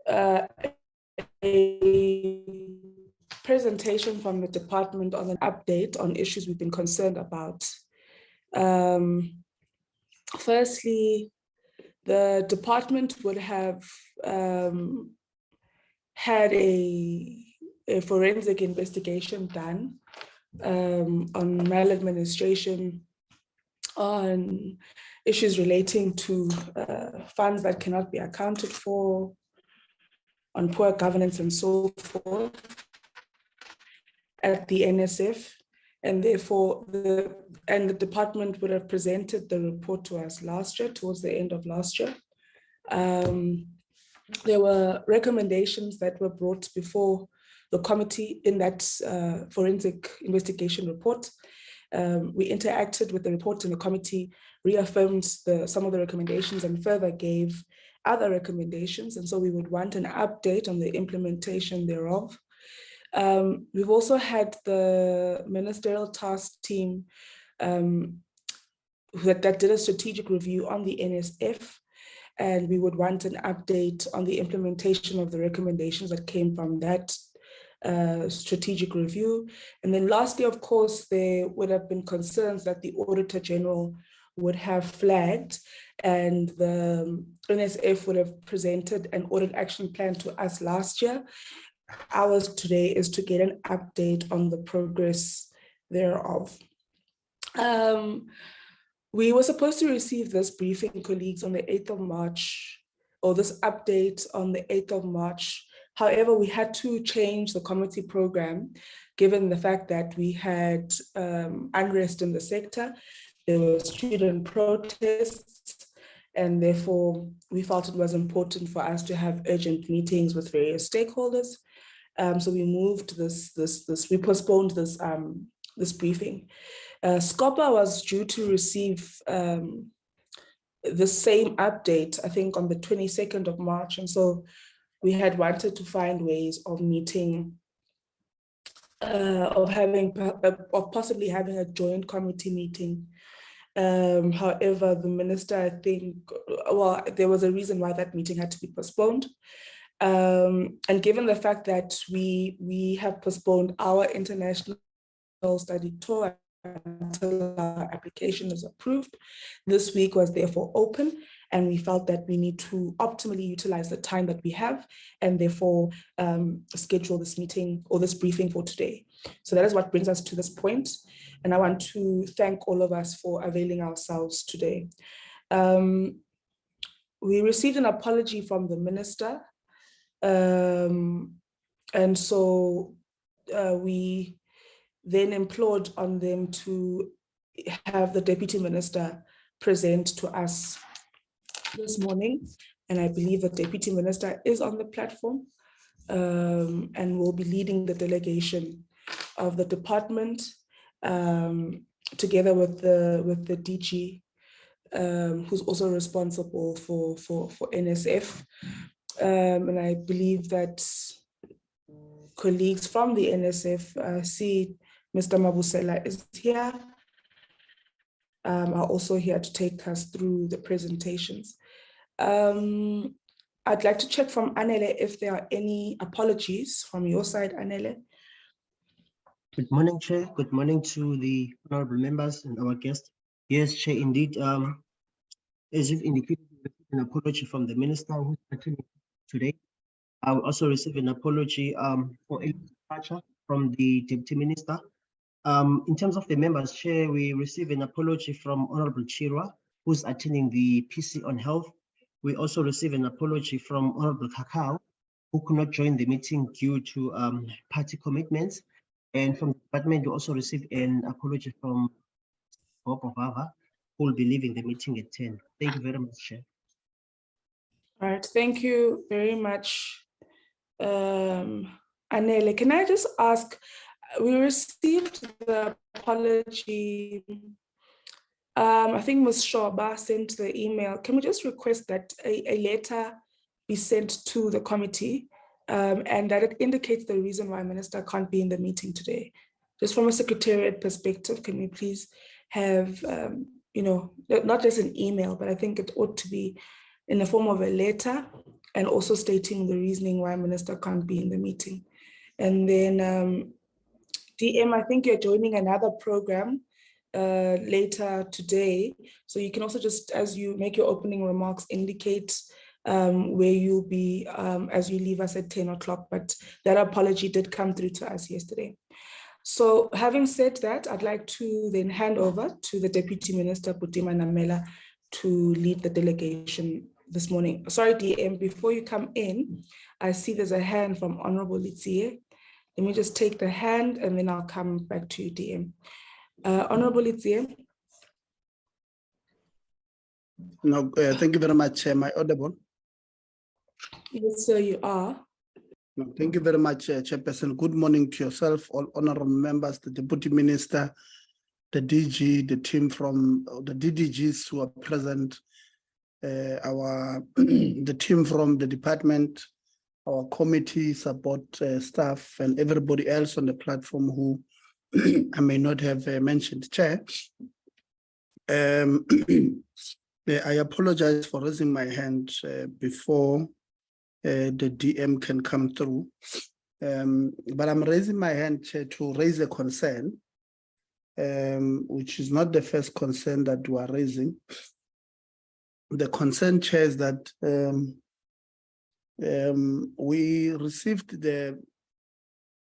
a presentation from the department on an update on issues we've been concerned about. Firstly, the department would have had a forensic investigation done on maladministration, on issues relating to funds that cannot be accounted for, on poor governance and so forth at the NSF. And therefore, the department would have presented the report to us last year, towards the end of last year. There were recommendations that were brought before the committee in that forensic investigation report. We interacted with the report, and the committee reaffirmed some of the recommendations and further gave other recommendations. And so we would want an update on the implementation thereof. We've also had the Ministerial Task Team that did a strategic review on the NSF, and we would want an update on the implementation of the recommendations that came from that strategic review. And then lastly, of course, there would have been concerns that the Auditor General would have flagged, and the NSF would have presented an audit action plan to us last year. Ours today is to get an update on the progress thereof. We were supposed to receive this briefing, colleagues, on the 8th of March, or this update on the 8th of March. However, we had to change the committee program, given the fact that we had unrest in the sector. There were student protests, and therefore we felt it was important for us to have urgent meetings with various stakeholders. So we moved we postponed this briefing. SCOPA was due to receive the same update, I think, on the 22nd of March. And so we had wanted to find ways of meeting, of possibly having a joint committee meeting. However, the minister, I think, well, there was a reason why that meeting had to be postponed. And given the fact that we have postponed our international study tour until our application is approved, this week was therefore open, and we felt that we need to optimally utilize the time that we have, and therefore schedule this meeting or this briefing for today. So that is what brings us to this point, and I want to thank all of us for availing ourselves today. We received an apology from the minister, and so we then implored on them to have the deputy minister present to us this morning. And I believe the deputy minister is on the platform and will be leading the delegation of the department together with the DG, who's also responsible for NSF. And I believe that colleagues from the NSF, see Mr. Mabusela is here, are also here to take us through the presentations. I'd like to check from Anele if there are any apologies from your side, Anele. Good morning, Chair. Good morning to the honorable members and our guest. Yes, Chair, indeed, as you've indicated, an apology from the minister who's attending today. I will also receive an apology for a departure from the deputy minister. In terms of the members, Chair, we receive an apology from Honorable Chirwa, who's attending the PC on health. We also receive an apology from Honorable Kakao, who could not join the meeting due to party commitments. And from the department, we also received an apology from Bob Ovava, who will be leaving the meeting at 10. Thank you very much, Chair. All right, thank you very much, Anele. Can I just ask, we received the apology, I think Ms. Shoba sent the email. Can we just request that a letter be sent to the committee and that it indicates the reason why Minister can't be in the meeting today? Just from a secretariat perspective, can we please have, you know, not just an email, but I think it ought to be in the form of a letter and also stating the reasoning why Minister can't be in the meeting. And then DM, I think you're joining another program later today. So you can also just, as you make your opening remarks, indicate where you'll be as you leave us at 10 o'clock. But that apology did come through to us yesterday. So having said that, I'd like to then hand over to the Deputy Minister, Putima Namela, to lead the delegation this morning. Sorry, DM, before you come in, I see there's a hand from Honorable Litsie. Let me just take the hand and then I'll come back to you, DM. Honorable Litsie. No, thank you very much. Am I audible? Yes, sir, you are. No, thank you very much, Chairperson. Good morning to yourself, all honorable members, the Deputy Minister, the DG, the team from the DDGs who are present, the team from the department, our committee, support staff, and everybody else on the platform who I may not have mentioned. Chair, I apologize for raising my hand before the DM can come through. But I'm raising my hand, Chair, to raise a concern, which is not the first concern that we are raising. The concern, Chair, is that we received the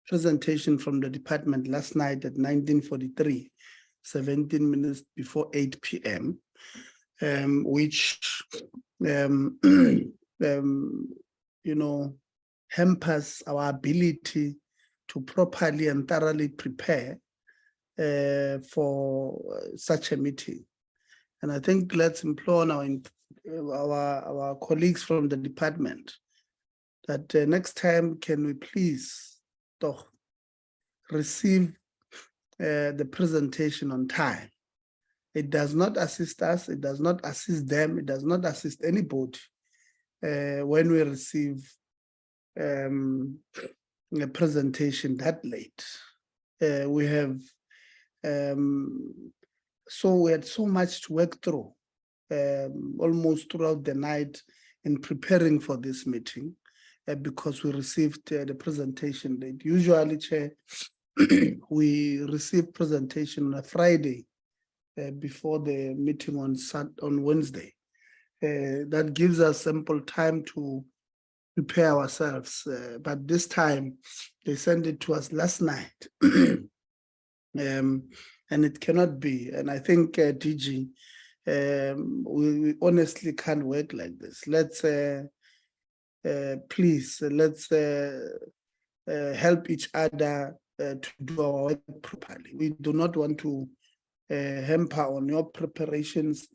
presentation from the department last night at 19:43, 17 minutes before 8 p.m., which you know, hampers our ability to properly and thoroughly prepare for such a meeting. And I think let's implore our colleagues from the department that next time, can we please receive the presentation on time? It does not assist us, it does not assist them, it does not assist anybody when we receive a presentation that late. We had so much to work through almost throughout the night in preparing for this meeting because we received the presentation late. Usually, Chair, we receive presentation on a Friday before the meeting on Wednesday. That gives us ample time to prepare ourselves. But this time, they sent it to us last night. And it cannot be. And I think, DG, we honestly can't work like this. Let's, please, let's help each other to do our work properly. We do not want to hamper on your preparations,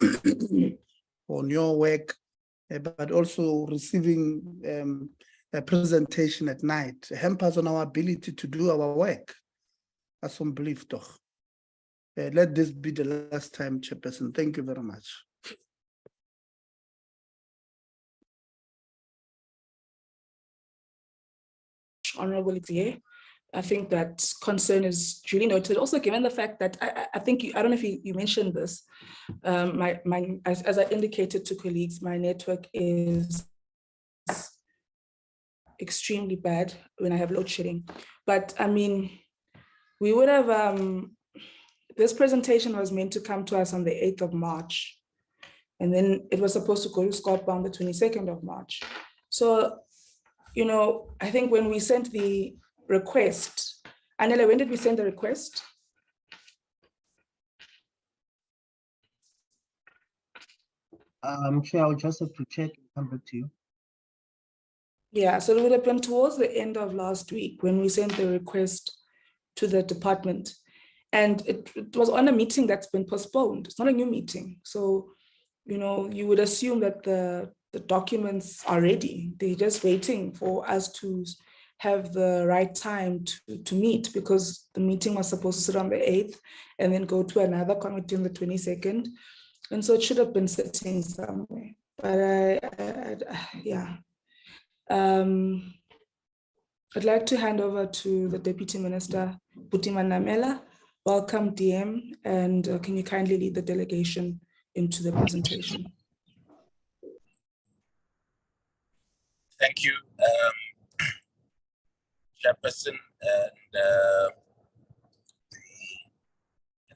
on your work, but also receiving a presentation at night hampers on our ability to do our work. As some belief, doch. Let this be the last time, Chairperson. Thank you very much. Honorable Litsie, I think that concern is duly noted. Also, given the fact that I think I don't know if you mentioned this, as I indicated to colleagues, my network is extremely bad when I have load shedding. But I mean, we would have, this presentation was meant to come to us on the 8th of March. And then it was supposed to go to Scott on the 22nd of March. So, you know, I think when we sent the request, Anela, when did we send the request? Chair, I'll just have to check and come back to you. Yeah, so it would have been towards the end of last week when we sent the request to the department. And it was on a meeting that's been postponed. It's not a new meeting. So, you know, you would assume that the documents are ready. They're just waiting for us to have the right time to meet, because the meeting was supposed to sit on the 8th and then go to another committee on the 22nd. And so it should have been sitting somewhere. But yeah. I'd like to hand over to the Deputy Minister, Putima Namela. Welcome, DM, and can you kindly lead the delegation into the presentation? Thank you, Chairperson, and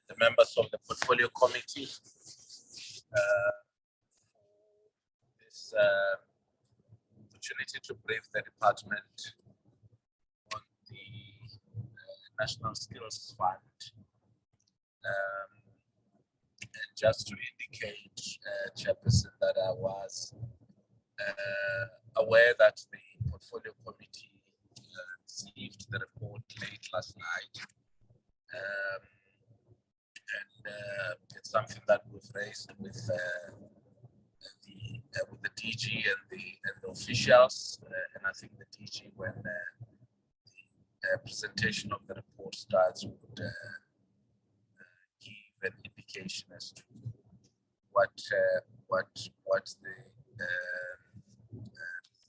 the members of the Portfolio Committee for this opportunity to brief the department on the National Skills Fund. And just to indicate, Chairperson, that I was aware that the Portfolio Committee received the report late last night. It's something that we've raised with the DG and the officials, and I think the DG, when the presentation of the report starts, would give an indication as to what the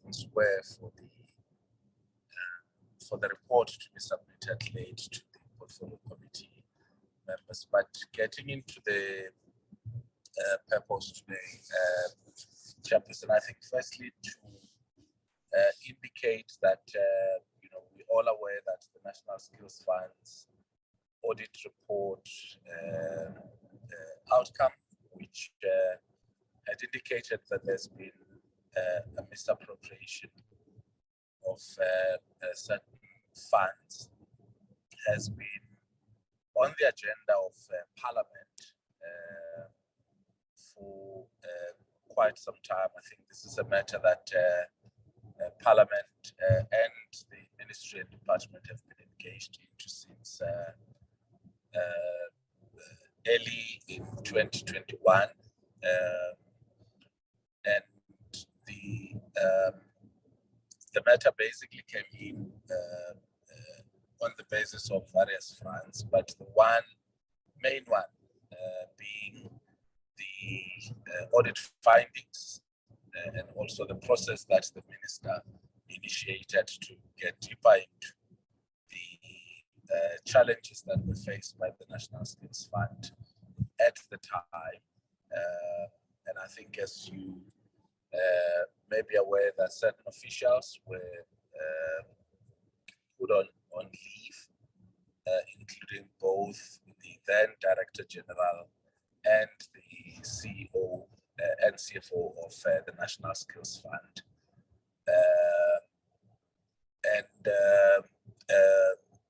reasons were for the report to be submitted late to the Portfolio Committee members. But getting into the purpose today, Chairperson, I think firstly to indicate that we're all aware that the National Skills Fund's audit report outcome, which had indicated that there's been a misappropriation of certain funds, has been on the agenda of Parliament for quite some time. I think this is a matter that Parliament and the Ministerial Department have been engaged into since early in 2021, and the matter basically came in on the basis of various fronts, but the main one being the audit findings and also the process that the minister initiated to get deeper into the challenges that were faced by the National Skills Fund at the time. And I think, as you may be aware, that certain officials were put on leave, including both the then Director General and the CEO and CFO of the National Skills Fund.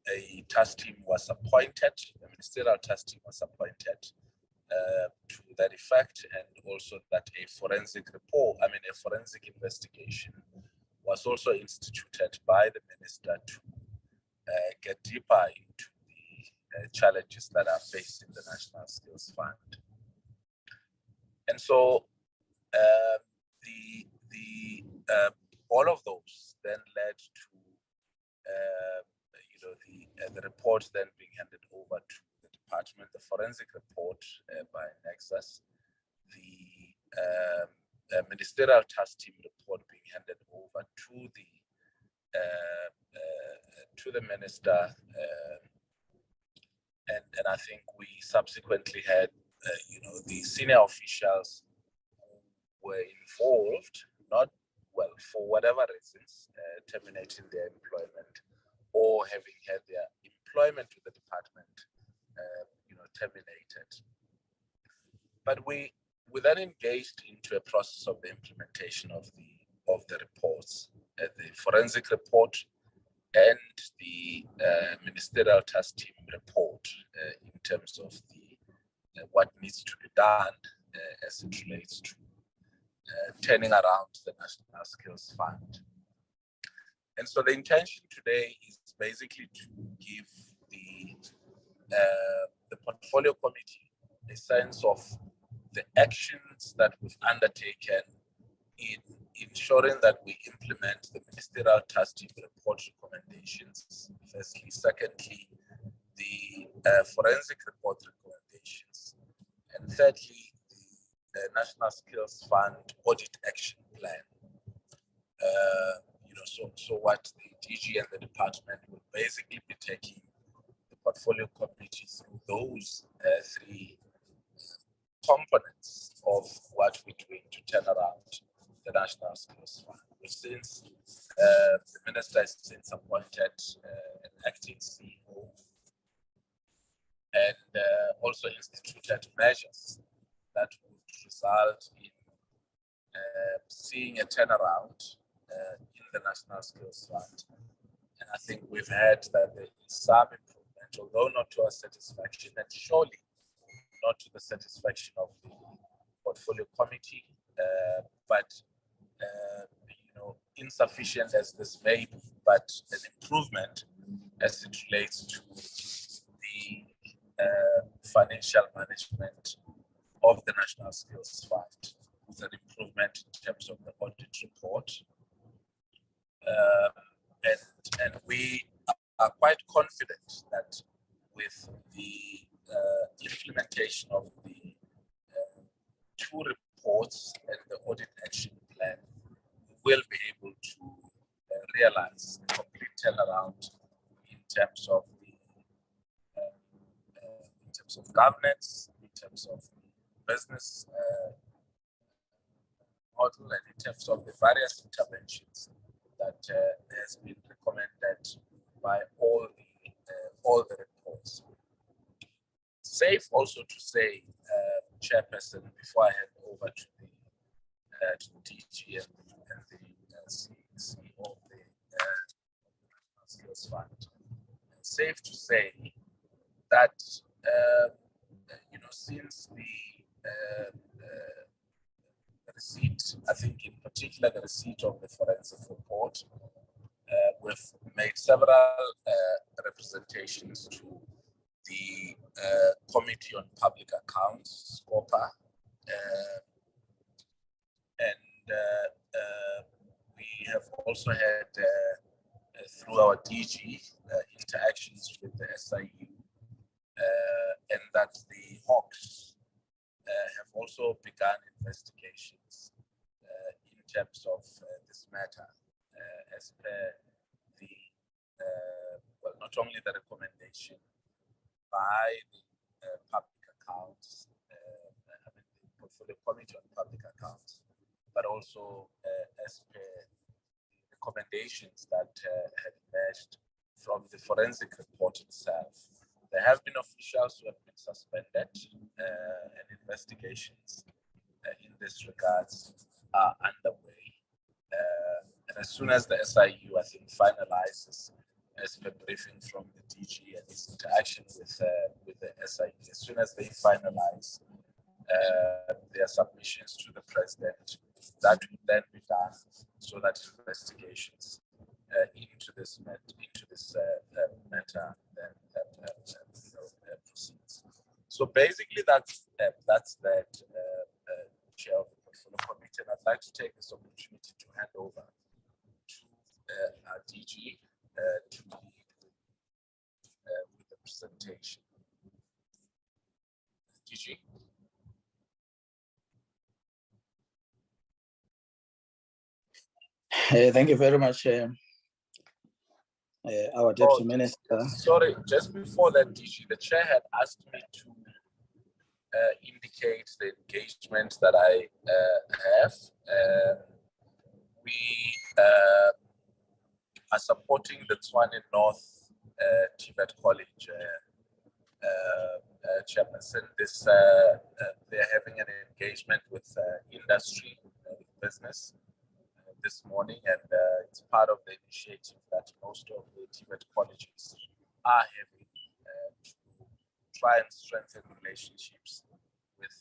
A task team was appointed, a ministerial task team was appointed to that effect, and also that a forensic investigation was also instituted by the minister to get deeper into the challenges that are facing the National Skills Fund. And so all of those then led to the report then being handed over to the department, the forensic report by Nexus, the Ministerial Task Team report being handed over to the minister, and I think we subsequently had the senior officials who were involved, for whatever reasons, terminating their employment or having had their employment with the department terminated. But we then engaged into a process of the implementation of the reports, the forensic report and the Ministerial Task Team report in terms of what needs to be done as it relates to turning around the National Skills Fund. And so the intention today is basically to give the Portfolio Committee a sense of the actions that we've undertaken in ensuring that we implement the Ministerial Task Team report recommendations, firstly. Secondly, the forensic report recommendations. And thirdly, the National Skills Fund audit action plan. So what the DG and the department will basically be taking the Portfolio Committee through those three components of what we're doing to turn around the National Skills Fund. Since the Minister has since appointed an acting CEO and also instituted measures that would result in seeing a turnaround in the National Skills Fund. And I think we've heard that there is some improvement, although not to our satisfaction, and surely not to the satisfaction of the portfolio committee, but insufficient as this may be, but an improvement as it relates to the financial management of the National Skills Fund, with an improvement in terms of the audit report. And we are quite confident that with the implementation of the two reports and the audit action plan, we will be able to realize a complete turnaround in terms of governance, in terms of business model, and in terms of the various interventions that has been recommended by all the reports. Safe also to say, Chairperson, before I hand over to the DG and the CEO of the National Skills Fund, safe to say that since the receipt, I think in particular the receipt of the forensic report, we've made several representations to the Committee on Public Accounts, SCOPA, and we have also had, through our DG, interactions with the SIU, and that the Hawks have also begun investigations in terms of this matter, as per the, well, not only the recommendation by the public accounts, the Portfolio Committee on Public Accounts, but also as per the recommendations that had emerged from the forensic report itself. There have been officials who have been suspended, and investigations in this regards are underway. And as soon as the SIU, I think, finalizes, as per briefing from the DG and its interaction with the SIU, as soon as they finalize their submissions to the President, that will then be done so that investigations into this matter proceeds. So basically, that's that, Chair of the Portfolio Committee, and I'd like to take this opportunity to hand over to our DG to lead with the presentation. DG. Thank you very much, our Deputy Minister. Sorry, just before that, DG, the Chair had asked me to indicate the engagement that I have. We are supporting the Tshwane North DHET College Chairperson. They're having an engagement with industry, business this morning, and it's part of the initiative that most of the DHET colleges are having to try and strengthen relationships with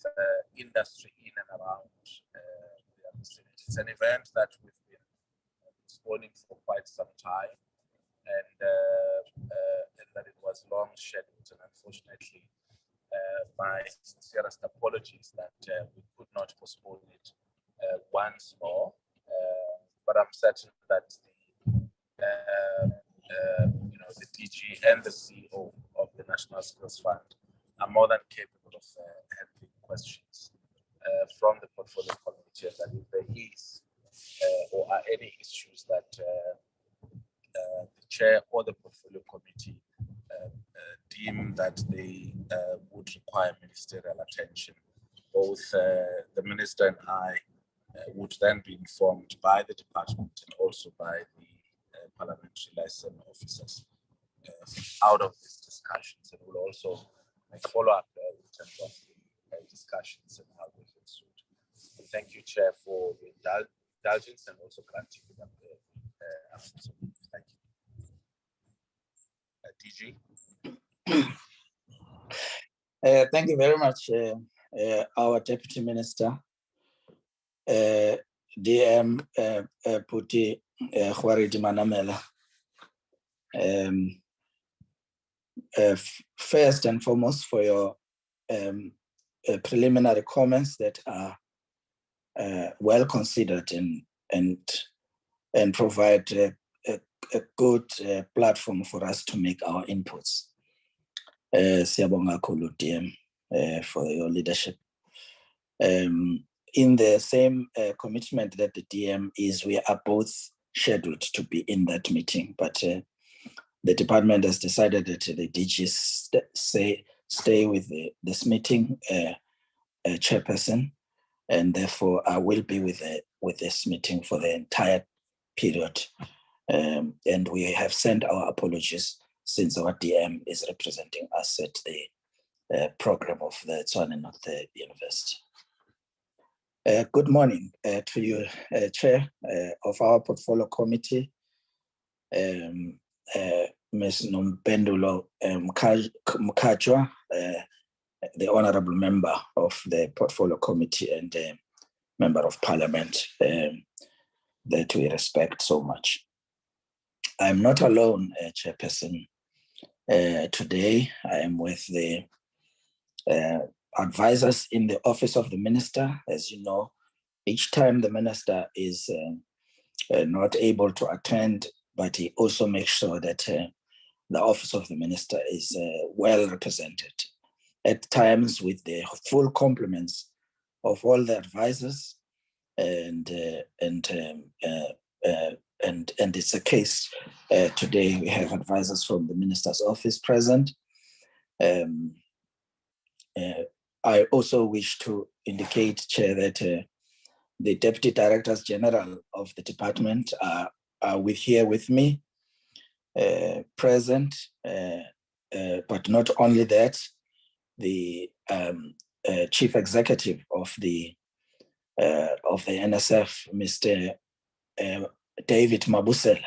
industry in and around their vicinity. It's an event that we've been postponing for quite some time, and that it was long scheduled, and unfortunately, my sincerest apologies that we could not postpone it once more. But I'm certain that the DG and the CEO of the National Skills Fund are more than capable of handling questions from the Portfolio Committee, and that if there is or are any issues that the Chair or the Portfolio Committee deem that they would require ministerial attention, both the Minister and I would then be informed by the department and also by the parliamentary liaison officers out of these discussions, and will also follow up in terms of the discussions and how they ensued. Thank you, Chair, for the indulgence and also granting me the absence of leave. Thank you. DG. Thank you very much, our Deputy Minister, DM Puti Khwaridi Manamela. First and foremost, for your preliminary comments that are well considered and provide a good platform for us to make our inputs. Siyabonga kakhulu DM for your leadership. In the same commitment that the DM is, we are both scheduled to be in that meeting, but the department has decided that the DG stay with this meeting chairperson, and therefore I will be with this meeting for the entire period. And we have sent our apologies since our DM is representing us at the program of the Tshwane North University. Good morning to you, Chair of our Portfolio Committee, Ms. Nompendulo Mkajwa, the Honorable Member of the Portfolio Committee and Member of Parliament that we respect so much. I'm not alone, Chairperson. Today, I am with the advisors in the Office of the Minister. As you know, each time the Minister is not able to attend, but he also makes sure that the Office of the Minister is well represented, at times with the full compliments of all the advisors, and it's a case today. We have advisors from the Minister's office present. I also wish to indicate, Chair, that the Deputy Directors General of the department are here with me, present, but not only that, the Chief Executive of the NSF, Mr. David Mabusela,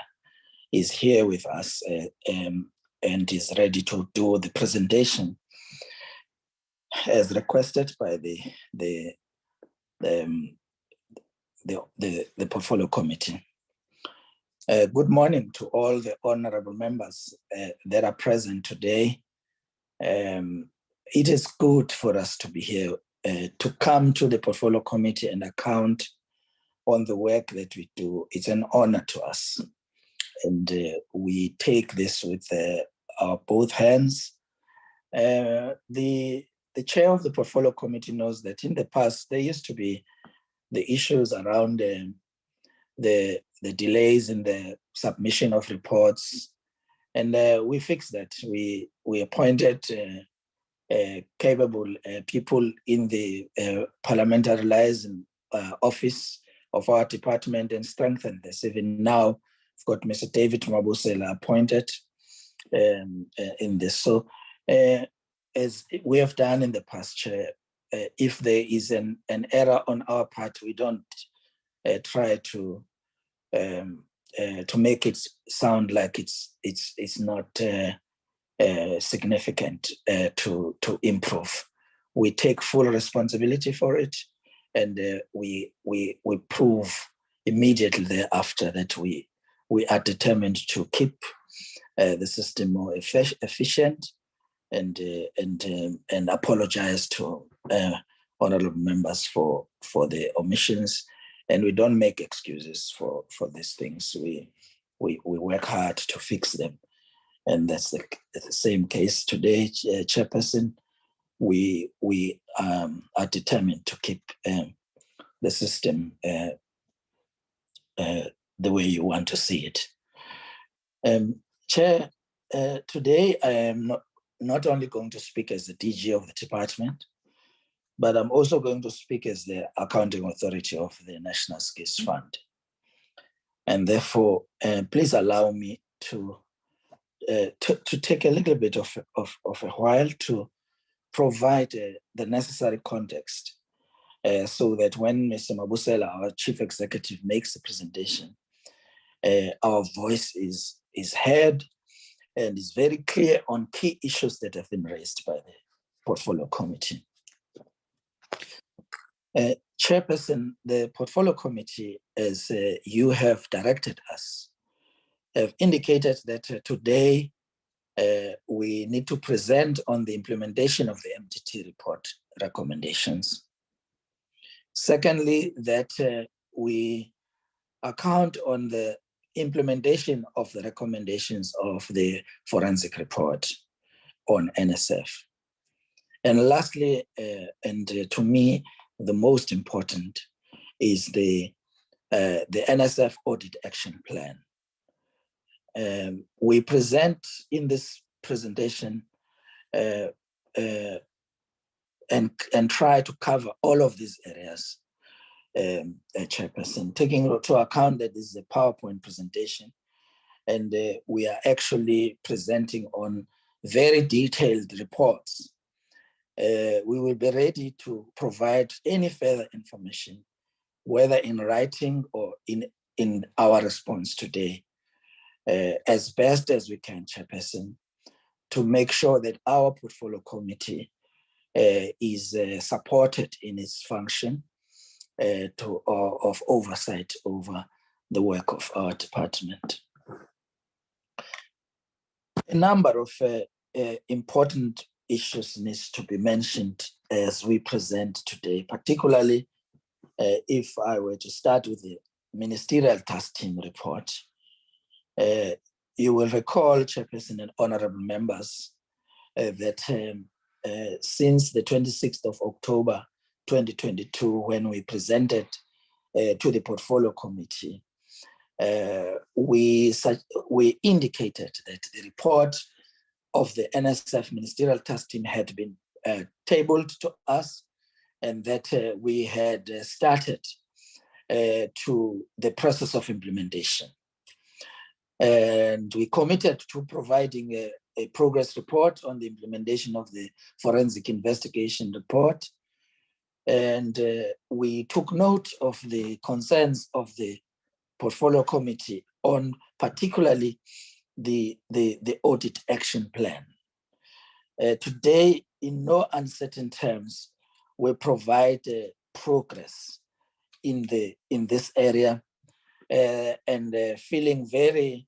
is here with us and is ready to do the presentation as requested by the Portfolio Committee. Good morning to all the honorable members that are present today. It is good for us to be here to come to the Portfolio Committee and account on the work that we do. It's an honor to us, and we take this with our both hands. The chair of the Portfolio Committee knows that in the past there used to be the issues around the delays in the submission of reports, and we fixed that. We appointed capable people in the parliamentary liaison office of our department and strengthened this. Even now, we've got Mr. David Mabusela appointed in this. So as we have done in the past, Chair, if there is an error on our part, we don't try to make it sound like it's not significant to improve. We take full responsibility for it, and we prove immediately thereafter that we are determined to keep the system more efficient, and apologize to honorable members for the omissions, and we don't make excuses for these things. We work hard to fix them, and that's the same case today, Chairperson. We are determined to keep the system the way you want to see it. Chair, today I am not only going to speak as the DG of the department, but I'm also going to speak as the accounting authority of the National Skills Fund. And therefore, please allow me to take a little bit of a while to provide the necessary context so that when Mr. Mabusela, our Chief Executive, makes the presentation, our voice is heard and is very clear on key issues that have been raised by the Portfolio Committee. Chairperson, the Portfolio Committee, as you have directed us, have indicated that today we need to present on the implementation of the MTT report recommendations. Secondly, that we account on the implementation of the recommendations of the forensic report on NSF. And lastly, to me, the most important is the NSF audit action plan. We present in this presentation and try to cover all of these areas, Chairperson, taking into account that this is a PowerPoint presentation and we are actually presenting on very detailed reports. We will be ready to provide any further information, whether in writing or in our response today, as best as we can, Chairperson, to make sure that our Portfolio Committee is supported in its function of oversight over the work of our department. A number of important issues needs to be mentioned as we present today, particularly if I were to start with the Ministerial Task Team report. You will recall, Chairperson and honorable members, that since the 26th of October 2022, when we presented to the Portfolio Committee, we indicated that the report of the NSF Ministerial Task Team had been tabled to us, and that we had started to the process of implementation. And we committed to providing a progress report on the implementation of the forensic investigation report. And we took note of the concerns of the Portfolio Committee on particularly the audit action plan. Today, in no uncertain terms, we provide progress in this area and feeling very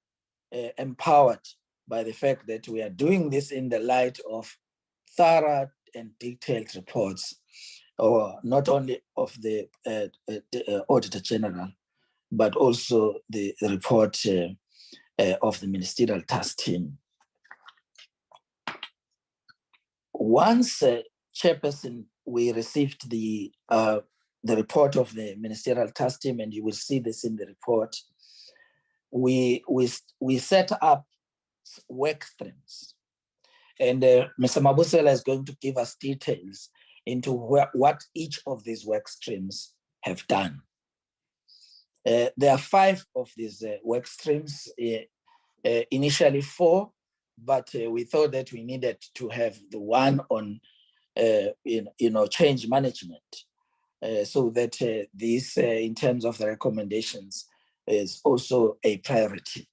empowered by the fact that we are doing this in the light of thorough and detailed reports, or not only of the Auditor General, but also the report of the Ministerial Task Team. Once, Chairperson, we received the report of the Ministerial Task Team, and you will see this in the report, we set up work streams. And Mr. Mabusela is going to give us details into what each of these work streams have done. There are 5 of these work streams, initially 4, but we thought that we needed to have the one on change management, so that this, in terms of the recommendations, is also a priority.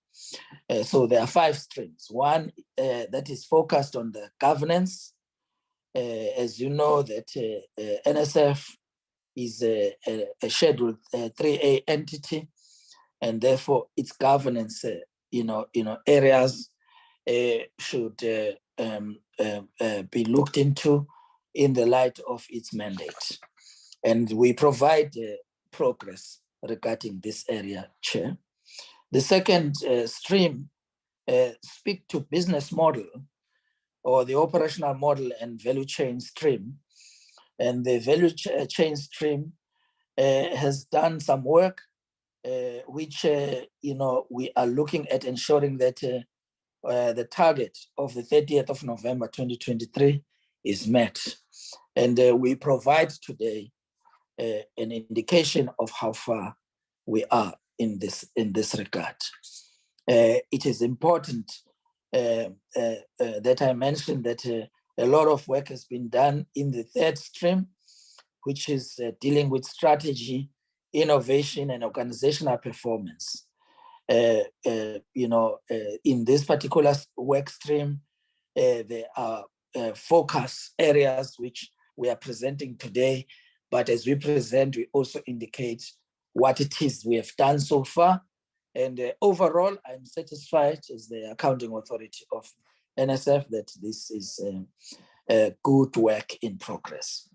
So there are 5 streams. One that is focused on the governance. As you know, that NSF is a Schedule 3A entity, and therefore its governance, areas should be looked into in the light of its mandate. And we provide progress regarding this area, Chair. The second stream speak to business model, or the operational model and value chain stream. And the value chain stream has done some work, which we are looking at ensuring that the target of the 30th of November 2023 is met. And we provide today an indication of how far we are in this regard. It is important that I mentioned that a lot of work has been done in the third stream, which is dealing with strategy, innovation, and organizational performance. In this particular work stream, there are focus areas which we are presenting today, but as we present, we also indicate what it is we have done so far. And overall, I'm satisfied as the accounting authority of NSF that this is good work in progress.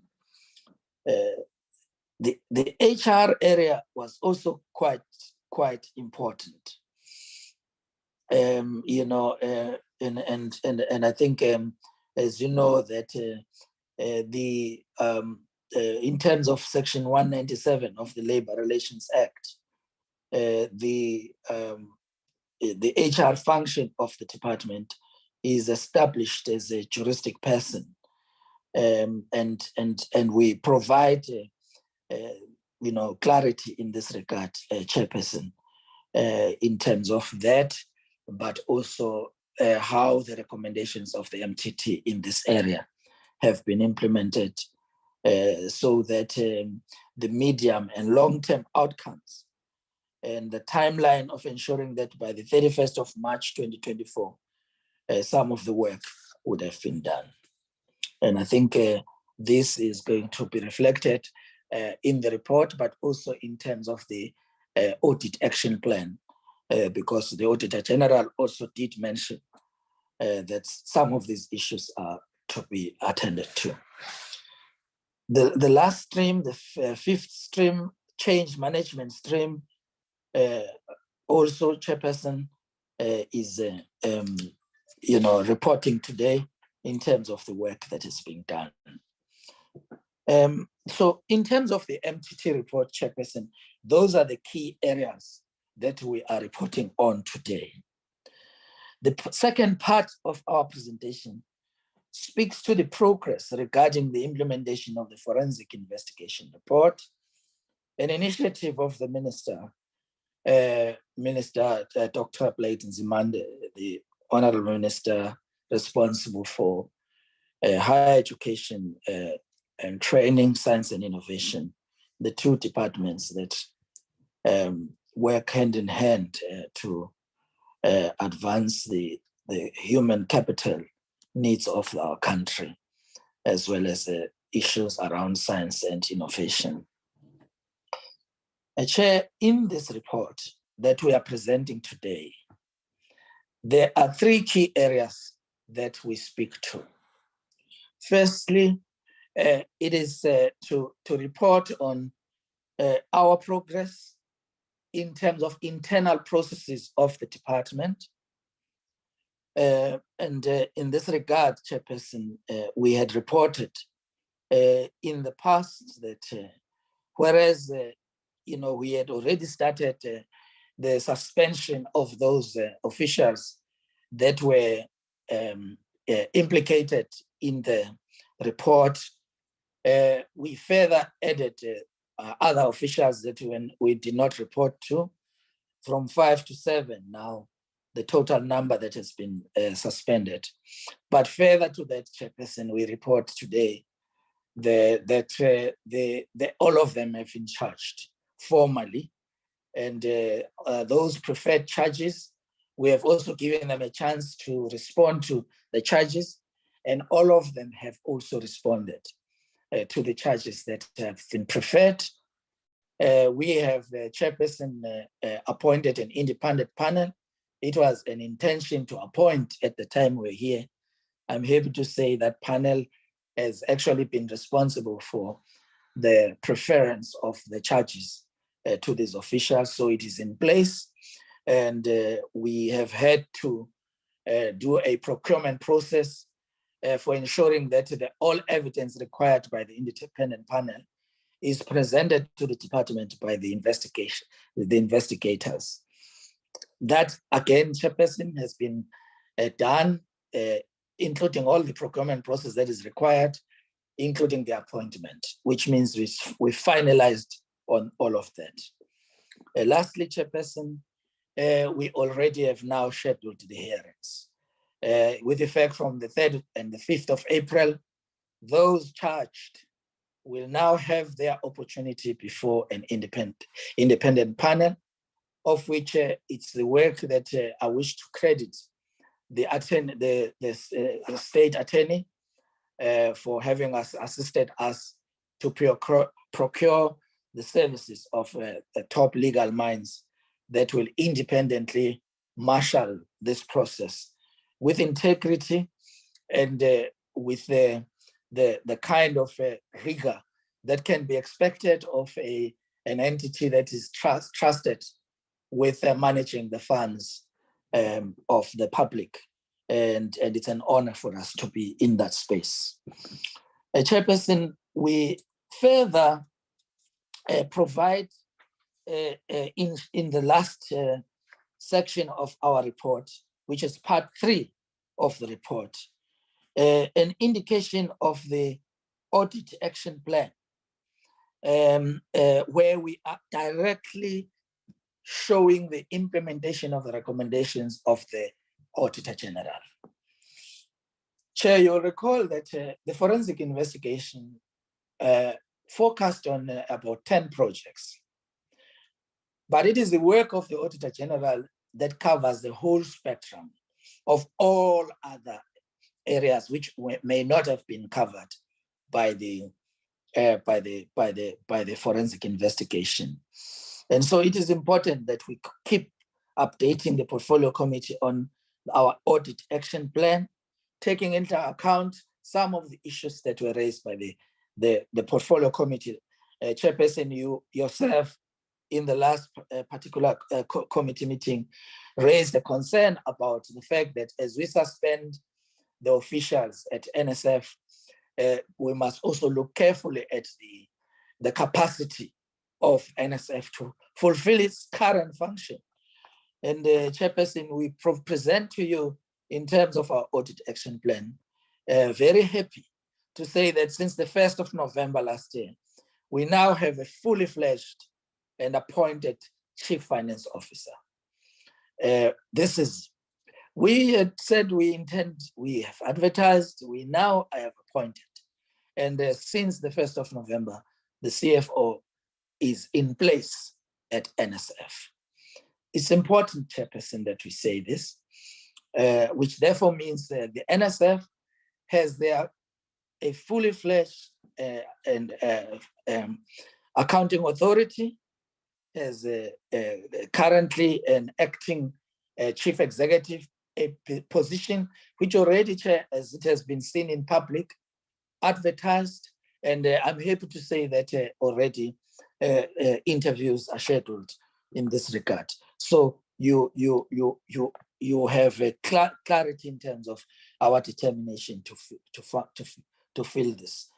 The HR area was also quite important. And I think, as you know, that in terms of Section 197 of the Labor Relations Act, the HR function of the department is established as a juristic person, and we provide clarity in this regard, Chairperson, in terms of that, but also how the recommendations of the MTT in this area have been implemented, so that the medium and long-term outcomes and the timeline of ensuring that by the 31st of March 2024, some of the work would have been done. And I think this is going to be reflected in the report, but also in terms of the audit action plan, because the Auditor General also did mention that some of these issues are to be attended to. The last stream, the fifth stream, change management stream, also Chairperson is reporting today in terms of the work that is being done. So in terms of the MTT report, Chairperson, those are the key areas that we are reporting on today. The second part of our presentation speaks to the progress regarding the implementation of the forensic investigation report, an initiative of the Minister, Dr. Blade Nzimande, the Honorable Minister responsible for higher education and training, science and innovation, the two departments that work hand in hand to advance the human capital needs of our country, as well as issues around science and innovation. Chair, in this report that we are presenting today, there are three key areas that we speak to. Firstly, it is to report on our progress in terms of internal processes of the department. And in this regard, Chairperson, we had reported in the past that whereas we had already started the suspension of those officials that were implicated in the report, we further added other officials that we did not report to, from 5 to 7 now, the total number that has been suspended. But further to that, Chairperson, we report today that all of them have been charged formally, and those preferred charges, we have also given them a chance to respond to the charges, and all of them have also responded to the charges that have been preferred. We have, Chairperson, appointed an independent panel. It was an intention to appoint at the time we're here. I'm happy to say that panel has actually been responsible for the preference of the charges to these officials. So it is in place, and we have had to do a procurement process for ensuring that all evidence required by the independent panel is presented to the department by the investigators. That, again, Chairperson, has been done, including all the procurement process that is required. including the appointment, which means we finalized on all of that. Lastly, Chairperson, we already have now scheduled the hearings. With effect from the 3rd and the 5th of April, those charged will now have their opportunity before an independent panel, of which it's the work that I wish to credit the state attorney for having assisted us to procure the services of top legal minds that will independently marshal this process with integrity and with the kind of rigor that can be expected of an entity that is trusted with managing the funds of the public. And it's an honor for us to be in that space. Chairperson, we further provide in the last section of our report, which is part 3 of the report, an indication of the audit action plan, where we are directly showing the implementation of the recommendations of the Auditor General. Chair, you'll recall that the forensic investigation focused on about 10 projects, but it is the work of the Auditor General that covers the whole spectrum of all other areas which may not have been covered by the forensic investigation. And so it is important that we keep updating the portfolio committee on our audit action plan, taking into account some of the issues that were raised by the portfolio committee. Chairperson, you yourself in the last particular committee meeting raised a concern about the fact that as we suspend the officials at NSF, we must also look carefully at the capacity of NSF to fulfill its current function. And Chairperson, we present to you in terms of our audit action plan, very happy to say that since the 1st of November last year, we now have a fully fledged and appointed Chief Finance Officer. We had said we have advertised, we now have appointed. And since the 1st of November, the CFO is in place at NSF. It's important, Chairperson, that we say this, which therefore means that the NSF has a fully fledged and accounting authority, has currently an acting chief executive, a position which already, Chair, as it has been seen in public, advertised, and I'm happy to say that already interviews are scheduled in this regard. So you have a clarity in terms of our determination to fill this.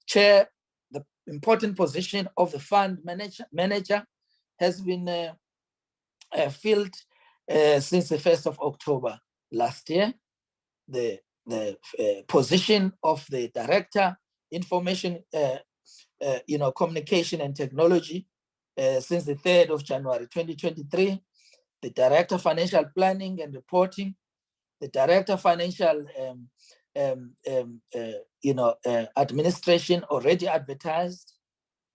Chair, the important position of the fund manager has been filled since the 1st of October last year. The position of the Director, Information, Communication and Technology since the 3rd of January 2023, the Director, Financial Planning and Reporting, the Director, Financial Administration already advertised,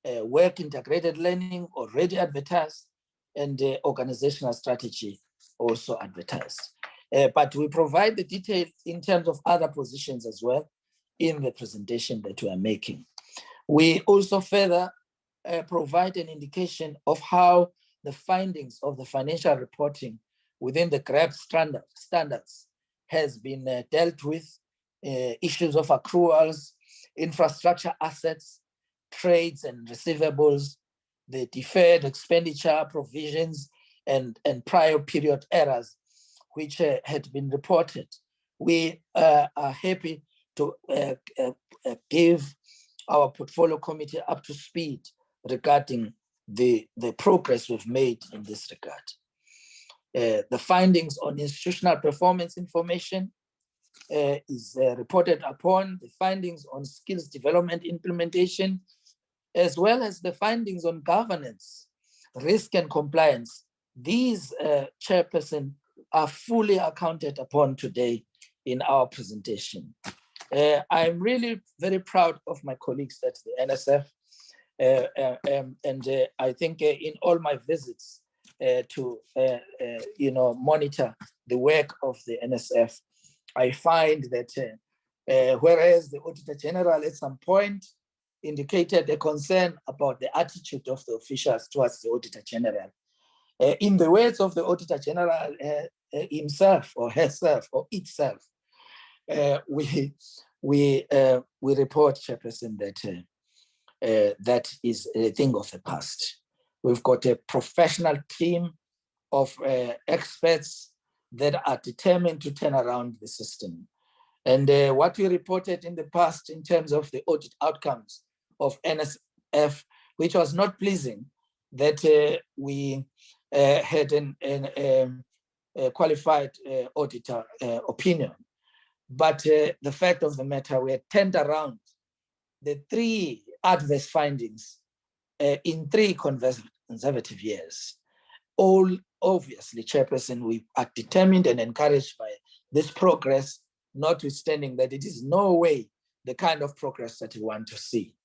Work Integrated Learning already advertised, and Organizational Strategy also advertised. But we provide the details in terms of other positions as well in the presentation that we are making. We also further provide an indication of how the findings of the financial reporting within the GRAP standards has been dealt with, issues of accruals, infrastructure assets, trades and receivables, the deferred expenditure provisions, and prior period errors, which had been reported. We are happy to give our portfolio committee up to speed regarding the progress we've made in this regard. The findings on institutional performance information is reported upon, the findings on skills development implementation, as well as the findings on governance, risk and compliance. These, Chairperson, are fully accounted upon today in our presentation. I'm really very proud of my colleagues at the NSF. I think in all my visits to monitor the work of the NSF, I find that whereas the Auditor General at some point indicated a concern about the attitude of the officials towards the Auditor General, in the words of the Auditor General himself or herself or itself, we report, Chairperson, that that is a thing of the past. We've got a professional team of experts that are determined to turn around the system. And what we reported in the past in terms of the audit outcomes of NSF, which was not pleasing, that we had a qualified auditor opinion. But the fact of the matter, we had turned around the 3 adverse findings in 3 conservative years. All obviously, Chairperson, we are determined and encouraged by this progress, notwithstanding that it is no way the kind of progress that we want to see.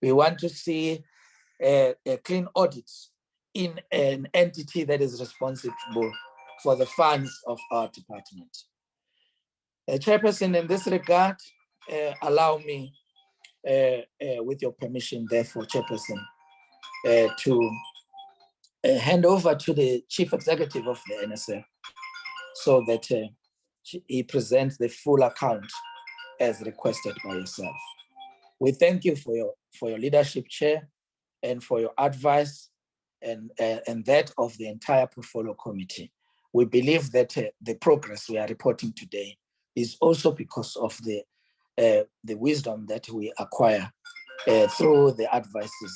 We want to see a clean audit in an entity that is responsible for the funds of our department. Chairperson, in this regard, allow me, with your permission, therefore, Chairperson, to hand over to the Chief Executive of the NSF so that he presents the full account as requested by yourself. We thank you for your leadership, Chair, and for your advice and that of the entire portfolio committee. We believe that the progress we are reporting today is also because of the wisdom that we acquire through the advices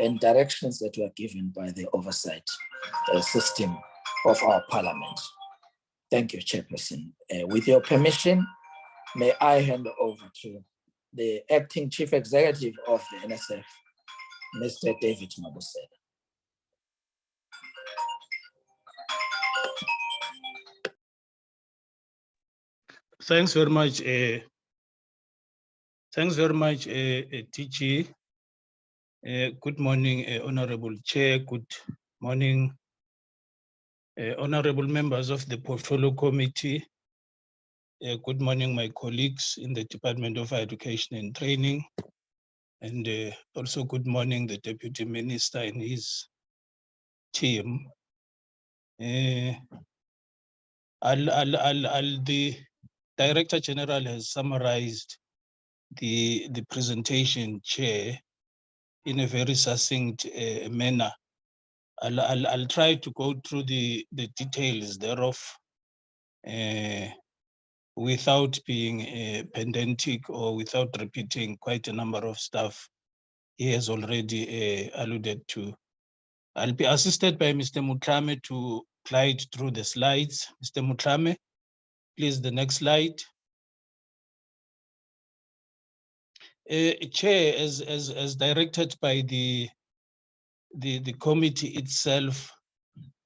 and directions that were given by the oversight system of our parliament. Thank you, Chairperson. With your permission, may I hand over to the Acting Chief Executive of the NSF, Mr. David Mabusela. Thanks very much. Thanks very much, TG. Good morning, Honorable Chair. Good morning, honorable members of the Portfolio Committee. Good morning, my colleagues in the Department of Education and Training. And also good morning, the Deputy Minister and his team. The Director General has summarized the presentation, Chair, in a very succinct manner. I'll try to go through the details thereof without being pedantic or without repeating quite a number of stuff he has already alluded to. I'll be assisted by Mr. Mutlame to glide through the slides. Mr. Mutlame, please, the next slide. Chair, as directed by the committee itself,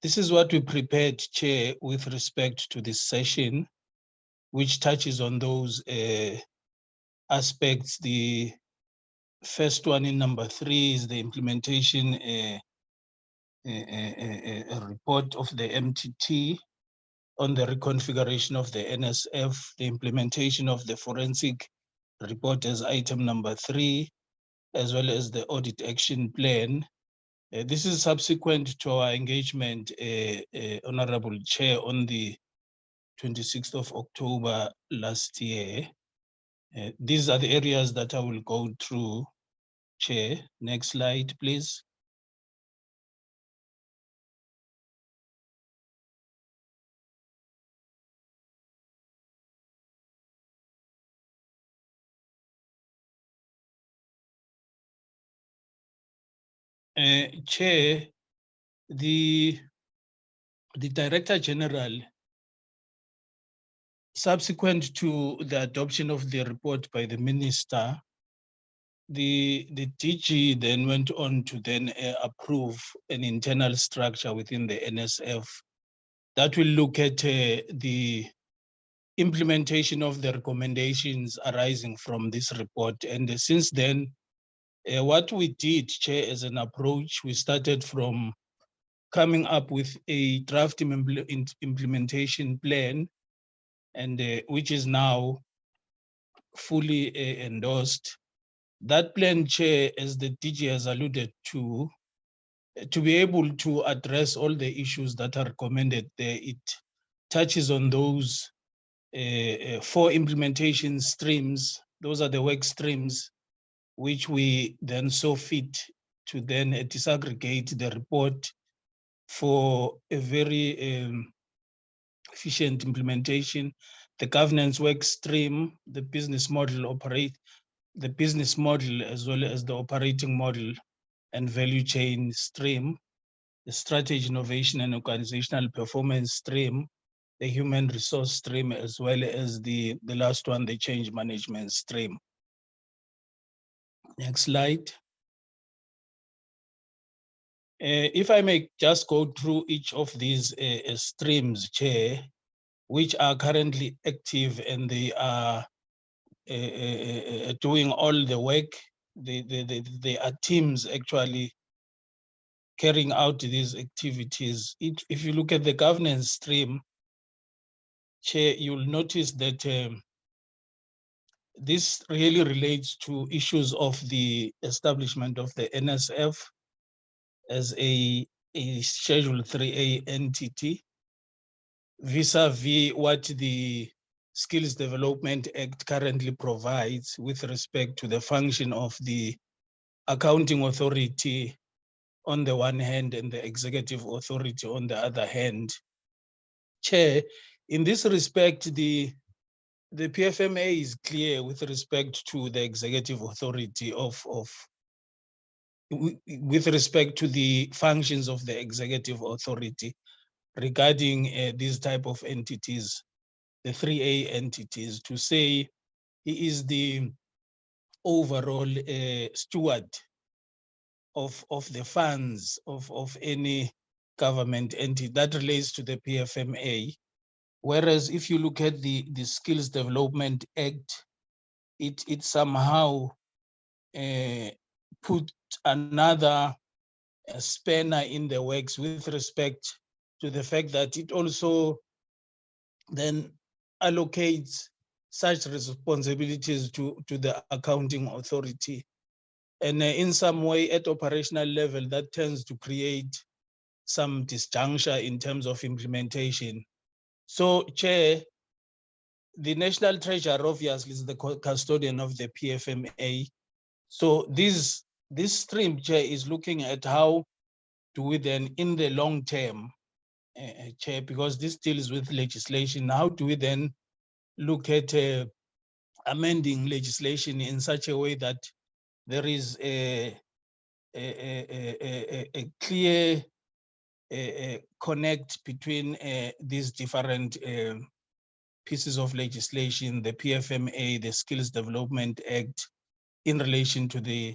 this is what we prepared, Chair, with respect to this session, which touches on those aspects. The first one in number 3 is the implementation a report of the MTT on the reconfiguration of the NSF, the implementation of the forensic report as item number 3, as well as the audit action plan. This is subsequent to our engagement, Honorable Chair, on the 26th of October last year. These are the areas that I will go through, Chair. Next slide, please. Chair, the Director General subsequent to the adoption of the report by the minister, the DG then went on to then approve an internal structure within the NSF that will look at the implementation of the recommendations arising from this report. And since then, what we did, Chair, as an approach, we started from coming up with a draft implementation plan, and which is now fully endorsed. That plan, Chair, as the DG has alluded to be able to address all the issues that are recommended there, it touches on those 4 implementation streams. Those are the work streams which we then saw fit to then disaggregate the report for a very efficient implementation. The governance work stream, the business model as well as the operating model and value chain stream, the strategy, innovation and organizational performance stream, the human resource stream, as well as the last one, the change management stream. Next slide. If I may just go through each of these streams, Chair, which are currently active and they are doing all the work. They are teams actually carrying out these activities. If you look at the governance stream, Chair, you'll notice that this really relates to issues of the establishment of the NSF as a Schedule 3A entity, vis-a-vis what the Skills Development Act currently provides with respect to the function of the accounting authority on the one hand and the executive authority on the other hand. Chair, in this respect, the PFMA is clear with respect to the executive authority with respect to the functions of the executive authority regarding these type of entities, the 3A entities, to say he is the overall steward of the funds of any government entity that relates to the PFMA. Whereas if you look at the Skills Development Act, it somehow put another spanner in the works with respect to the fact that it also then allocates such responsibilities to the accounting authority. And in some way at operational level, that tends to create some disjuncture in terms of implementation. So, Chair, the National Treasurer obviously is the custodian of the PFMA. So this stream, Chair, is looking at how do we then, in the long term, Chair, because this deals with legislation, how do we then look at amending legislation in such a way that there is a clear connect between these different pieces of legislation, the PFMA, the Skills Development Act, in relation to the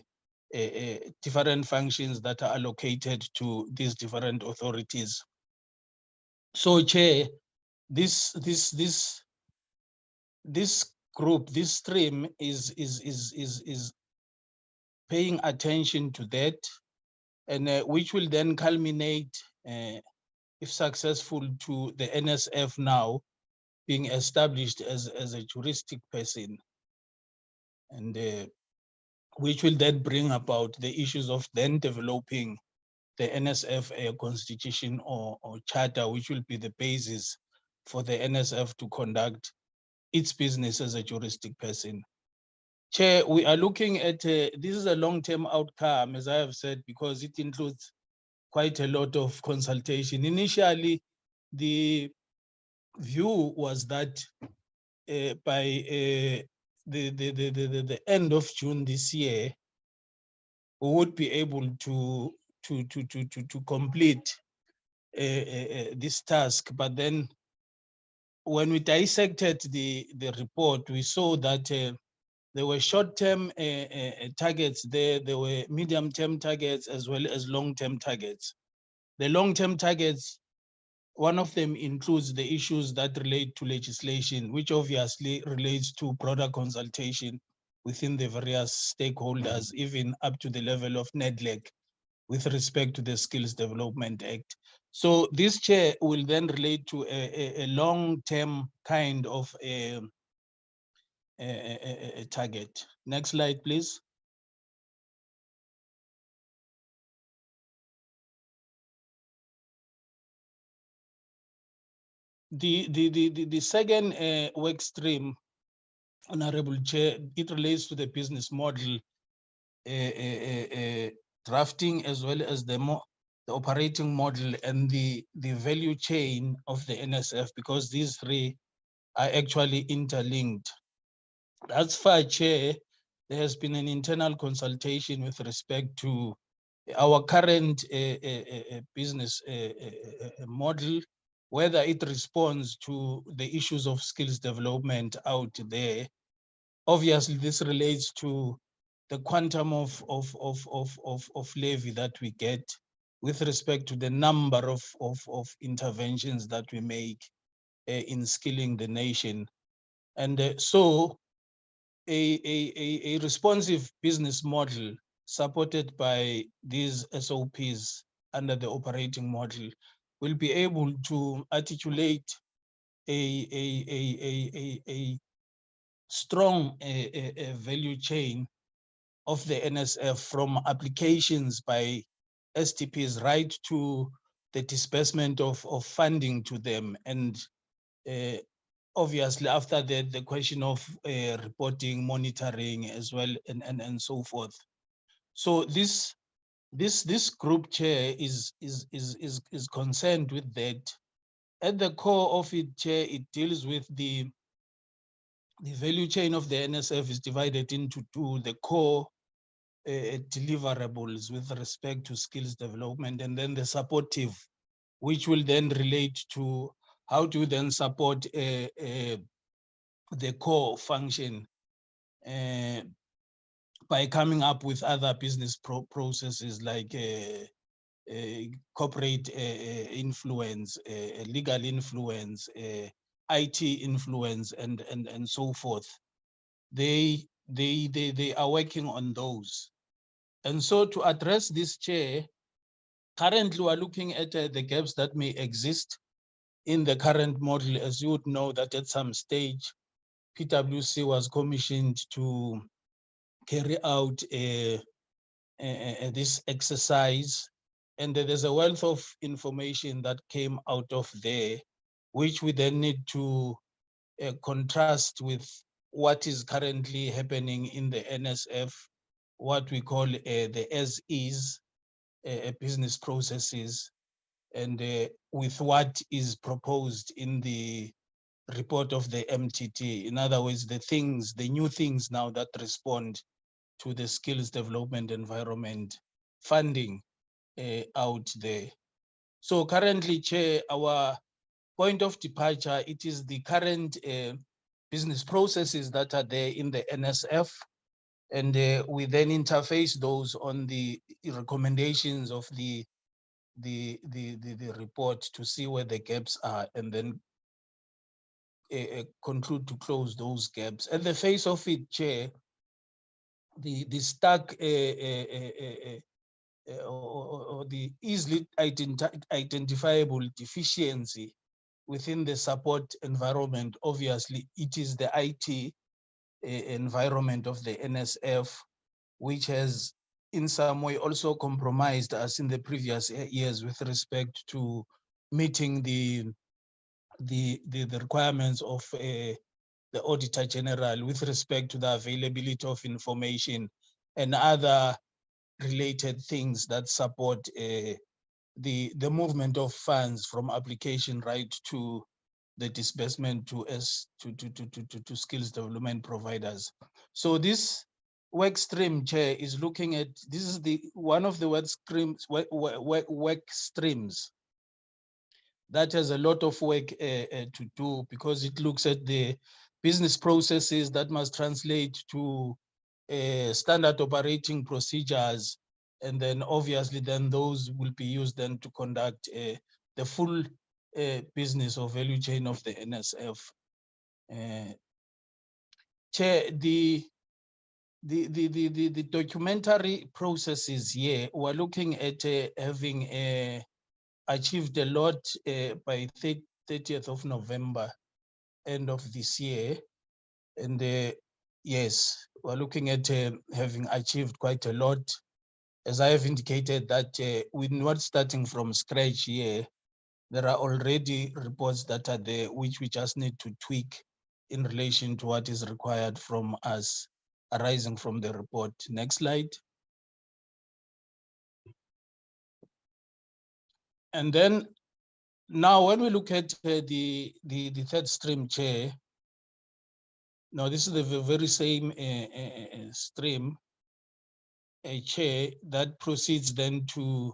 different functions that are allocated to these different authorities. So, Chair, this group, this stream is paying attention to that, and which will then culminate, if successful, to the NSF now being established as a juristic person, and which will then bring about the issues of then developing the NSF constitution or charter, which will be the basis for the NSF to conduct its business as a juristic person. Chair, we are looking at, this is a long-term outcome, as I have said, because it includes quite a lot of consultation. Initially, the view was that by the end of June this year, we would be able to complete this task. But then when we dissected the report, we saw that there were short-term targets there were medium-term targets as well as long-term targets. The long-term targets, one of them includes the issues that relate to legislation, which obviously relates to broader consultation within the various stakeholders, even up to the level of NEDLEC with respect to the Skills Development Act. So this chair will then relate to a long-term kind of a target. Next slide, please. The second work stream, Honorable Chair, it relates to the business model drafting as well as the operating model and the value chain of the NSF, because these three are actually interlinked. As far, Chair, there has been an internal consultation with respect to our current business model, whether it responds to the issues of skills development out there. Obviously, this relates to the quantum of levy that we get with respect to the number of interventions that we make in skilling the nation. And so a responsive business model supported by these SOPs under the operating model will be able to articulate a strong value chain of the NSF, from applications by STPs right to the disbursement of funding to them. And obviously after that, the question of reporting, monitoring as well, and so forth. So this group, Chair, is concerned with that. At the core of it, Chair, it deals with the value chain of the NSF is divided into two: the core deliverables with respect to skills development, and then the supportive, which will then relate to how to then support the core function by coming up with other business processes like corporate influence, legal influence, IT influence, and so forth. They are working on those. And so to address this, Chair, currently we're looking at the gaps that may exist in the current model. As you would know, that at some stage, PwC was commissioned to carry out this exercise. And there's a wealth of information that came out of there, which we then need to contrast with what is currently happening in the NSF, what we call the as-is business processes, and with what is proposed in the report of the MTT. In other words, the new things now that respond to the skills development environment funding out there. So currently, Chair, our point of departure, it is the current business processes that are there in the NSF, and we then interface those on the recommendations of the report to see where the gaps are, and then conclude to close those gaps. At the face of it, Chair, the stuck or the easily identifiable deficiency within the support environment, obviously it is the IT environment of the NSF, which has in some way also compromised us in the previous years with respect to meeting the requirements of the Auditor General with respect to the availability of information and other related things that support the movement of funds from application right to the disbursement to skills development providers. So this work stream, Chair, is looking at, this is one of the work streams that has a lot of work to do, because it looks at the business processes that must translate to standard operating procedures, and then obviously then those will be used then to conduct the full business or value chain of the NSF. Chair, the documentary processes here, we're looking at having achieved a lot by 30th of November, end of this year. And yes, we're looking at having achieved quite a lot. As I have indicated that we're not starting from scratch here. There are already reports that are there, which we just need to tweak in relation to what is required from us arising from the report. Next slide. And then now when we look at the third stream, Chair, now this is the very same stream, Chair, that proceeds then to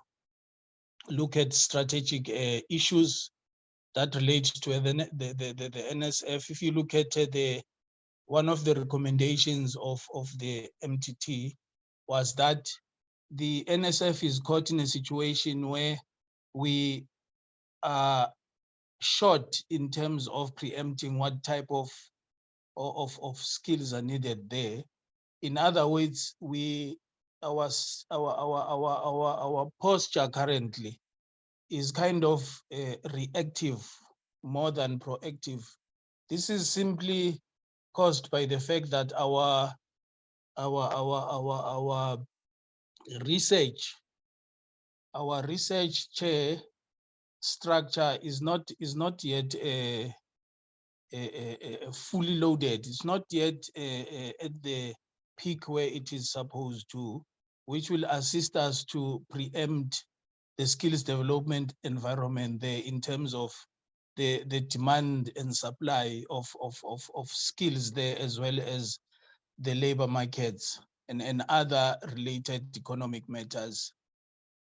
look at strategic issues that relate to the NSF. If you look at one of the recommendations of the MTT was that the NSF is caught in a situation where we are short in terms of preempting what type of skills are needed there. In other words, our posture currently is kind of reactive more than proactive. This is simply caused by the fact that our research chair structure is not yet fully loaded. It's not yet at the peak where it is supposed to, which will assist us to preempt the skills development environment there in terms of the demand and supply of skills there, as well as the labor markets and other related economic matters.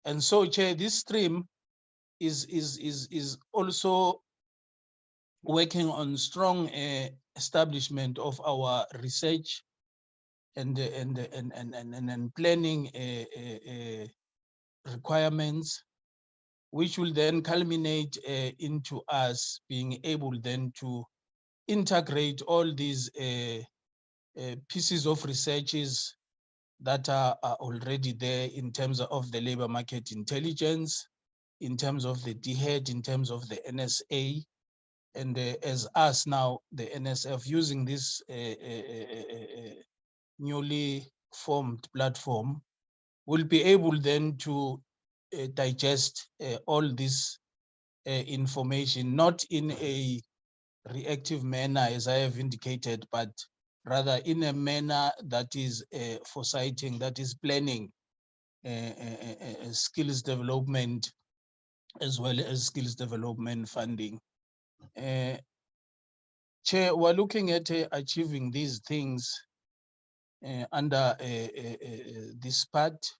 And so, Chair, this stream is also working on strong establishment of our research and planning requirements, which will then culminate into us being able then to integrate all these pieces of researches that are already there in terms of the labor market intelligence, in terms of the DHET, in terms of the NSA, and as us now, the NSF, using this newly formed platform, will be able then to digest all this information, not in a reactive manner, as I have indicated, but rather in a manner that is foresighting, that is planning skills development, as well as skills development funding. Chair, we're looking at achieving these things under this part,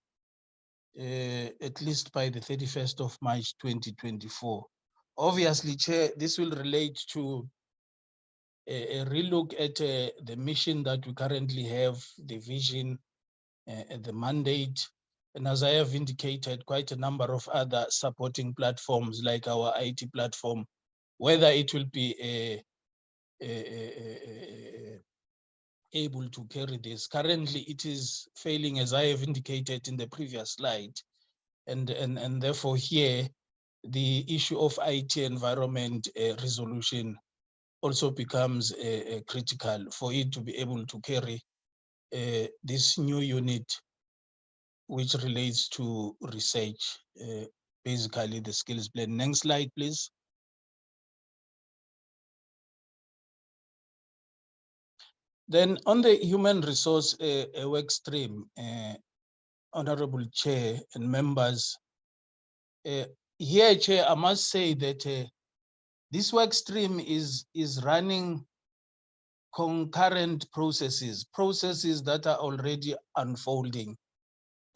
at least by the 31st of March 2024. Obviously, Chair, this will relate to a relook at the mission that we currently have, the vision, the mandate, and as I have indicated, quite a number of other supporting platforms like our IT platform, whether it will be able to carry this. Currently, it is failing, as I have indicated in the previous slide, and therefore here, the issue of IT environment resolution also becomes critical for it to be able to carry this new unit, which relates to research, basically the skills plan. Next slide, please. Then on the human resource work stream, Honorable Chair and members, here, Chair, I must say that this work stream is running concurrent processes that are already unfolding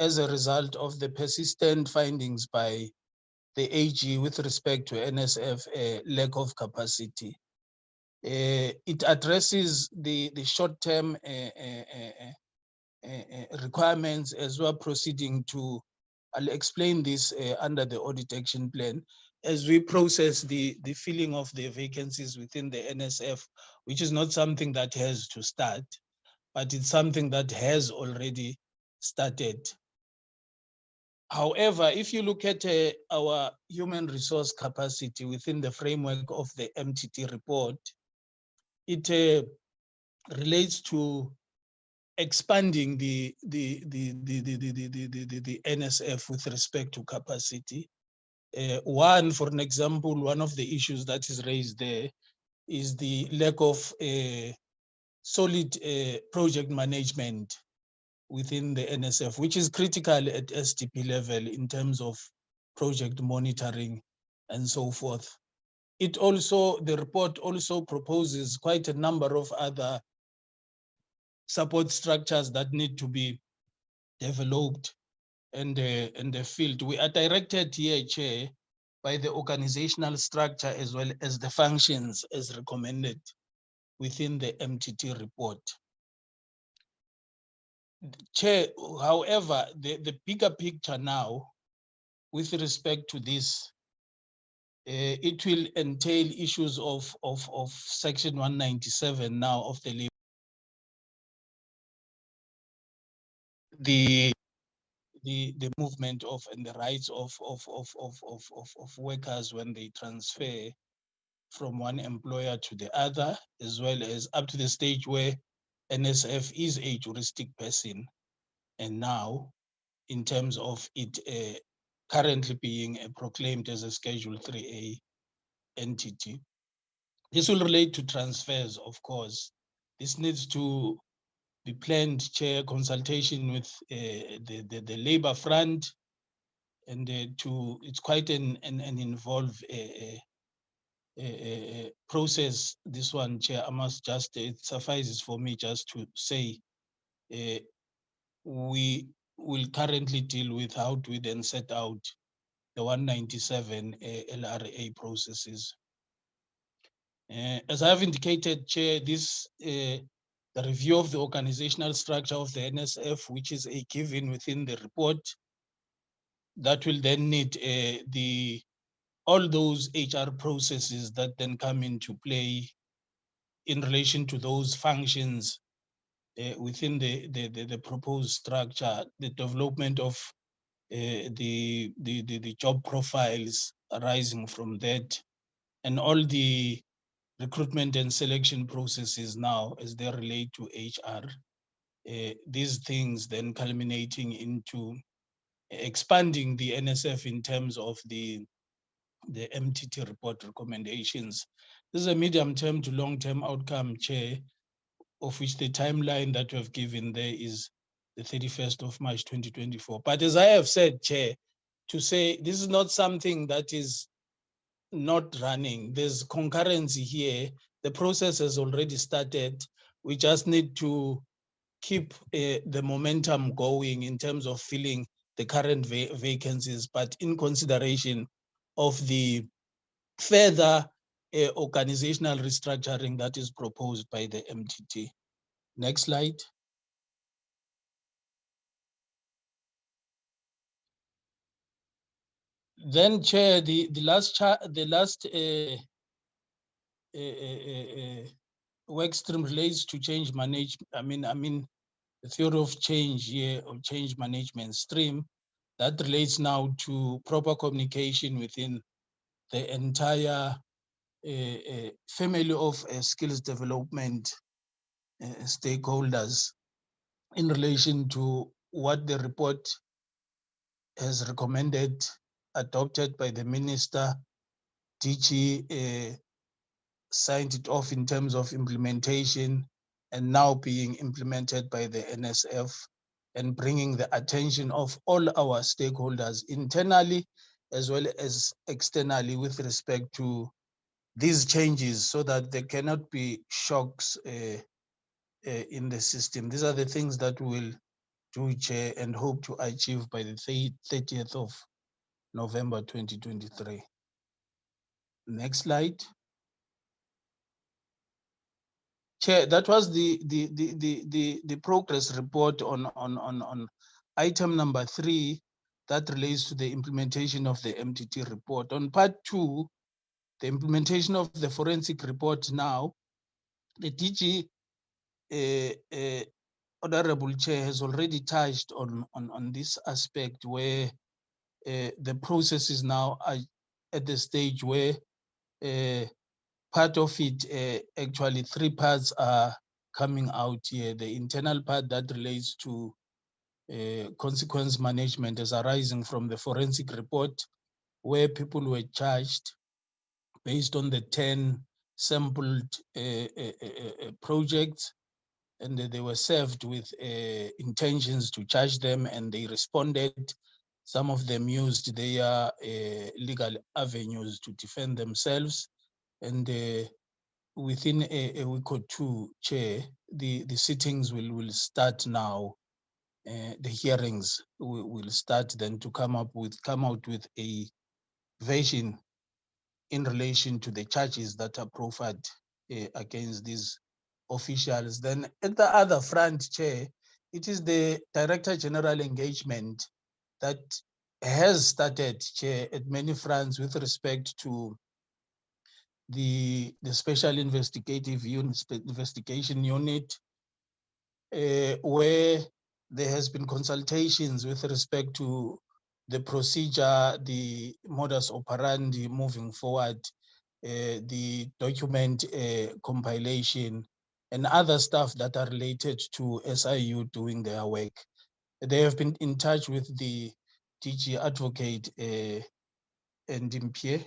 as a result of the persistent findings by the AG with respect to NSF lack of capacity. It addresses the short-term requirements as well proceeding to, I'll explain this under the audit action plan, as we process the filling of the vacancies within the NSF, which is not something that has to start, but it's something that has already started. However, if you look at our human resource capacity within the framework of the MTT report, it relates to expanding the NSF with respect to capacity. One, for an example, one of the issues that is raised there is the lack of solid project management within the NSF, which is critical at SDP level in terms of project monitoring and so forth. It also, the report also proposes quite a number of other support structures that need to be developed in the field. We are directed here, Chair, by the organizational structure as well as the functions as recommended within the MTT report. Chair, however, the bigger picture now with respect to this, it will entail issues of Section 197 now of the movement of and the rights of workers when they transfer from one employer to the other, as well as up to the stage where NSF is a juristic person, and now in terms of it currently being proclaimed as a Schedule 3A entity. This will relate to transfers, of course. This needs to be planned, Chair, consultation with the labor front, and it's quite an involved process. This one, Chair, I must just, it suffices for me just to say, we will currently deal with how do we then set out the 197 LRA processes. As I have indicated, Chair, this the review of the organizational structure of the NSF, which is a given within the report, that will then need all those HR processes that then come into play in relation to those functions within the proposed structure, the development of the job profiles arising from that, and all the recruitment and selection processes now as they relate to HR. These things then culminating into expanding the NSF in terms of the MTT report recommendations. This is a medium-term to long-term outcome, Chair, of which the timeline that we have given there is the 31st of March 2024. But as I have said, Chair, to say this is not something that is not running. There's concurrency here. The process has already started. We just need to keep the momentum going in terms of filling the current vacancies, but in consideration of the further organizational restructuring that is proposed by the MTT. Next slide. Then, Chair, the last work stream relates to change management. I mean, the theory of change here, or change management stream, that relates now to proper communication within the entire family of skills development stakeholders in relation to what the report has recommended, adopted by the minister. DG signed it off in terms of implementation, and now being implemented by the NSF, and bringing the attention of all our stakeholders internally as well as externally with respect to these changes, so that there cannot be shocks in the system. These are the things that we will do, Chair, and hope to achieve by the 30th of November 2023. Next slide. Chair, that was the progress report on item number 3 that relates to the implementation of the MTT report. On part 2, the implementation of the forensic report now, the DG Honorable Chair has already touched on this aspect where the process is now at the stage where part of it, actually 3 parts are coming out here. The internal part that relates to consequence management is arising from the forensic report, where people were charged based on the 10 sampled projects, and they were served with intentions to charge them, and they responded. Some of them used their legal avenues to defend themselves, and within a week or 2, Chair, the sittings will start now. The hearings will start then to come out with a version in relation to the charges that are proffered against these officials. Then at the other front, Chair, it is the Director General Engagement that has started, Chair, at many fronts with respect to the Special Investigative Unit, Investigation Unit, where there has been consultations with respect to the procedure, the modus operandi moving forward, the document compilation, and other stuff that are related to SIU doing their work. They have been in touch with the DG Advocate Ndimpie.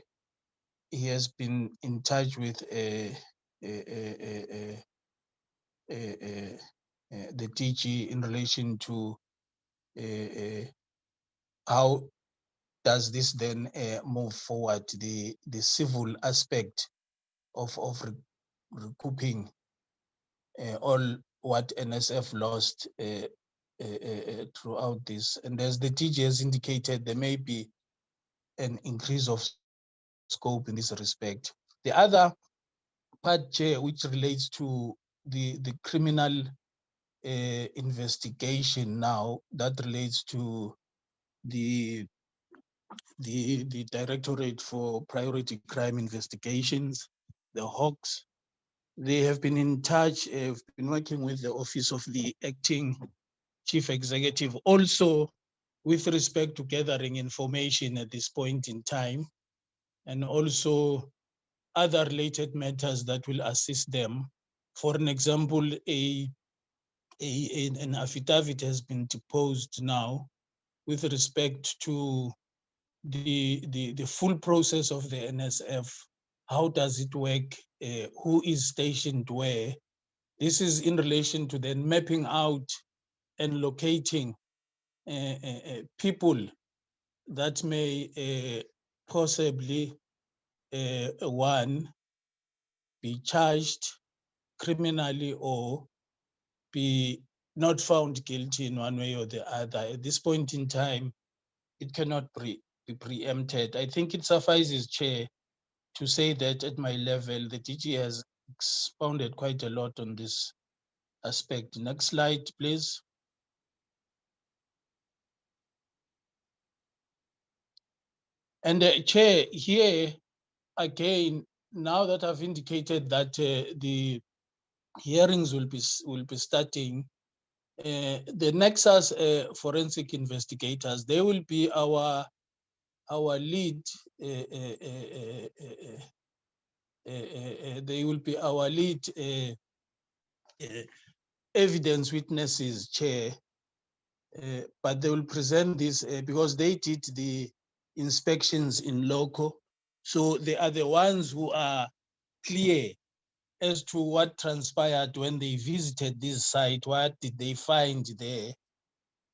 He has been in touch with the DG in relation to how does this then move forward, the civil aspect of recouping all what NSF lost throughout this. And as the DG has indicated, there may be an increase of scope in this respect. The other part, Chair, which relates to the criminal investigation now, that relates to the Directorate for Priority Crime Investigations, the Hawks. They have been in touch, have been working with the Office of the Acting Chief Executive, also with respect to gathering information at this point in time, and also other related matters that will assist them. For an example, an affidavit has been deposed now with respect to the full process of the NSF. How does it work? Who is stationed where? This is in relation to then mapping out and locating people that may possibly, one, be charged criminally or be not found guilty in one way or the other. At this point in time, it cannot be preempted. I think it suffices, Chair, to say that at my level, the DG has expounded quite a lot on this aspect. Next slide, please. And Chair, here again, now that I've indicated that the hearings will be starting, the Nexus forensic investigators, they will be our lead. They will be our lead evidence witnesses, Chair. But they will present this because they did the inspections in loco. So they are the ones who are clear as to what transpired when they visited this site, what did they find there,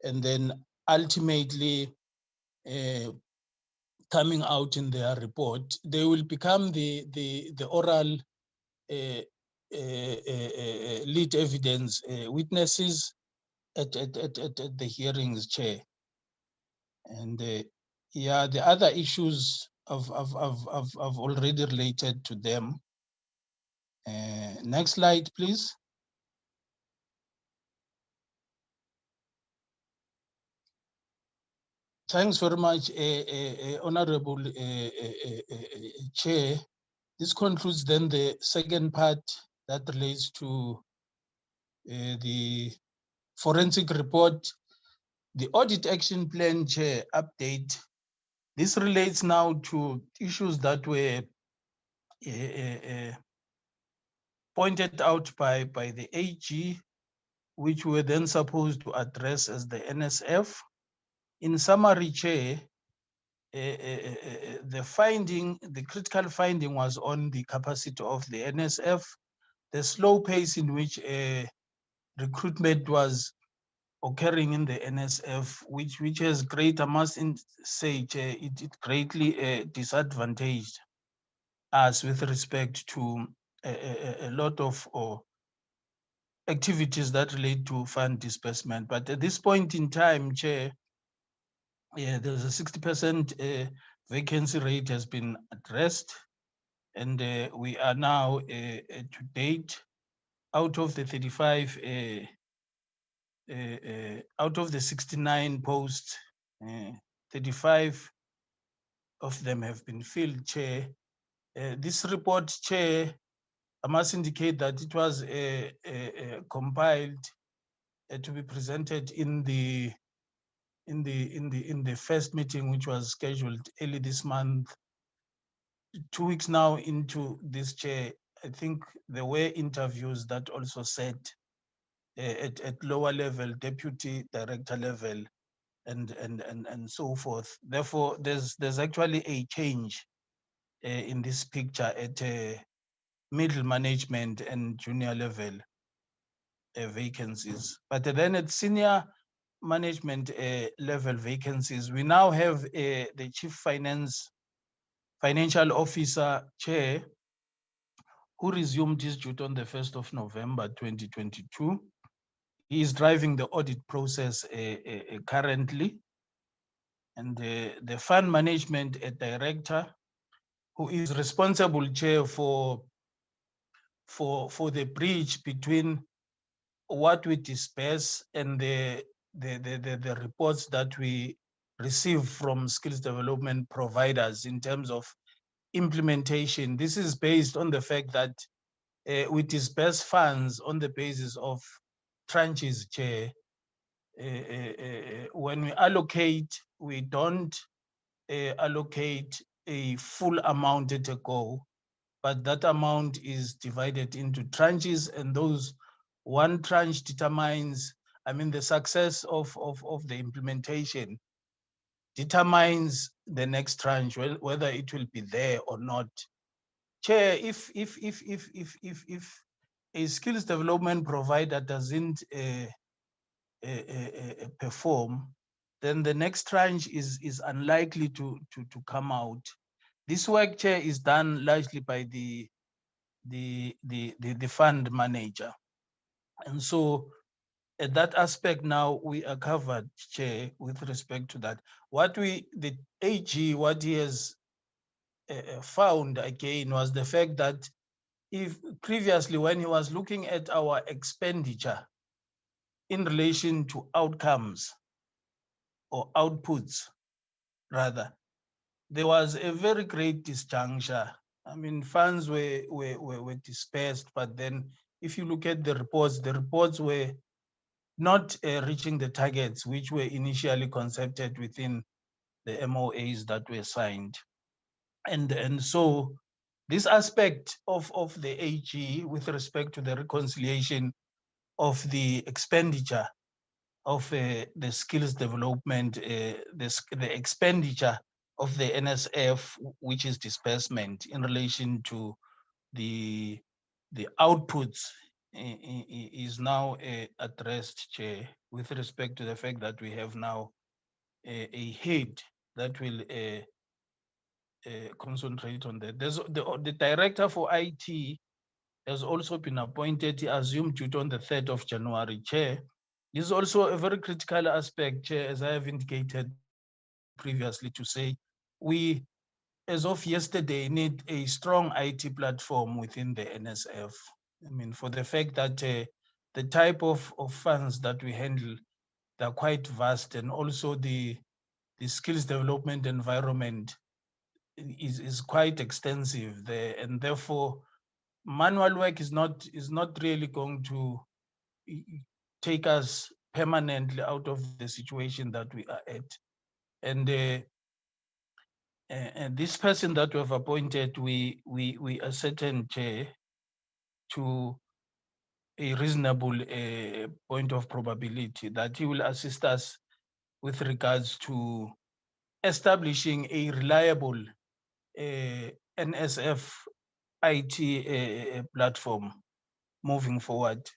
and then ultimately coming out in their report, they will become the oral lead evidence witnesses at the hearings, Chair. And Yeah, the other issues I've already related to them. Next slide, please. Thanks very much, Honorable Chair. This concludes then the second part that relates to the forensic report, the audit action plan, Chair, update. This relates now to issues that were pointed out by the AG, which were then supposed to address as the NSF. In summary, Chair, the critical finding was on the capacity of the NSF, the slow pace in which recruitment was occurring in the NSF, which has great, I must say, it greatly disadvantaged us with respect to a lot of activities that relate to fund disbursement. But at this point in time, Chair, there's a 60% vacancy rate has been addressed, and we are now to date out of the 35, out of the 69 posts, 35 of them have been filled, Chair. This report, Chair, I must indicate that it was compiled to be presented in the first meeting, which was scheduled early this month. 2 weeks now into this, Chair, I think there were interviews that also said at lower level, deputy director level, and so forth. Therefore, there's actually a change in this picture at middle management and junior level vacancies. But then at senior management level vacancies, we now have the chief financial officer, Chair, who resumed his duty on the 1st of November 2022. He is driving the audit process currently. And the fund management director, who is responsible, Chair, for the bridge between what we disperse and the reports that we receive from skills development providers in terms of implementation. This is based on the fact that we disperse funds on the basis of tranches, Chair. When we allocate, we don't allocate a full amount at a go, but that amount is divided into tranches, and those one tranche determines, the success of the implementation determines the next tranche, whether it will be there or not. Chair, if a skills development provider doesn't perform, then the next tranche is unlikely to come out. This work, Chair, is done largely by the fund manager. And so at that aspect now we are covered, Chair, with respect to that. The AG, what he has found again was the fact that if previously when he was looking at our expenditure in relation to outcomes or outputs rather, there was a very great disjuncture. Funds were dispersed, but then if you look at the reports were not reaching the targets which were initially concepted within the MOAs that were signed. And so this aspect of the AG with respect to the reconciliation of the expenditure of the skills development, the expenditure of the NSF, which is disbursement in relation to the outputs, is now addressed, Chair, with respect to the fact that we have now a head that will concentrate on that. The director for IT has also been appointed. He assumed duty on the 3rd of January, Chair. This is also a very critical aspect, Chair, as I have indicated previously to say, we, as of yesterday, need a strong IT platform within the NSF. I mean, for the fact that the type of funds that we handle, they're quite vast, and also the skills development environment is quite extensive there, and therefore manual work is not really going to take us permanently out of the situation that we are at. And this person that we have appointed, we ascertain, Chair, to a reasonable point of probability that he will assist us with regards to establishing a reliable NSF IT platform moving forward.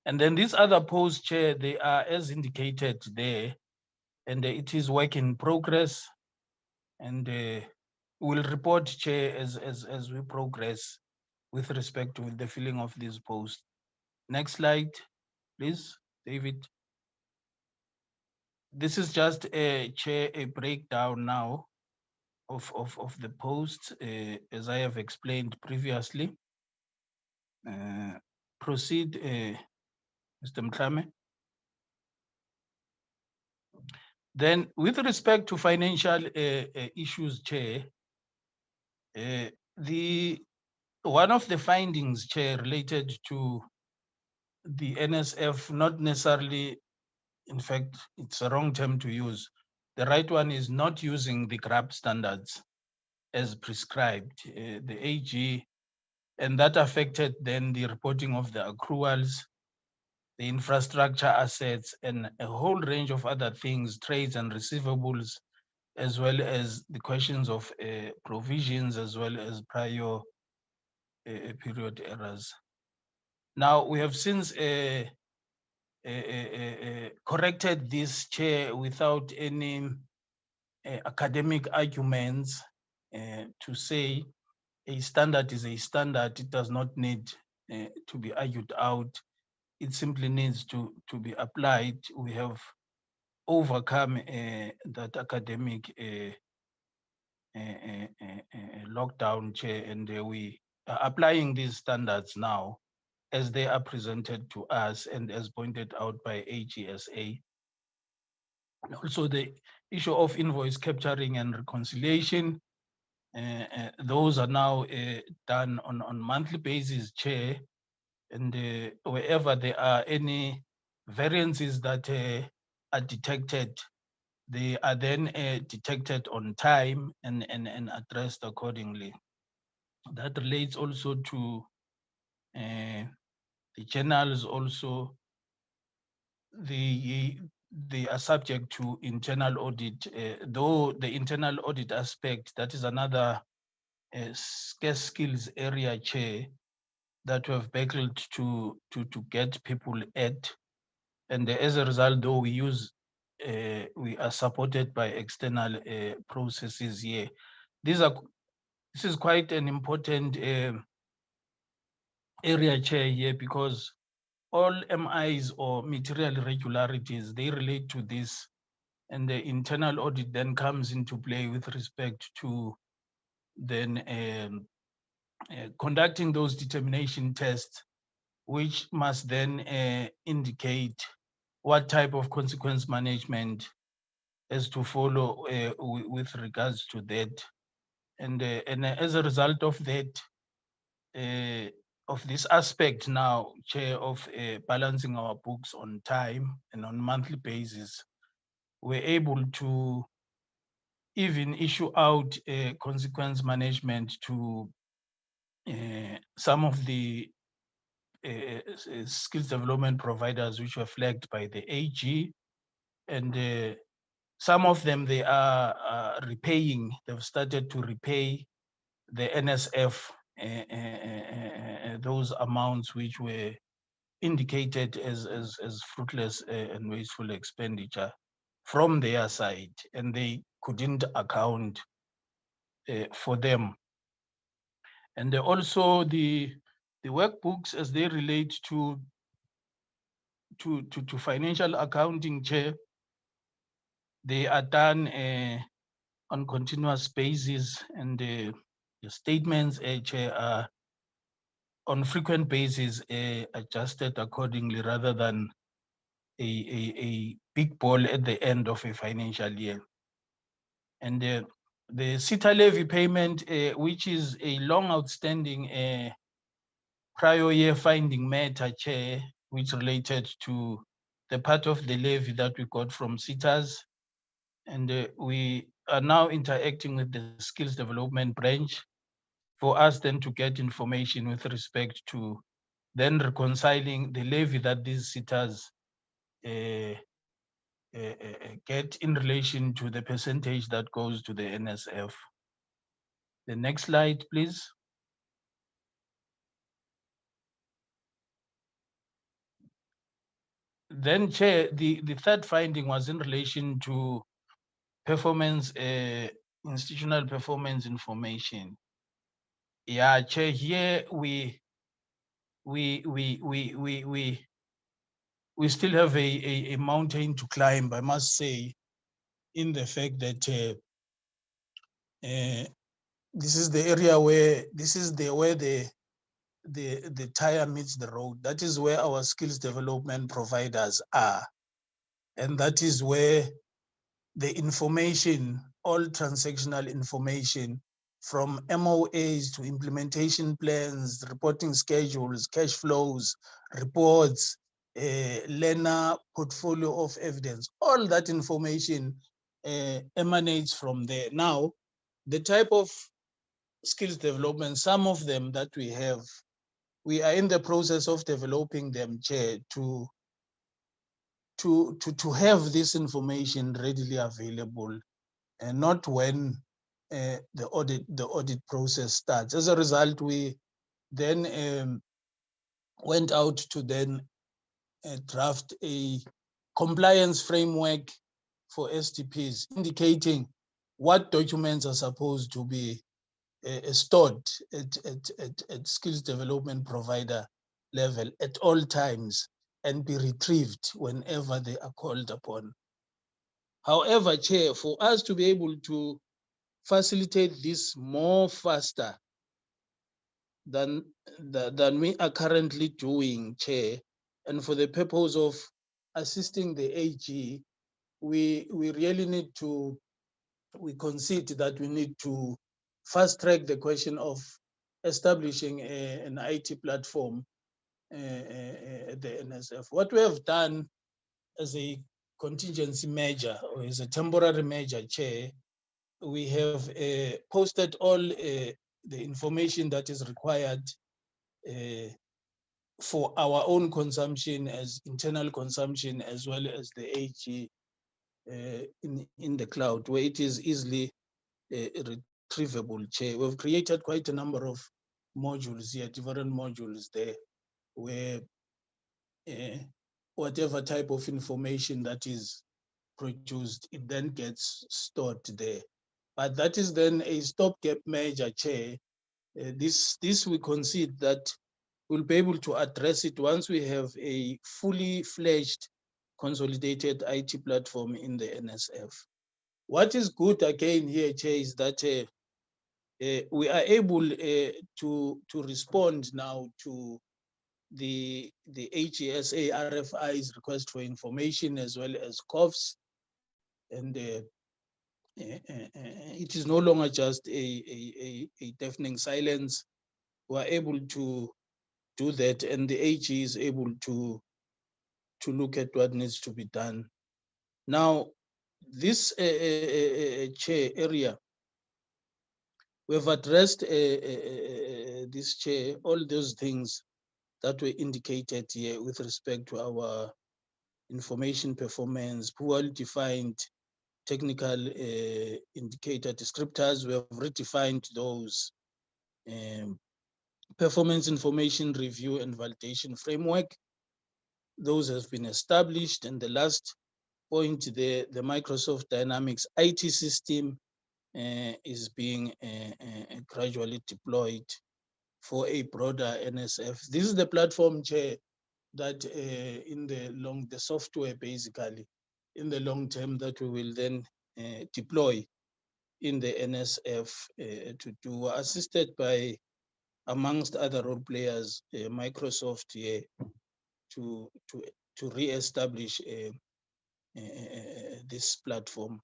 And then these other posts, Chair, they are as indicated there, and it is work in progress. And we'll report, Chair, as we progress with respect to the filling of these posts. Next slide, please, David. This is just Chair, a breakdown now of the posts, as I have explained previously. Proceed, Mr. Mklame. Then, with respect to financial issues, Chair, one of the findings, Chair, related to the NSF, not necessarily, in fact, it's a wrong term to use. The right one is not using the GRAP standards as prescribed, the AG, and that affected then the reporting of the accruals, the infrastructure assets, and a whole range of other things, trades and receivables, as well as the questions of provisions, as well as prior period errors. Now, we have since corrected this, Chair, without any academic arguments to say a standard is a standard. It does not need to be argued out. It simply needs to be applied. We have overcome that academic lockdown, Chair, and we are applying these standards now as they are presented to us and as pointed out by AGSA. And also the issue of invoice capturing and reconciliation, those are now done on monthly basis, Chair, and wherever there are any variances that are detected, they are then detected on time and addressed accordingly. That relates also to the journals also. They are subject to internal audit, though the internal audit aspect, that is another scarce skills area, Chair, that we have battled to get people at. And as a result, though we are supported by external processes here. This is quite an important area, Chair, here, because all MIs or material irregularities, they relate to this, and the internal audit then comes into play with respect to then conducting those determination tests, which must then indicate what type of consequence management is to follow with regards to that. And as a result of that, of this aspect now, Chair, of balancing our books on time and on monthly basis, we're able to even issue out consequence management to some of the skills development providers which were flagged by the AG, and some of them, they are repaying, they've started to repay the NSF those amounts which were indicated as fruitless and wasteful expenditure from their side, and they couldn't account for them. And also the workbooks as they relate to financial accounting, Chair, They are done on continuous basis, and the statements, Chair, are on frequent basis adjusted accordingly, rather than a big ball at the end of a financial year. And the SITA levy payment, which is a long outstanding prior year finding matter, Chair, which related to the part of the levy that we got from SITAs. And we are now interacting with the skills development branch for us then to get information with respect to then reconciling the levy that these SITAs get in relation to the percentage that goes to the NSF. The next slide, please. Then, Chair, the third finding was in relation to performance, institutional performance information. Yeah, Chair, here we still have a mountain to climb, I must say, in the fact that this is the area where the tire meets the road. That is where our skills development providers are. And that is where the information, all transactional information from MOAs to implementation plans, reporting schedules, cash flows, reports, learner portfolio of evidence, all that information emanates from there. Now, the type of skills development, some of them that we are in the process of developing them, Chair, to have this information readily available, and not when the audit process starts. As a result, we then went out to then draft a compliance framework for STPs, indicating what documents are supposed to be stored at skills development provider level at all times and be retrieved whenever they are called upon. However, Chair, for us to be able to facilitate this more faster than we are currently doing, Chair, and for the purpose of assisting the AG, we really need to, we concede that we need to fast track the question of establishing an IT platform at the NSF. What we have done as a contingency measure or as a temporary measure, Chair, we have posted all the information that is required for our own consumption as internal consumption, as well as the AG in the cloud, where it is easily retrievable, Chair. We've created quite a number of modules here, different modules there, where whatever type of information that is produced, it then gets stored there. But that is then a stopgap measure, Chair. This we concede that we'll be able to address it once we have a fully fledged consolidated IT platform in the NSF. What is good again here, Chair, is that we are able to respond now to the HESA RFI's request for information, as well as COFs, and it is no longer just a deafening silence. We are able to do that, and the AG is able to look at what needs to be done. Now, this Chair area, we have addressed this Chair, all those things that were indicated here with respect to our information performance, poorly defined technical indicator descriptors. We have redefined those. Performance information review and validation framework, those have been established. And the last point there, the Microsoft Dynamics IT system is being gradually deployed for a broader NSF. This is the platform, Chair, that in the software basically in the long term that we will then deploy in the NSF to do, assisted by, amongst other role players, Microsoft here to re-establish this platform.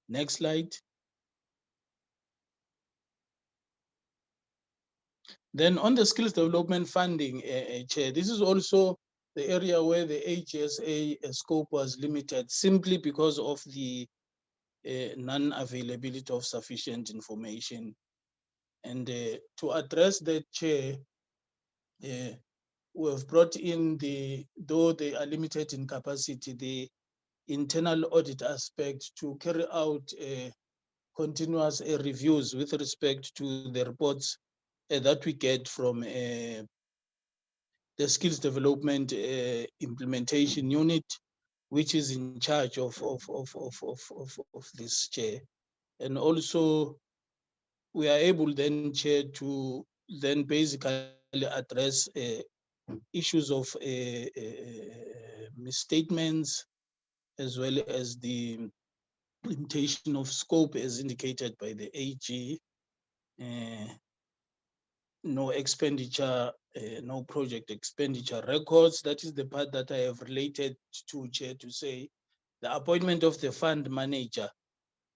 Next slide. Then on the skills development funding, Chair, this is also the area where the HSA scope was limited simply because of the non-availability of sufficient information. And to address that, Chair, we have brought in though they are limited in capacity, the internal audit aspect to carry out continuous reviews with respect to the reports that we get from the skills development implementation unit, which is in charge of this, Chair. And also we are able then, Chair, to then basically address issues of misstatements, as well as the limitation of scope as indicated by the AG. No expenditure, no project expenditure records. That is the part that I have related to, Chair, to say the appointment of the fund manager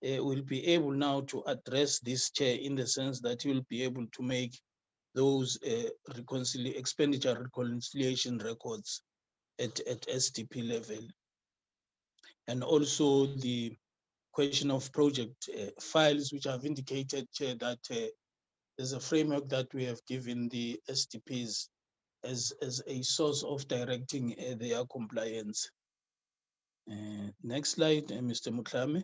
will be able now to address this, Chair, in the sense that he will be able to make those expenditure reconciliation records at SDP level. And also the question of project files, which I've indicated, Chair, that there's a framework that we have given the STPs as a source of directing their compliance. Next slide, Mr. Mutlame.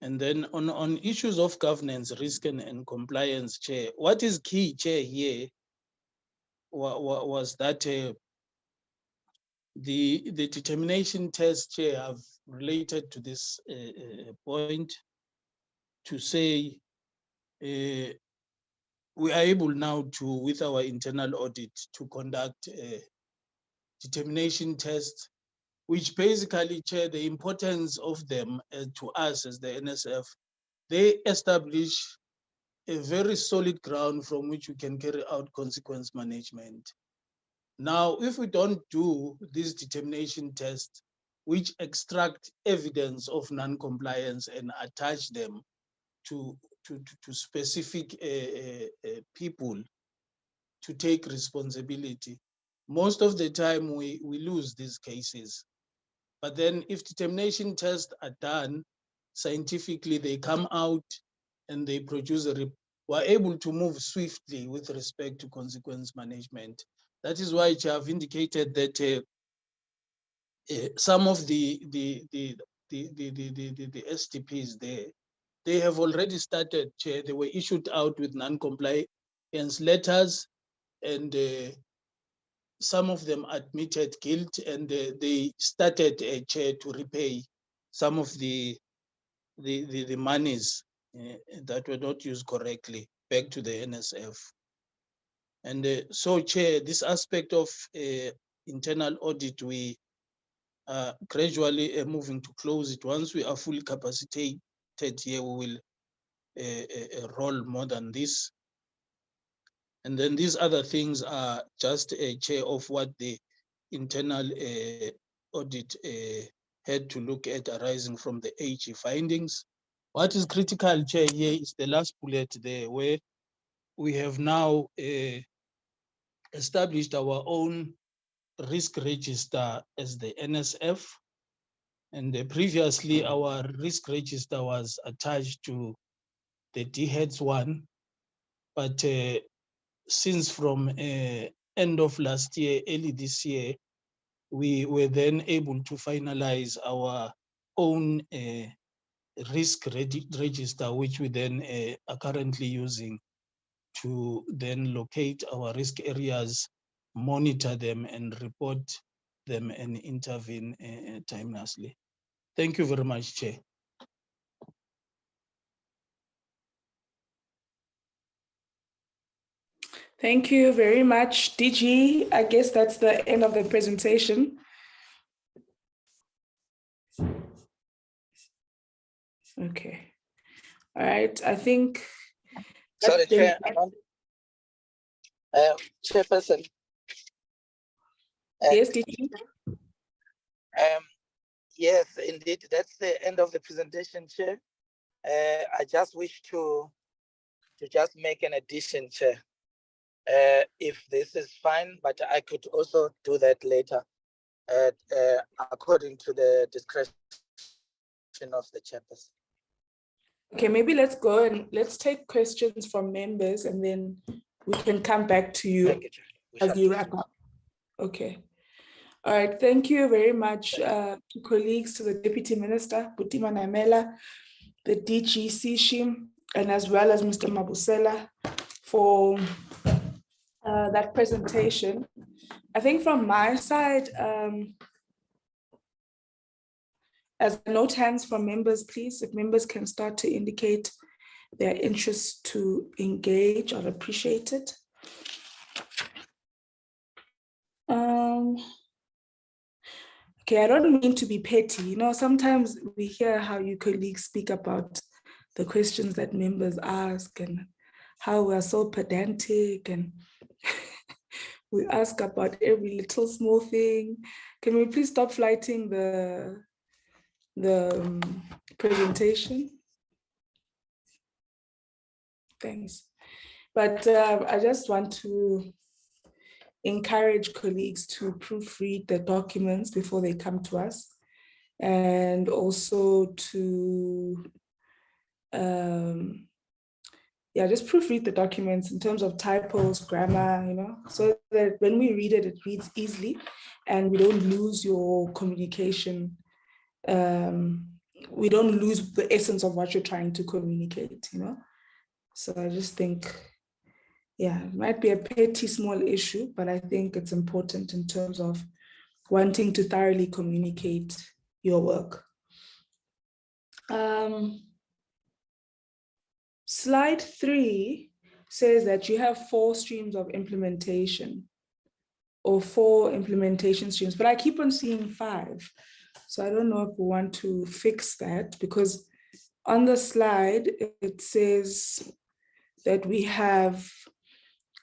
And then on issues of governance, risk and compliance, Chair, what is key, Chair, here was that the determination test, Chair, have related to this point to say we are able now to, with our internal audit, to conduct determination tests, which basically, Chair, the importance of them to us as the NSF, they establish a very solid ground from which we can carry out consequence management. Now, if we don't do this determination test, which extract evidence of non-compliance and attach them to specific people to take responsibility, most of the time we lose these cases. But then if determination tests are done scientifically, they come out and they produce we're able to move swiftly with respect to consequence management. That is why I have indicated that some of the STPs there, they have already started, Chair. They were issued out with non-compliance letters, and some of them admitted guilt, and they started, Chair, to repay some of the monies that were not used correctly back to the NSF. And so, Chair, this aspect of internal audit, we are gradually moving to close it. Once we are fully capacitated here, we will roll more than this. And then these other things are just a, Chair, of what the internal audit had to look at arising from the AG findings. What is critical, Chair, here is the last bullet there, where we have now established our own risk register as the NSF. And previously, our risk register was attached to the DHET one. But since from end of last year, early this year, we were then able to finalize our own risk register, which we then are currently using to then locate our risk areas, monitor them, and report them and intervene timelessly. Thank you very much, Chair. Thank you very much, DG. I guess that's the end of the presentation. Okay. All right. I think. Sorry, Chair. Chairperson. Yes, DG. Yes, indeed. That's the end of the presentation, Chair. I just wish to just make an addition, Chair. If this is fine, but I could also do that later, according to the discretion of the chairperson. Okay, maybe let's go and let's take questions from members and then we can come back to you as you wrap up. Okay. All right, thank you very much to colleagues, to the Deputy Minister, Butima Namela, the DG Sishim, and as well as Mr. Mabusela for that presentation. I think from my side, as note hands from members, please, if members can start to indicate their interest to engage, I'd appreciate it. Okay, I don't mean to be petty. You know, sometimes we hear how you colleagues speak about the questions that members ask and how we're so pedantic and we ask about every little small thing. Can we please stop flighting the presentation? Thanks. But I just want to encourage colleagues to proofread the documents before they come to us, and also to just proofread the documents in terms of typos, grammar, you know, so that when we read it, it reads easily and we don't lose your communication. We don't lose the essence of what you're trying to communicate, you know. So I just think, yeah, it might be a petty small issue, but I think it's important in terms of wanting to thoroughly communicate your work. Slide 3 says that you have 4 streams of implementation or 4 implementation streams, but I keep on seeing 5. So I don't know if we want to fix that, because on the slide, it says that we have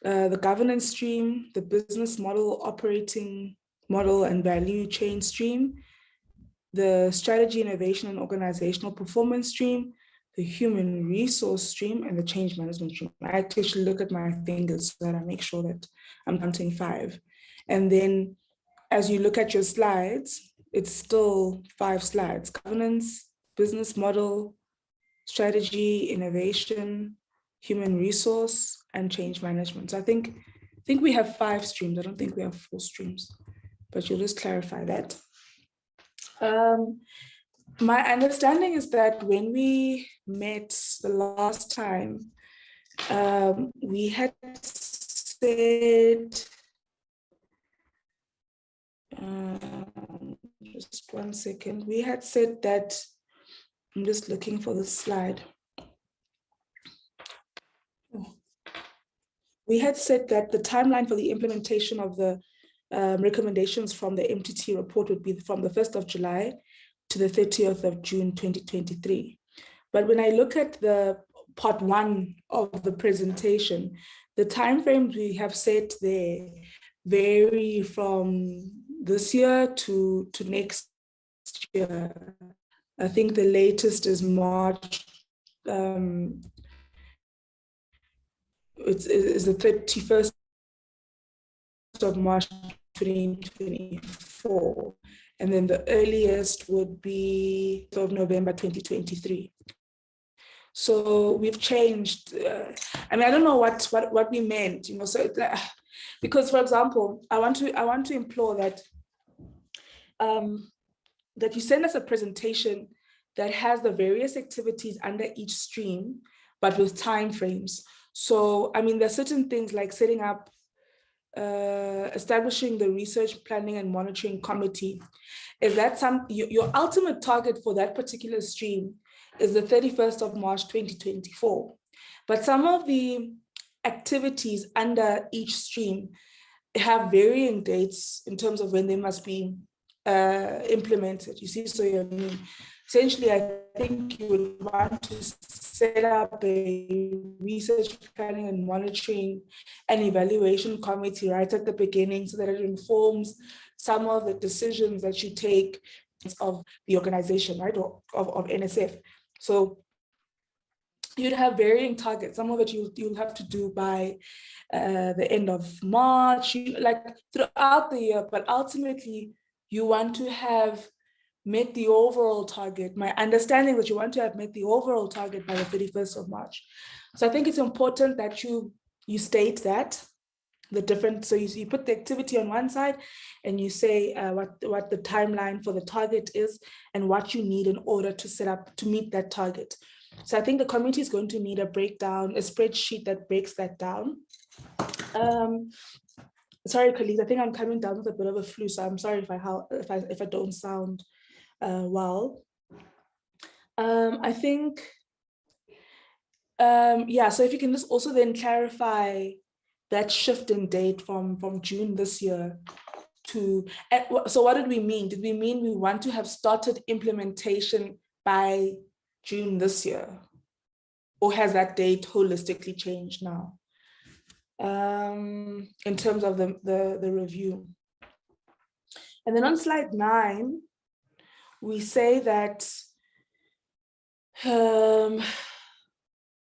the governance stream, the business model, operating model and value chain stream, the strategy, innovation and organizational performance stream, the human resource stream, and the change management stream. I actually look at my fingers so that I make sure that I'm counting 5. And then as you look at your slides, it's still 5 slides: governance, business model, strategy, innovation, human resource, and change management. So I think we have 5 streams. I don't think we have 4 streams, but you'll just clarify that. My understanding is that when we met the last time, we had said, just one second, we had said that, I'm just looking for the slide. We had said that the timeline for the implementation of the recommendations from the MTT report would be from the 1st of July to the 30th of June 2023. But when I look at the part 1 of the presentation, the timeframes we have set there vary from this year to next year. I think the latest is March, it's the 31st of March 2024. And then the earliest would be of November 2023. So we've changed. I mean, I don't know what we meant, you know. So because, for example, I want to implore that that you send us a presentation that has the various activities under each stream, but with timeframes. So I mean, there's certain things like setting up, establishing the research, planning and monitoring committee. Is that your ultimate target for that particular stream is the 31st of March 2024. But some of the activities under each stream have varying dates in terms of when they must be implemented. You see, so essentially, I think you would want to set up a research planning and monitoring and evaluation committee right at the beginning so that it informs some of the decisions that you take of the organization, right, or of NSF. So you'd have varying targets. Some of it you'll have to do by the end of March, like throughout the year, but ultimately you want to have met the overall target. My understanding that you want to have met the overall target by the 31st of March. So I think it's important that you state that the different, so you put the activity on one side and you say what the timeline for the target is and what you need in order to set up to meet that target. So I think the committee is going to need a breakdown, a spreadsheet that breaks that down. Sorry, colleagues, I think I'm coming down with a bit of a flu, so I'm sorry if I don't sound well. I think, yeah, so if you can just also then clarify that shift in date from June this year to, so what did we mean? Did we mean we want to have started implementation by June this year? Or has that date holistically changed now? In terms of the review. And then on slide 9, we say that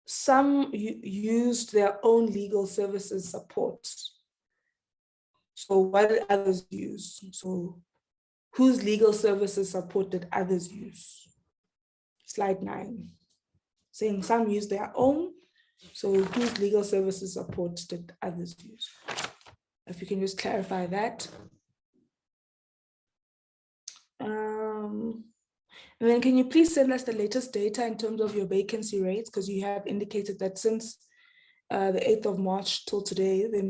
some used their own legal services support. So what did others use? So whose legal services support did others use? Slide 9, saying some use their own. So whose legal services support did others use? If you can just clarify that. And then can you please send us the latest data in terms of your vacancy rates? Because you have indicated that since the 8th of March till today, there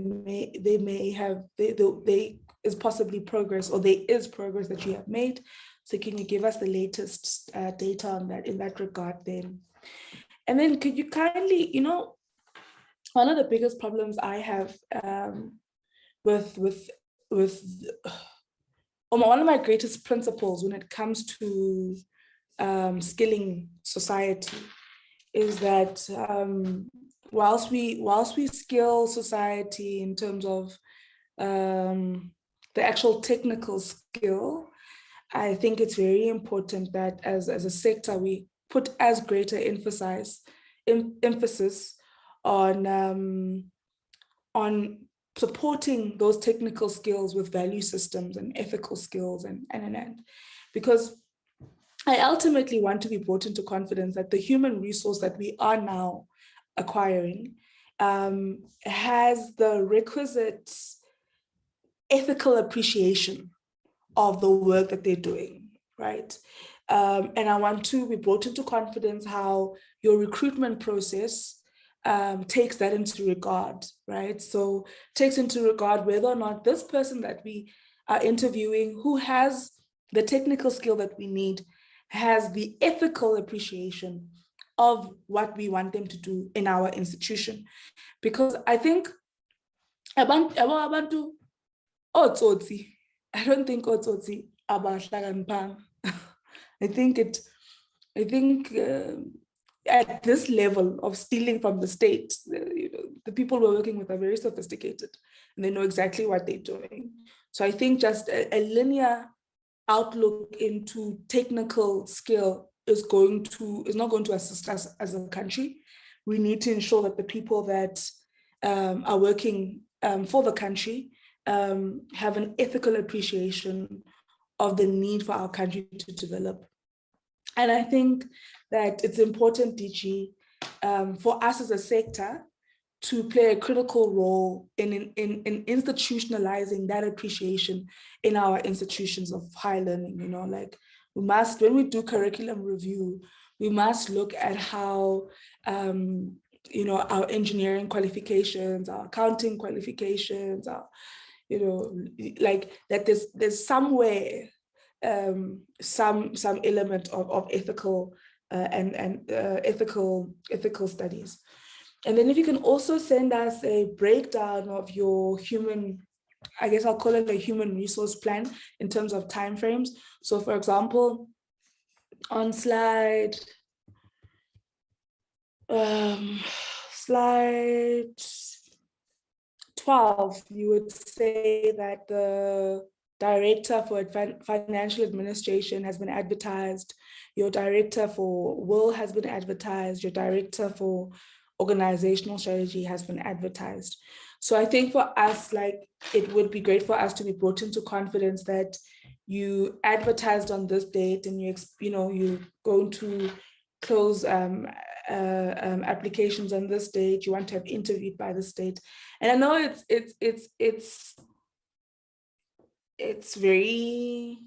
is possibly progress, or there is progress that you have made. So can you give us the latest data on that in that regard then? And then could you kindly, you know, one of the biggest problems I have one of my greatest principles when it comes to skilling society is that whilst we skill society in terms of the actual technical skill, I think it's very important that as a sector we put as greater emphasis on supporting those technical skills with value systems and ethical skills and because I ultimately want to be brought into confidence that the human resource that we are now acquiring has the requisite ethical appreciation of the work that they're doing, right? And I want to be brought into confidence how your recruitment process takes that into regard, right? So takes into regard whether or not this person that we are interviewing, who has the technical skill that we need, has the ethical appreciation of what we want them to do in our institution. Because I think I don't think I think at this level of stealing from the state, the people we're working with are very sophisticated and they know exactly what they're doing. So I think just a linear outlook into technical skill is not going to assist us as a country. We need to ensure that the people that are working for the country have an ethical appreciation of the need for our country to develop. And I think that it's important, DG, for us as a sector to play a critical role in institutionalizing that appreciation in our institutions of higher learning. You know, like we must, when we do curriculum review, we must look at how, you know, our engineering qualifications, our accounting qualifications, our, you know, like that there's somewhere some element of ethical ethical studies. And then if you can also send us a breakdown of your human, I guess I'll call it a human resource plan in terms of timeframes. So for example, on slide 12, you would say that the director for financial administration has been advertised, your director for will has been advertised, your director for organizational strategy has been advertised. So I think for us, like, it would be great for us to be brought into confidence that you advertised on this date and you're going to close applications on this date, you want to have interviewed by this date. And I know it's very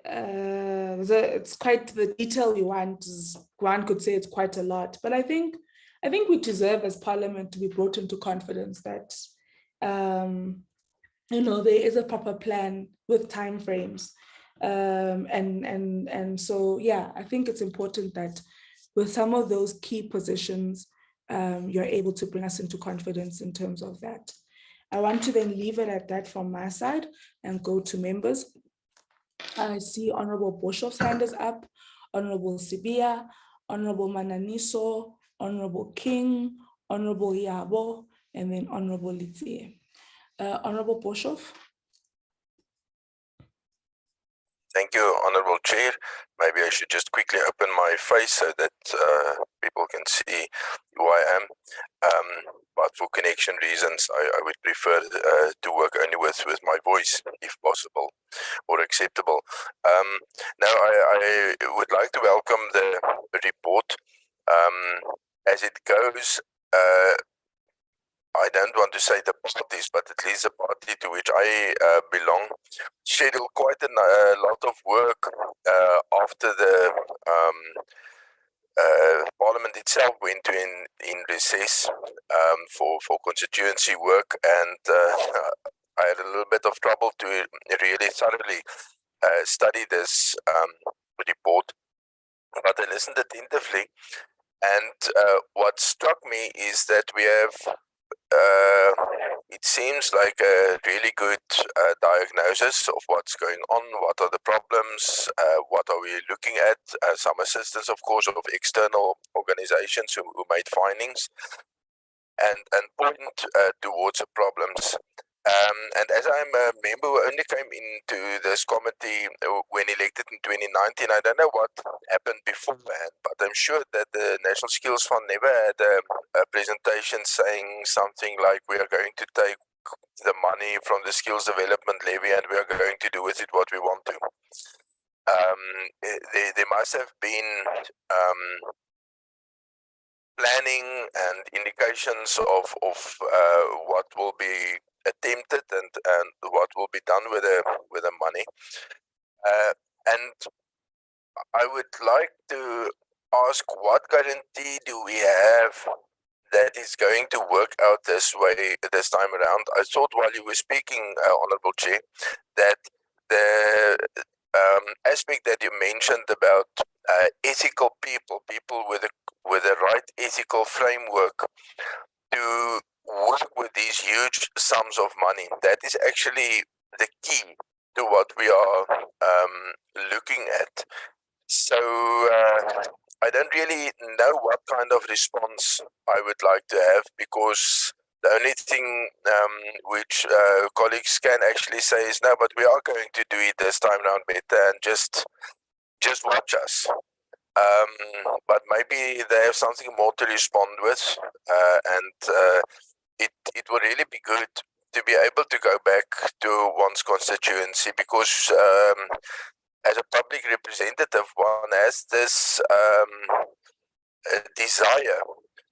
it's quite the detail you want. One could say it's quite a lot, but I think we deserve as Parliament to be brought into confidence that there is a proper plan with timeframes, and so yeah, I think it's important that with some of those key positions, you're able to bring us into confidence in terms of that. I want to then leave it at that from my side and go to members. I see Honorable Boshov's hand is up, Honorable Sibia, Honorable Mananiso, Honorable King, Honorable Yabo, and then Honorable Litsie. Honorable Boshov. Thank you, Honorable Chair. Maybe I should just quickly open my face so that people can see who I am. But for connection reasons, I would prefer to work only with my voice, if possible, or acceptable. Now, I would like to welcome the report. As it goes, I don't want to say the parties, but at least the party to which I belong scheduled quite a lot of work after the Parliament itself went in recess for constituency work, and I had a little bit of trouble to really thoroughly study this report, but I listened attentively, and what struck me is that we have it seems like a really good diagnosis of what's going on, what are the problems, what are we looking at, some assistance, of course, of external organizations who made findings and point towards the problems. And as I'm a member who only came into this committee when elected in 2019, I don't know what happened beforehand, but I'm sure that the National Skills Fund never had a presentation saying something like, we are going to take the money from the skills development levy and we are going to do with it what we want to. There must have been planning and indications of what will be attempted and what will be done with the money. And I would like to ask, what guarantee do we have that is going to work out this way this time around? I thought while you were speaking, Honourable Chair, that the aspect that you mentioned about ethical people with the right ethical framework to work with these huge sums of money, that is actually the key to what we are looking at. So I don't really know what kind of response I would like to have, because the only thing which colleagues can actually say is, no, but we are going to do it this time around better, and just watch us. But maybe they have something more to respond with, and it would really be good to be able to go back to one's constituency, because as a public representative, one has this desire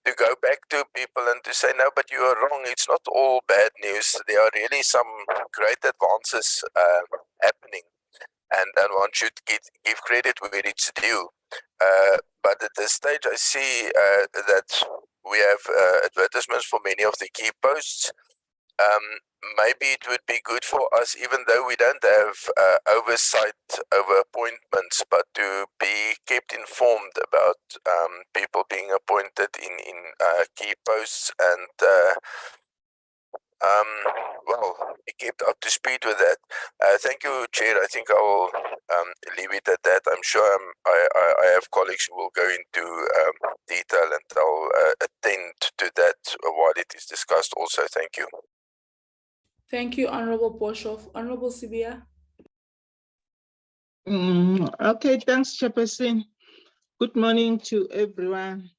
to go back to people and to say, no, but you are wrong. It's not all bad news. There are really some great advances happening, and one should give credit where it's due. But at this stage, I see that we have advertisements for many of the key posts. Maybe it would be good for us, even though we don't have oversight over appointments, but to be kept informed about people being appointed in key posts, and well, be kept up to speed with that. Thank you, Chair. I think I will leave it at that. I'm sure I have colleagues who will go into detail, and I'll attend to that while it is discussed also. Thank you. Thank you, Honorable Boshoff. Honorable Sibia. Okay, thanks, Chairperson. Good morning to everyone.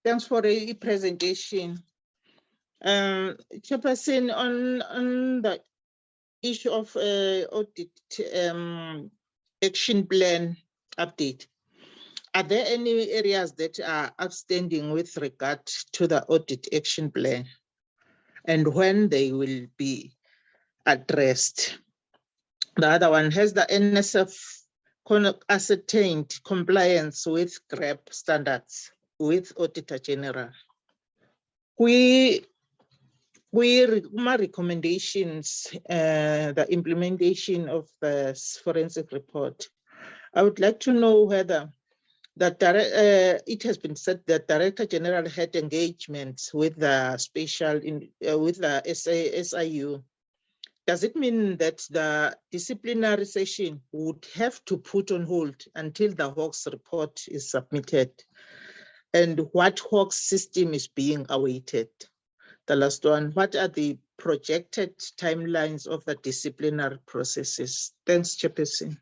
Thanks for the presentation. Chairperson, on the issue of audit action plan update, are there any areas that are outstanding with regard to the audit action plan and when they will be addressed? The other one, has the NSF ascertained compliance with GREP standards with Auditor General? My recommendations, the implementation of the forensic report. I would like to know whether that it has been said that Director General had engagements with the with the SIU. Does it mean that the disciplinary session would have to put on hold until the Hawks report is submitted? And what Hawks system is being awaited? The last one, what are the projected timelines of the disciplinary processes? Thanks, Chairperson.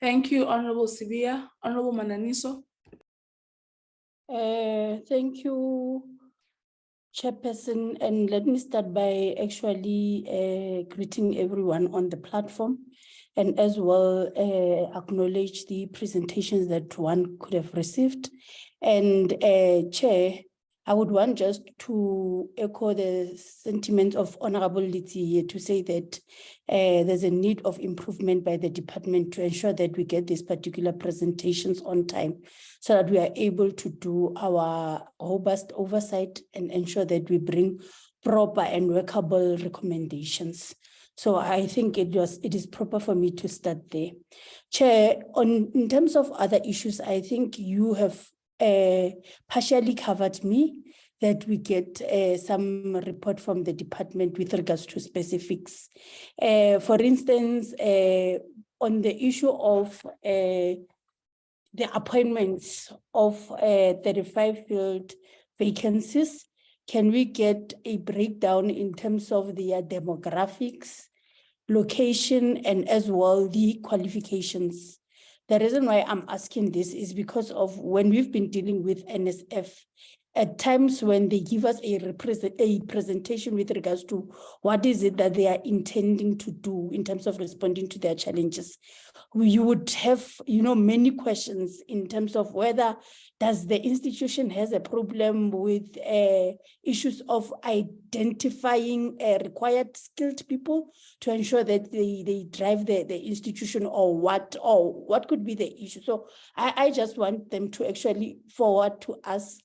Thank you, Honorable Sibia. Honorable Mananiso. Thank you, Chairperson, and let me start by actually greeting everyone on the platform, and as well acknowledge the presentations that one could have received. And Chair, I would want just to echo the sentiment of Honorable Litsi to say that there's a need of improvement by the department to ensure that we get these particular presentations on time, so that we are able to do our robust oversight and ensure that we bring proper and workable recommendations. So I think it is proper for me to start there. Chair, in terms of other issues, I think you have partially covered me, that we get some report from the department with regards to specifics. For instance, on the issue of the appointments of 35 field vacancies, can we get a breakdown in terms of their demographics, location, and as well the qualifications? The reason why I'm asking this is because of when we've been dealing with NSF, at times when they give us a presentation with regards to what is it that they are intending to do in terms of responding to their challenges, you would have, many questions in terms of whether does the institution has a problem with issues of identifying required skilled people to ensure that they drive the institution, or what could be the issue. So I just want them to actually forward to us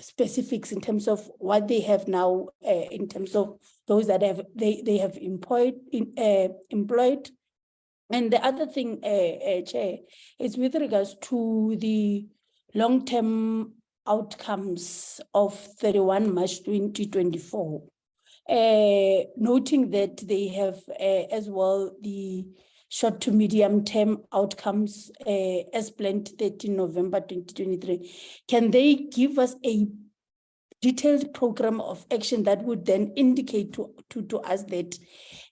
specifics in terms of what they have now, in terms of those that they have employed. And the other thing, Chair, is with regards to the long-term outcomes of 31 March 2024, noting that they have as well the short to medium term outcomes as planned 13 November 2023. Can they give us a detailed program of action that would then indicate to us that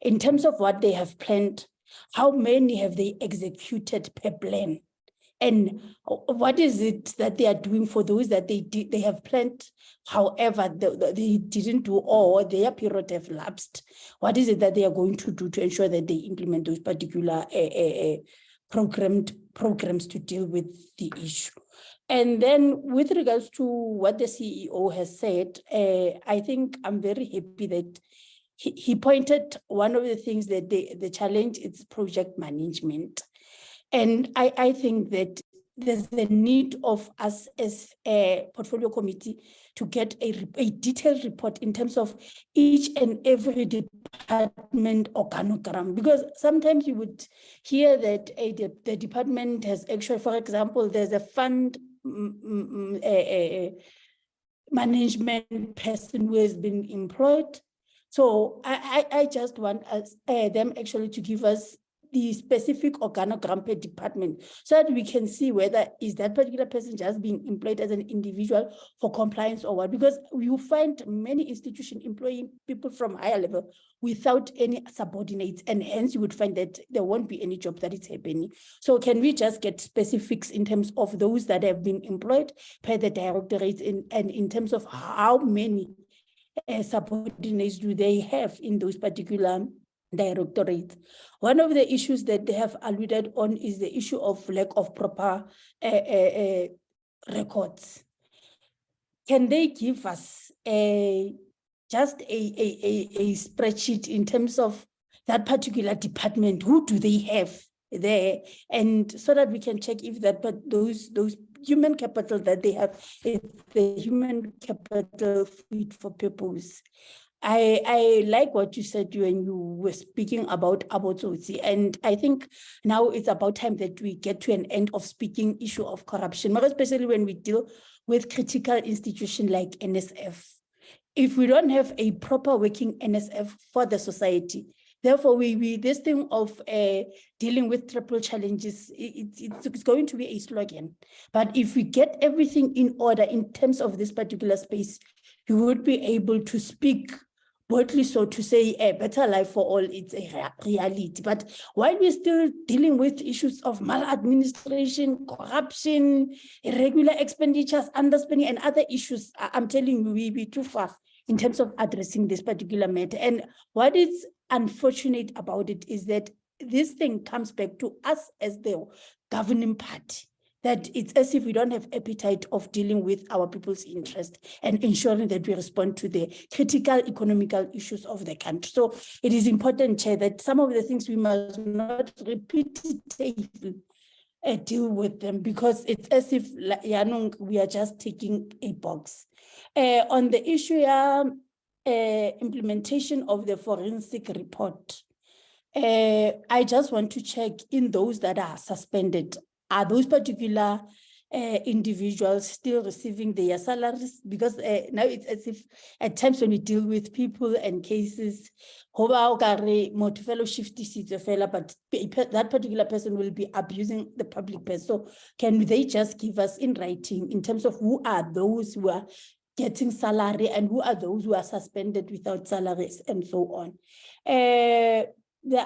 in terms of what they have planned, how many have they executed per plan? And what is it that they are doing for those that they have planned, however, they didn't do, or their period have lapsed? What is it that they are going to do to ensure that they implement those particular programs to deal with the issue? And then with regards to what the CEO has said, I think I'm very happy that he pointed one of the things that the challenge is project management. And I think that there's the need of us as a portfolio committee to get a detailed report in terms of each and every department organogram, because sometimes you would hear that the department has actually, for example, there's a fund management person who has been employed. So I just want us, them actually to give us the specific organogram per department so that we can see whether is that particular person just being employed as an individual for compliance or what, because you find many institutions employing people from higher level without any subordinates, and hence you would find that there won't be any job that is happening. So can we just get specifics in terms of those that have been employed per the directorates and in terms of how many subordinates do they have in those particular directorate? One of the issues that they have alluded on is the issue of lack of proper records. Can they give us just a spreadsheet in terms of that particular department? Who do they have there? And so that we can check if that, but those human capital that they have is the human capital fit for purpose. I like what you said when you were speaking about Abotsotsi, and I think now it's about time that we get to an end of speaking issue of corruption, more especially when we deal with critical institutions like NSF. If we don't have a proper working NSF for the society, therefore this thing of dealing with triple challenges, it's going to be a slogan. But if we get everything in order in terms of this particular space, you would be able to speak boldly, so to say a better life for all, it's a reality. But while we're still dealing with issues of maladministration, corruption, irregular expenditures, underspending, and other issues, I'm telling you, we'll be too far in terms of addressing this particular matter. And what is unfortunate about it is that this thing comes back to us as the governing party, that it's as if we don't have appetite of dealing with our people's interest and ensuring that we respond to the critical economical issues of the country. So it is important, Chair, that some of the things we must not repetitively deal with them, because it's as if we are just taking a box. On the issue implementation of the forensic report, I just want to check in those that are suspended. Are those particular individuals still receiving their salaries? Because now it's as if at times when we deal with people and cases, but that particular person will be abusing the public purse. So can they just give us in writing in terms of who are those who are getting salary and who are those who are suspended without salaries and so on? The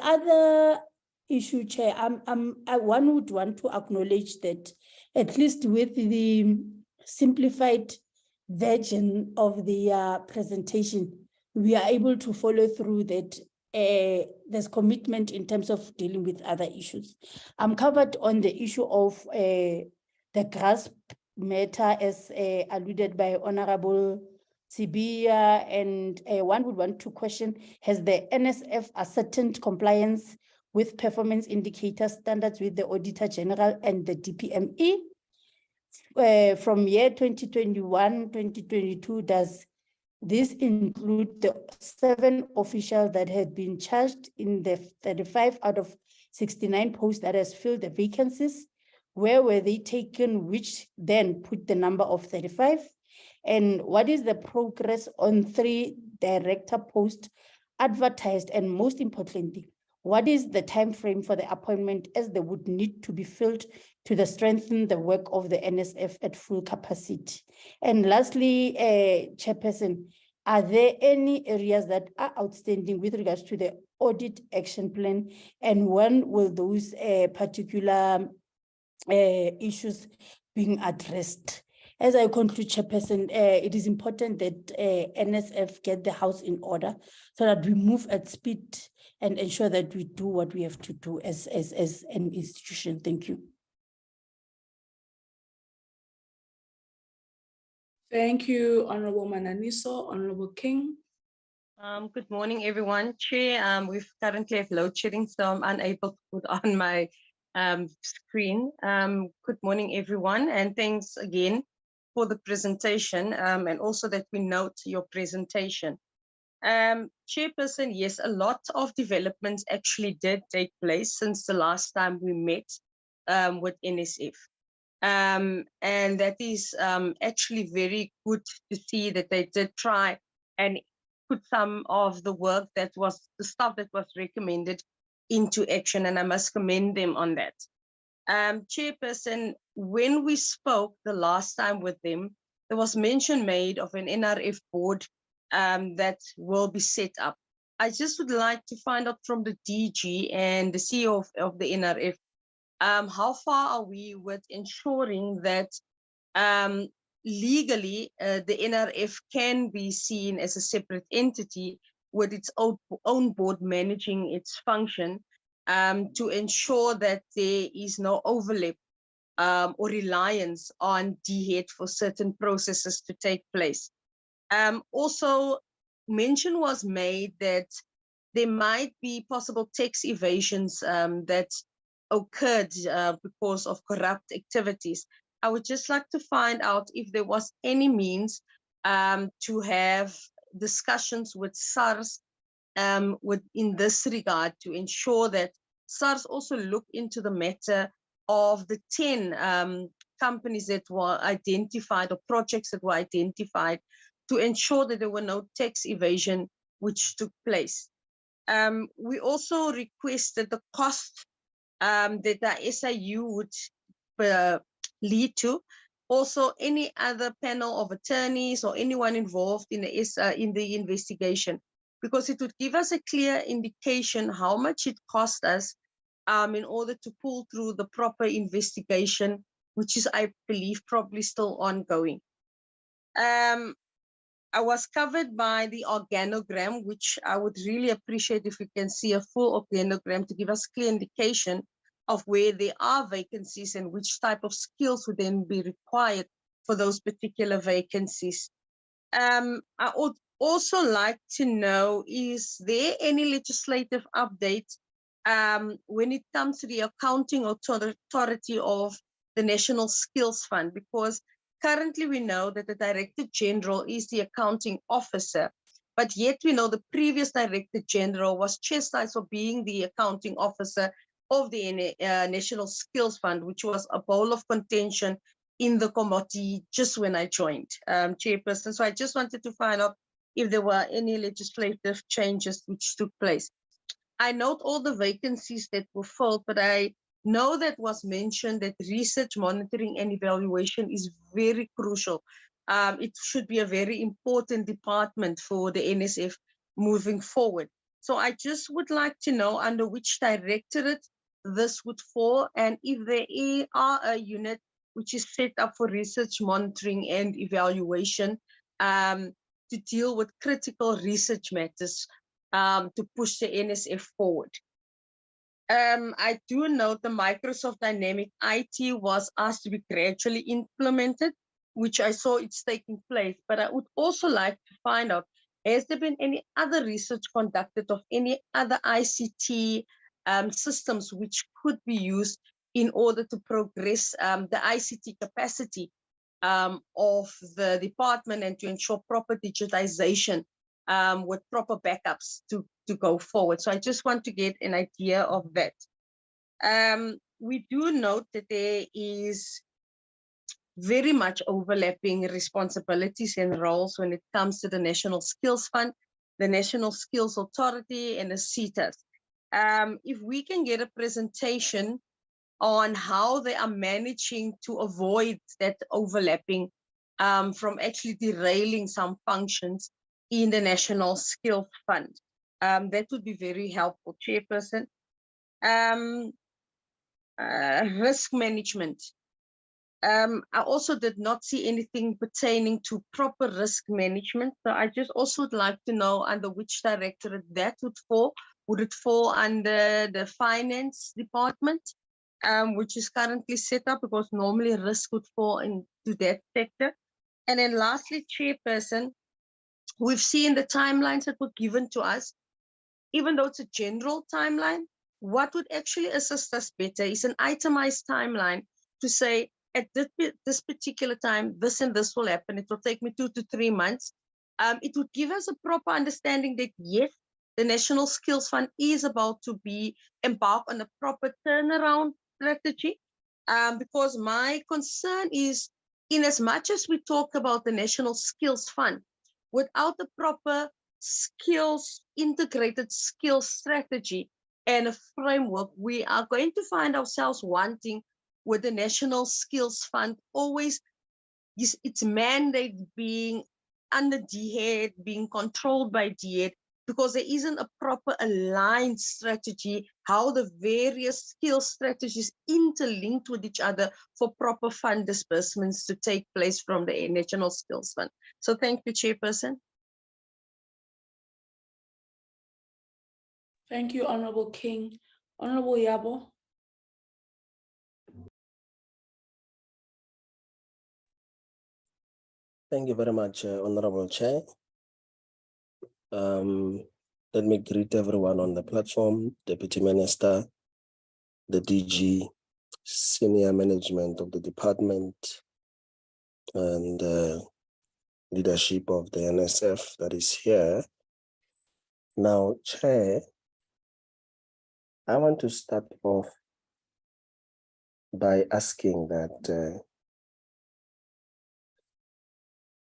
other issue, Chair, one would want to acknowledge that at least with the simplified version of the presentation, we are able to follow through that there's commitment in terms of dealing with other issues. I'm covered on the issue of the grasp matter as alluded by Honorable Sibia, and one would want to question, has the NSF ascertained compliance with performance indicator standards with the Auditor General and the DPME? From year 2021-2022, does this include the 7 officials that had been charged in the 35 out of 69 posts that has filled the vacancies? Where were they taken, which then put the number of 35? And what is the progress on 3 director posts advertised? And most importantly, what is the time frame for the appointment, as they would need to be filled to strengthen the work of the NSF at full capacity? And lastly, Chairperson, are there any areas that are outstanding with regards to the audit action plan? And when will those particular issues being addressed? As I conclude, Chairperson, it is important that NSF get the house in order so that we move at speed and ensure that we do what we have to do as an institution. Thank you. Thank you, Honorable Mananiso. Honorable King. Good morning, everyone. Chair, we currently have load shedding, so I'm unable to put on my screen. Good morning, everyone, and thanks again for the presentation, and also that we note your presentation. Chairperson, yes, a lot of developments actually did take place since the last time we met with NSF. And that is actually very good to see that they did try and put some of the work that was the stuff that was recommended into action, and I must commend them on that. Chairperson, when we spoke the last time with them, there was mention made of an NRF board that will be set up. I just would like to find out from the DG and the CEO of the NRF, how far are we with ensuring that legally the NRF can be seen as a separate entity with its own board managing its function, to ensure that there is no overlap or reliance on DHET for certain processes to take place. Also, mention was made that there might be possible tax evasions that occurred because of corrupt activities. I would just like to find out if there was any means to have discussions with SARS in this regard, to ensure that SARS also look into the matter of the 10 companies that were identified, or projects that were identified, to ensure that there were no tax evasion which took place. We also requested the cost that the SIU would lead to. Also, any other panel of attorneys or anyone involved in the investigation, because it would give us a clear indication how much it cost us in order to pull through the proper investigation, which is, I believe, probably still ongoing. I was covered by the organogram, which I would really appreciate if we can see a full organogram to give us clear indication of where there are vacancies and which type of skills would then be required for those particular vacancies. I would also like to know, is there any legislative update when it comes to the accounting authority of the National Skills Fund? Because currently we know that the Director General is the accounting officer, but yet we know the previous Director General was chastised for being the accounting officer of the National Skills Fund, which was a ball of contention in the committee just when I joined, Chairperson. So I just wanted to find out if there were any legislative changes which took place. I note all the vacancies that were filled, but I know that was mentioned that research, monitoring, and evaluation is very crucial. It should be a very important department for the NSF moving forward. So I just would like to know under which directorate this would fall, and if there are a unit which is set up for research, monitoring, and evaluation to deal with critical research matters to push the NSF forward. I do note the Microsoft Dynamic IT was asked to be gradually implemented, which I saw it's taking place, but I would also like to find out, has there been any other research conducted of any other ICT systems which could be used in order to progress the ICT capacity of the department and to ensure proper digitization with proper backups to go forward? So I just want to get an idea of that. We do note that there is very much overlapping responsibilities and roles when it comes to the National Skills Fund, the National Skills Authority, and the CETAs. If we can get a presentation on how they are managing to avoid that overlapping from actually derailing some functions in the National Skills Fund. That would be very helpful, Chairperson. Risk management. I also did not see anything pertaining to proper risk management. So I just also would like to know under which directorate that would fall. Would it fall under the finance department, which is currently set up, because normally risk would fall into that sector? And then lastly, Chairperson, we've seen the timelines that were given to us. Even though it's a general timeline, what would actually assist us better is an itemized timeline to say, at this particular time, this and this will happen. It will take me 2 to 3 months. It would give us a proper understanding that, yes, the National Skills Fund is about to be embarked on a proper turnaround strategy. because my concern is, in as much as we talk about the National Skills Fund, without the proper skills, integrated skills strategy and a framework, we are going to find ourselves wanting with the National Skills Fund always its mandate being under DHET, being controlled by DHET, because there isn't a proper aligned strategy, how the various skill strategies interlinked with each other for proper fund disbursements to take place from the National Skills Fund. So thank you, Chairperson. Thank you, Honorable King. Honorable Yabo. Thank you very much, Honorable Chair. Let me greet everyone on the platform, Deputy Minister, the DG, senior management of the department, and leadership of the NSF that is here. Now, Chair, I want to start off by asking that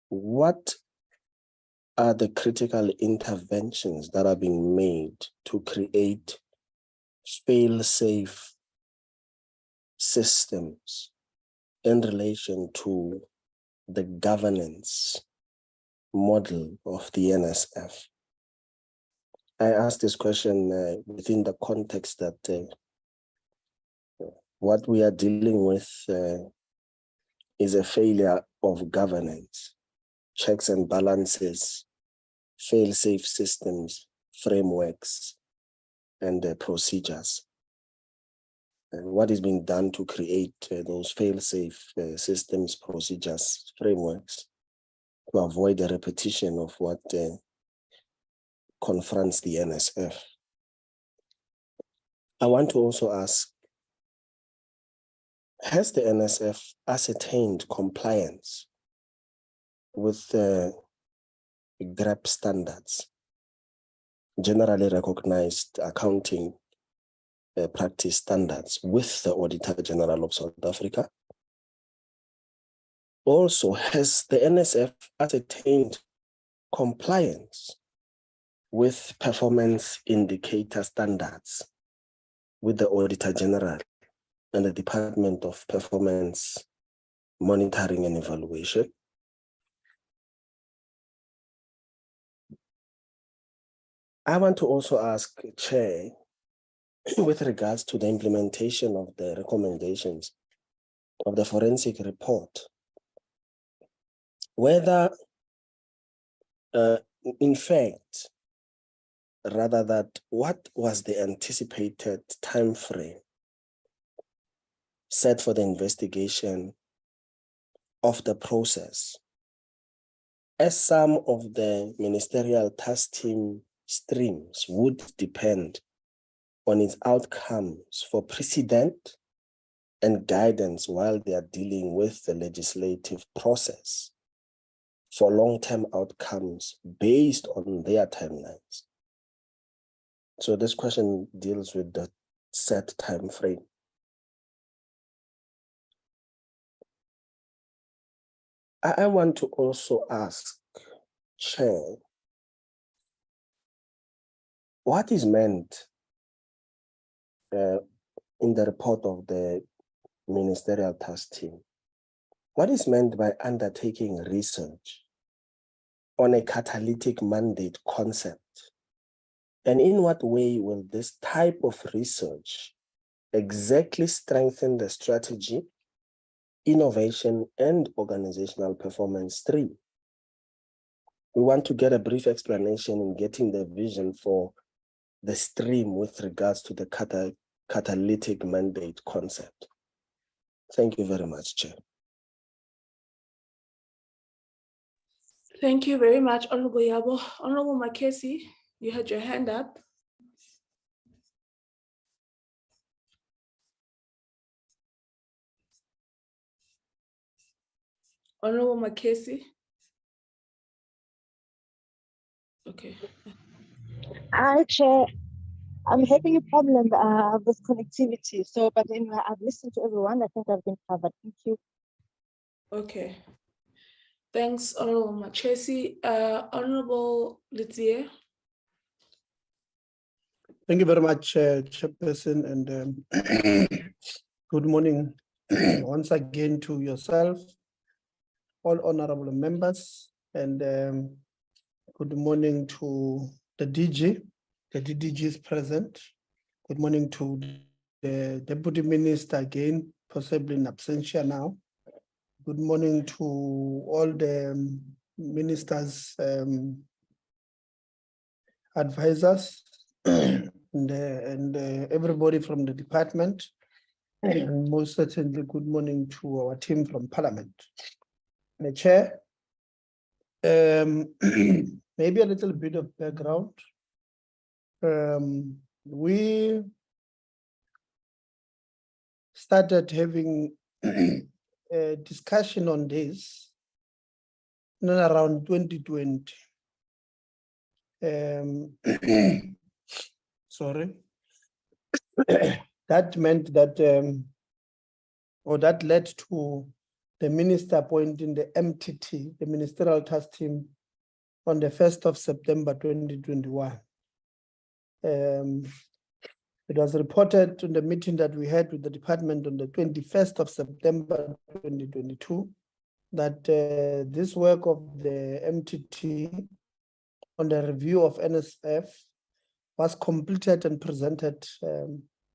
what are the critical interventions that are being made to create fail-safe systems in relation to the governance model of the NSF? I ask this question within the context that what we are dealing with is a failure of governance, checks and balances, fail-safe systems, frameworks, and procedures. And what is being done to create those fail-safe systems, procedures, frameworks to avoid a repetition of what confronts the NSF. I want to also ask, has the NSF ascertained compliance with GREP standards, generally recognized accounting practice standards, with the Auditor General of South Africa? Also, has the NSF ascertained compliance with performance indicator standards with the Auditor General and the Department of Performance Monitoring and Evaluation? I want to also ask, Chair, with regards to the implementation of the recommendations of the forensic report, whether, in fact, rather that what was the anticipated time frame set for the investigation of the process, as some of the Ministerial Task Team streams would depend on its outcomes for precedent and guidance while they are dealing with the legislative process for long-term outcomes based on their timelines. So this question deals with the set time frame. I want to also ask, Chair, what is meant in the report of the Ministerial Task Team? What is meant by undertaking research on a catalytic mandate concept? And in what way will this type of research exactly strengthen the strategy, innovation, and organizational performance stream? We want to get a brief explanation in getting the vision for the stream with regards to the catalytic mandate concept. Thank you very much, Chair. Thank you very much, Honorable Yabo. Honorable Makesi, you had your hand up. Honorable Makesi. Okay. Hi, Chair. I'm having a problem with connectivity. So, but anyway, I've listened to everyone. I think I've been covered. Thank you. Okay. Thanks, Honorable Machesi. Honorable Litzier. Thank you very much, Chairperson, and good morning once again to yourself, all honorable members, and good morning to the DG. The DG is present. Good morning to the Deputy Minister again, possibly in absentia now. Good morning to all the ministers, advisors, and everybody from the department. And most certainly, good morning to our team from Parliament. The Chair, maybe a little bit of background. We started having a discussion on this in and around 2020. Sorry. That meant that, or that led to the minister appointing the MTT, the Ministerial Task Team, on the 1st of September 2021. It was reported in the meeting that we had with the department on the 21st of September 2022 that this work of the MTT on the review of NSF was completed and presented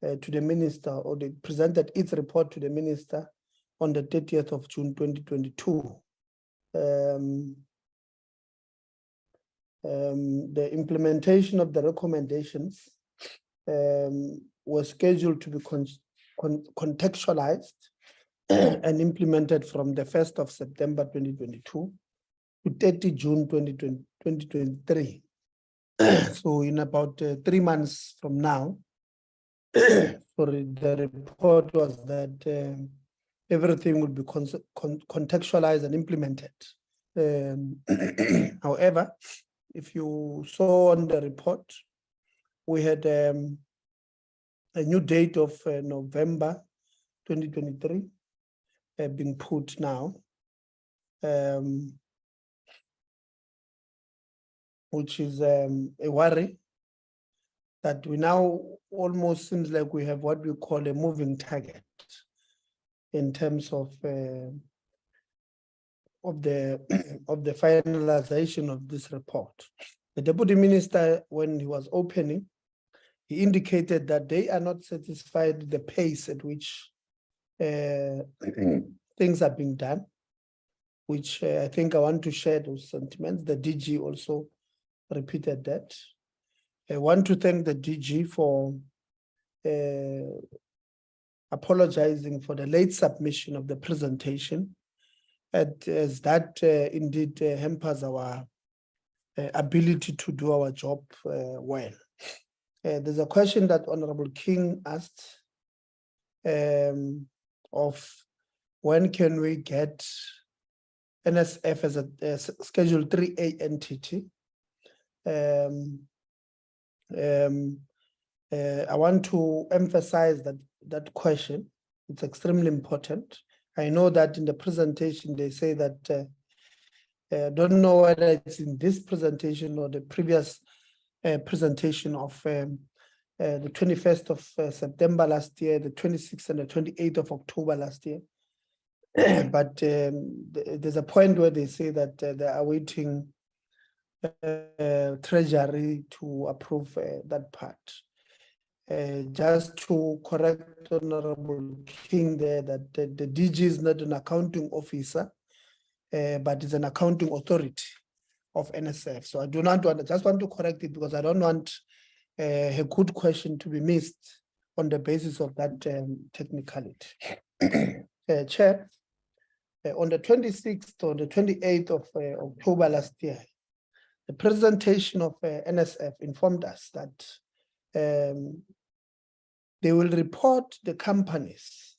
to the minister, or they presented its report to the minister on the 30th of June 2022. The implementation of the recommendations was scheduled to be contextualized and implemented from the 1st of September 2022 to 30 June 2023. So in about 3 months from now, sorry, the report was that everything would be contextualized and implemented. However, if you saw on the report, we had a new date of November 2023 being put now, which is a worry that we now almost seems like we have what we call a moving target in terms of the finalization of this report. The Deputy Minister, when he was opening, he indicated that they are not satisfied with the pace at which things are being done, which I think I want to share those sentiments. The DG also repeated that. I want to thank the DG for apologizing for the late submission of the presentation, as that indeed hampers our ability to do our job well. There's a question that Honorable King asked of when can we get NSF as a Schedule 3A entity. I want to emphasize that question. It's extremely important. I know that in the presentation they say that I don't know whether it's in this presentation or the previous presentation of the 21st of September last year, the 26th and the 28th of October last year. But there's a point where they say that they are waiting Treasury to approve that part. Just to correct Honorable King there, that the DG is not an accounting officer, but is an accounting authority of NSF. So I do not want, just want to correct it because I don't want a good question to be missed on the basis of that technicality. Chair, on the 26th or the 28th of October last year, the presentation of NSF informed us that they will report the companies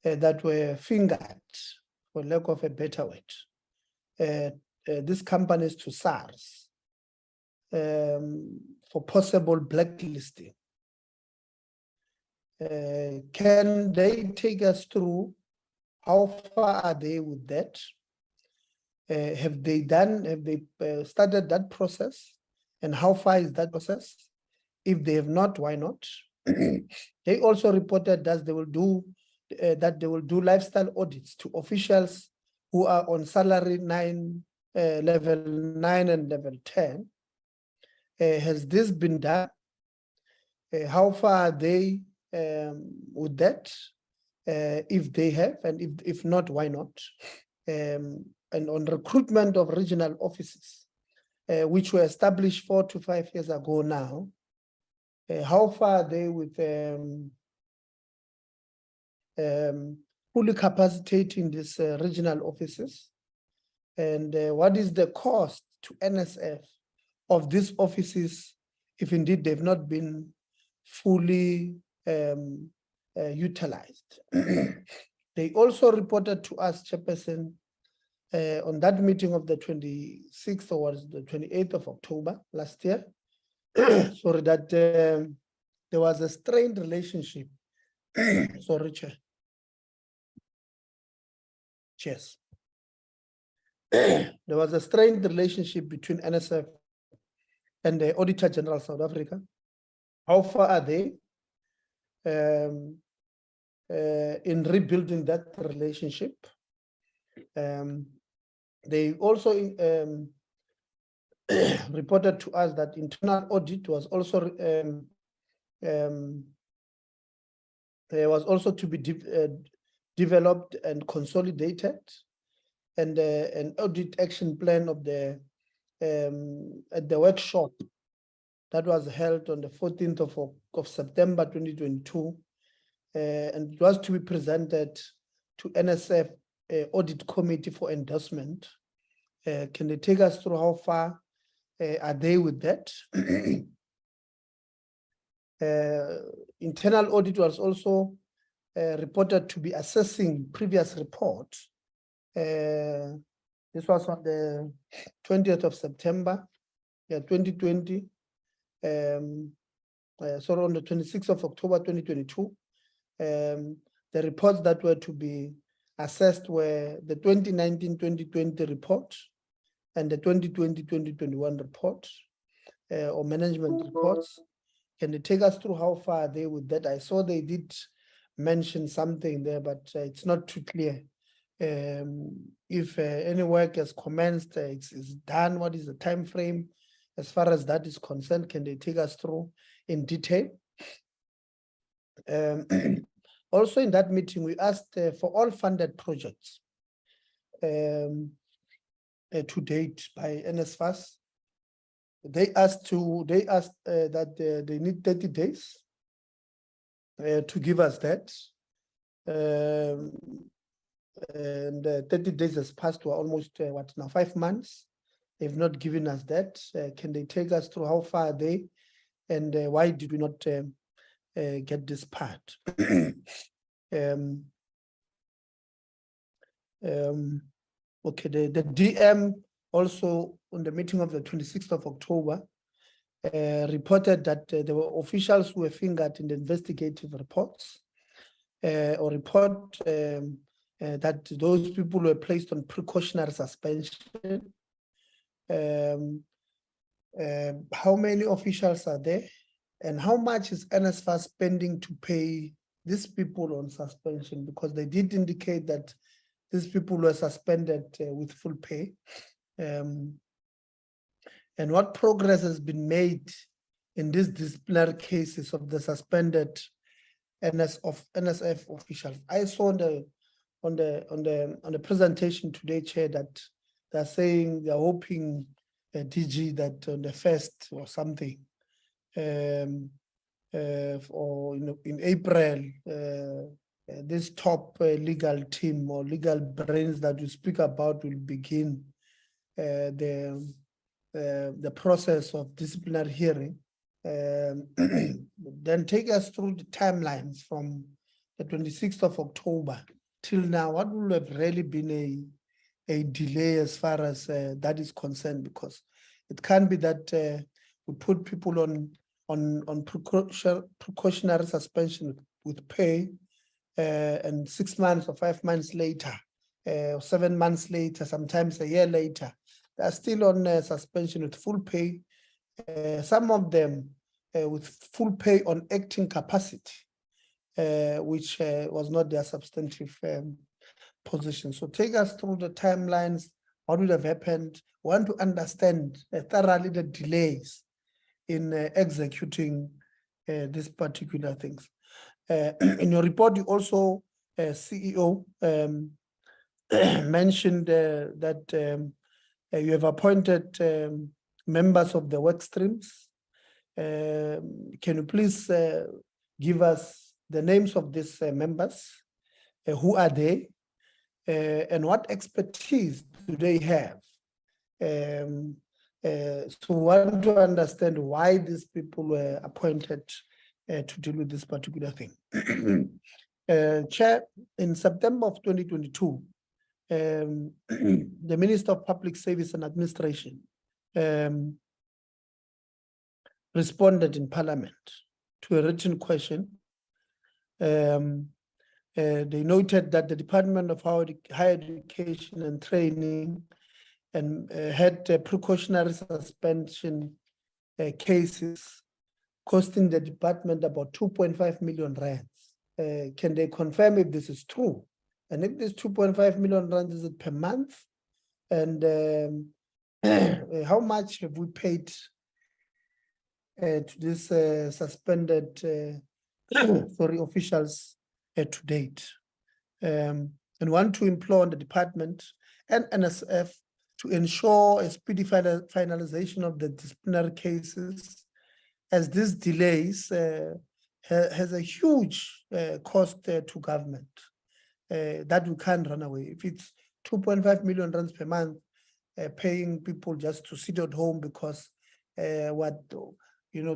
that were fingered, for lack of a better word, these companies to SARS. for possible blacklisting. Can they take us through how far are they with that? Have they started that process? And how far is that process? If they have not, why not? They also reported that they will do lifestyle audits to officials who are on salary level 9 and level 10. Has this been done? How far are they with that? If they have, and if not, why not? And on recruitment of regional offices, which were established 4 to 5 years ago now, how far are they with fully capacitating these regional offices? And what is the cost to NSF of these offices if indeed they've not been fully utilized? They also reported to us, Chairperson, on that meeting of the 26th or was the 28th of October last year, sorry, that there was a strained relationship. Sorry, Chair. Cheers. There was a strained relationship between NSF and the Auditor General South Africa. How far are they in rebuilding that relationship? They also reported to us that internal audit was also to be developed and consolidated, and an audit action plan of the at the workshop that was held on the 14th of September 2022, and it was to be presented to NSF Audit Committee for endorsement. Can they take us through how far are they with that? Internal audit was also reported to be assessing previous reports. This was on the 20th of September, 2020. Sorry, on the 26th of October 2022. The reports that were to be assessed were the 2019-2020 report and the 2020-2021 report, or management reports. Can they take us through how far are they with that? I saw they did mention something there, but it's not too clear. If any work has commenced, it's done, what is the time frame? As far as that is concerned, can they take us through in detail? Also in that meeting, we asked for all funded projects to date by NSFAS. They asked that they need 30 days to give us that. And 30 days has passed, we're almost, what now, 5 months. They've not given us that. Can they take us through how far are they? And why did we not get this part? Okay, the DM also on the meeting of the 26th of October reported that there were officials who were fingered in the investigative reports or report that those people were placed on precautionary suspension. How many officials are there? And how much is NSFAS spending to pay these people on suspension? Because they did indicate that these people were suspended with full pay. And what progress has been made in these disciplinary cases of the suspended NSF officials? I saw on the presentation today, Chair, that they're saying they're hoping DG that on the 1st or something, or in April, this top legal team or legal brains that you speak about will begin the process of disciplinary hearing. Then take us through the timelines from the 26th of October till now. What would have really been a delay as far as that is concerned? Because it can't be that we put people on precautionary suspension with pay, and 6 months or 5 months later, or 7 months later, sometimes a year later, they are still on suspension with full pay. Some of them with full pay on acting capacity, which was not their substantive position. So take us through the timelines. What would have happened? We want to understand thoroughly the delays in executing these particular things. In your report, you also, CEO, mentioned that you have appointed members of the work streams. Can you please give us the names of these members? Who are they? And what expertise do they have? So we want to understand why these people were appointed to deal with this particular thing. Chair, in September of 2022, the Minister of Public Service and Administration responded in Parliament to a written question. They noted that the Department of Higher Education and Training had precautionary suspension cases costing the department about 2.5 million rands. Can they confirm if this is true? And if this 2.5 million rands, is it per month? And how much have we paid to this suspended officials to date? And want to implore on the department and NSF to ensure a speedy finalization of the disciplinary cases, as this delays has a huge cost to government that we can't run away. If it's 2.5 million rands per month, paying people just to sit at home because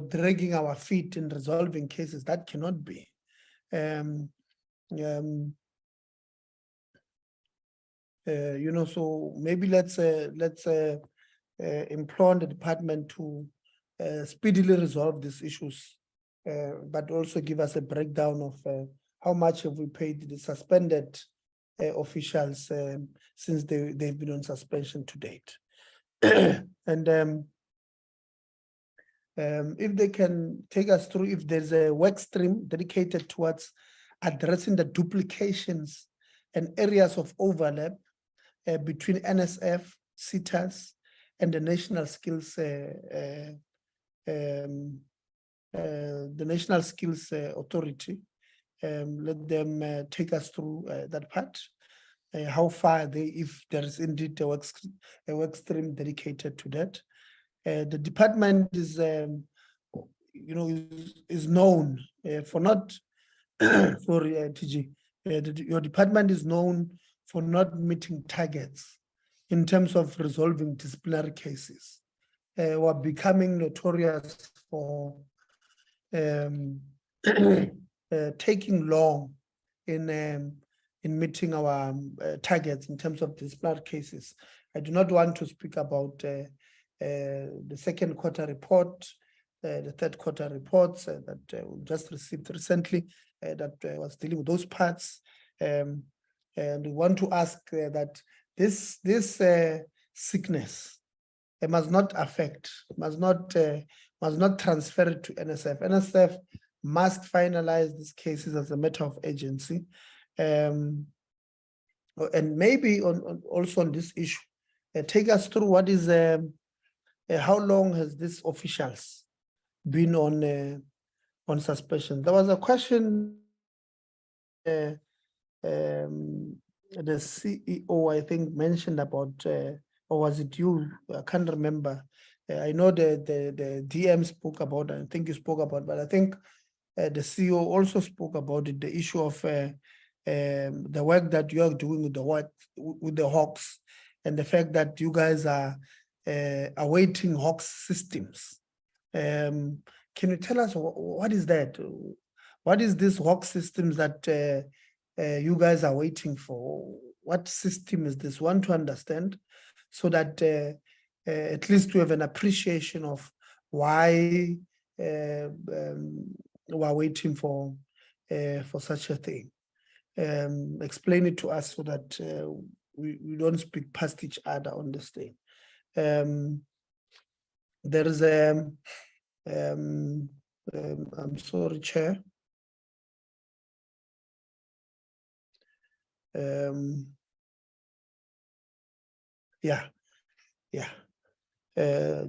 dragging our feet in resolving cases, that cannot be. So maybe let's implore the department to speedily resolve these issues, but also give us a breakdown of how much have we paid the suspended officials since they've been on suspension to date. And if they can take us through, if there's a work stream dedicated towards addressing the duplications and areas of overlap between NSF, CETAs, and the National Skills Authority. Let them take us through that part. How far are they, if there is indeed a work stream dedicated to that. The department is, is known for not, sorry, TG, your department is known for not meeting targets in terms of resolving disciplinary cases. We're becoming notorious for taking long in meeting our targets in terms of disciplinary cases. I do not want to speak about the second quarter report, the third quarter reports that we just received recently that was dealing with those parts. And we want to ask that this sickness must not affect, must not transfer it to NSF. NSF must finalize these cases as a matter of urgency. And maybe also on this issue, take us through what is, how long has these officials been on suspension? There was a question, the CEO, I think, mentioned about, or was it you? I can't remember. I know the DM spoke about it. I think you spoke about it, but I think the CEO also spoke about it, the issue of the work that you are doing with the Hawks, and the fact that you guys are awaiting Hawks systems. Can you tell us what is that? What is this Hawks systems that you guys are waiting for? What system is this? Want to understand, so that at least we have an appreciation of why we're waiting for such a thing. Explain it to us so that we don't speak past each other on this thing. There is I'm sorry, Chair.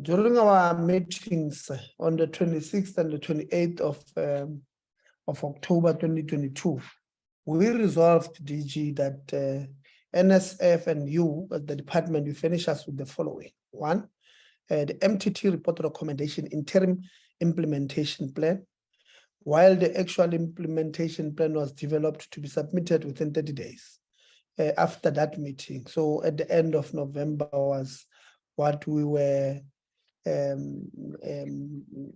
During our meetings on the 26th and the 28th of October 2022, we resolved, DG, that NSF and you, as the department, you finish us with the following. One, the MTT report recommendation interim implementation plan, while the actual implementation plan was developed to be submitted within 30 days after that meeting. So at the end of November was what we were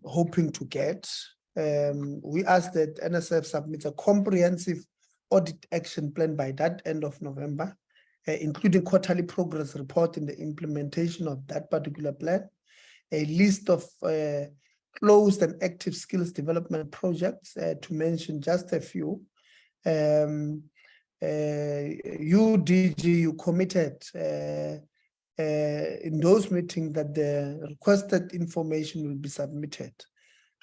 hoping to get. We asked that NSF submit a comprehensive audit action plan by that end of November, including quarterly progress report in the implementation of that particular plan, a list of closed and active skills development projects, to mention just a few. You, DG, you committed in those meetings that the requested information will be submitted.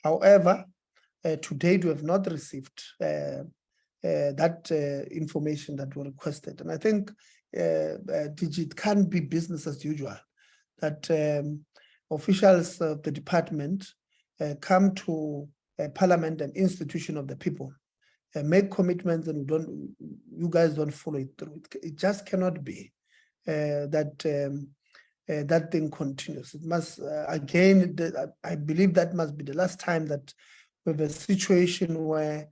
However, to date, we have not received that information that were requested. And I think, DG, it can't be business as usual, that officials of the department come to Parliament, an institution of the people, make commitments and you guys don't follow it through. It just cannot be that that thing continues. It must, again, I believe that must be the last time that we have a situation where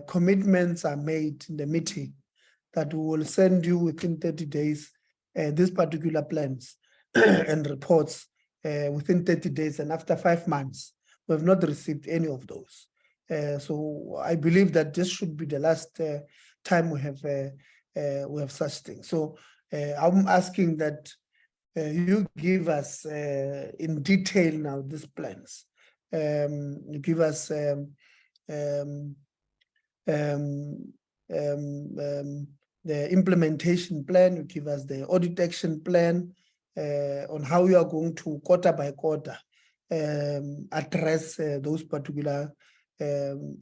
commitments are made in the meeting that we will send you within 30 days these particular plans and reports within 30 days, and after 5 months, we have not received any of those. So I believe that this should be the last time we have such things. So I'm asking that you give us in detail now these plans. You give us the implementation plan, you give us the audit action plan on how you are going to quarter by quarter address those particular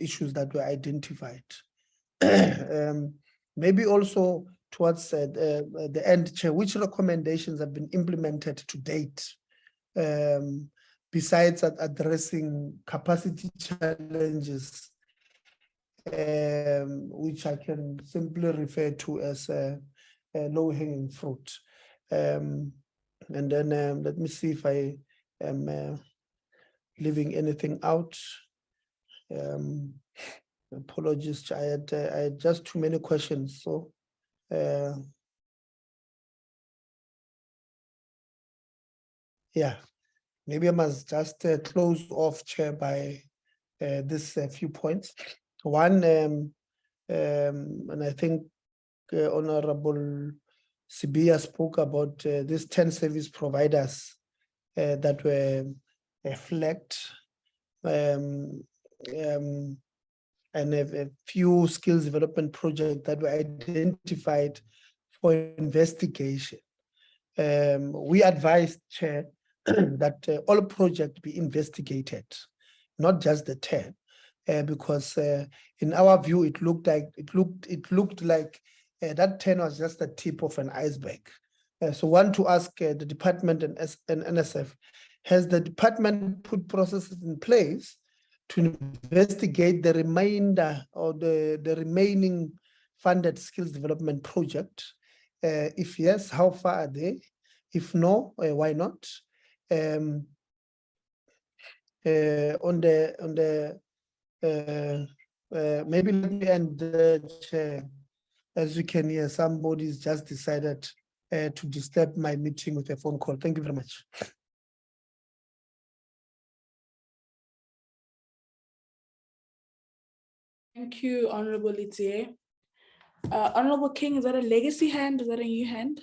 issues that were identified. Maybe also towards the end, Chair, which recommendations have been implemented to date besides addressing capacity challenges, which I can simply refer to as a low-hanging fruit. And then let me see if I am leaving anything out. Apologies, I had just too many questions. So yeah, maybe I must just close off, Chair, by this few points. One, and I think Honorable Sibia spoke about these 10 service providers that were flagged, and a few skills development projects that were identified for investigation. We advised, Chair, that all projects be investigated, not just the 10, because in our view, it looked like that 10 was just the tip of an iceberg. So want to ask the department and NSF, has the department put processes in place to investigate the remainder or the remaining funded skills development project? If yes, how far are they? If no, why not? Maybe let me end the Chair. As you can hear, somebody's just decided to disturb my meeting with a phone call. Thank you very much. Thank you, Honorable Itier. Honorable King, is that a legacy hand? Is that a new hand?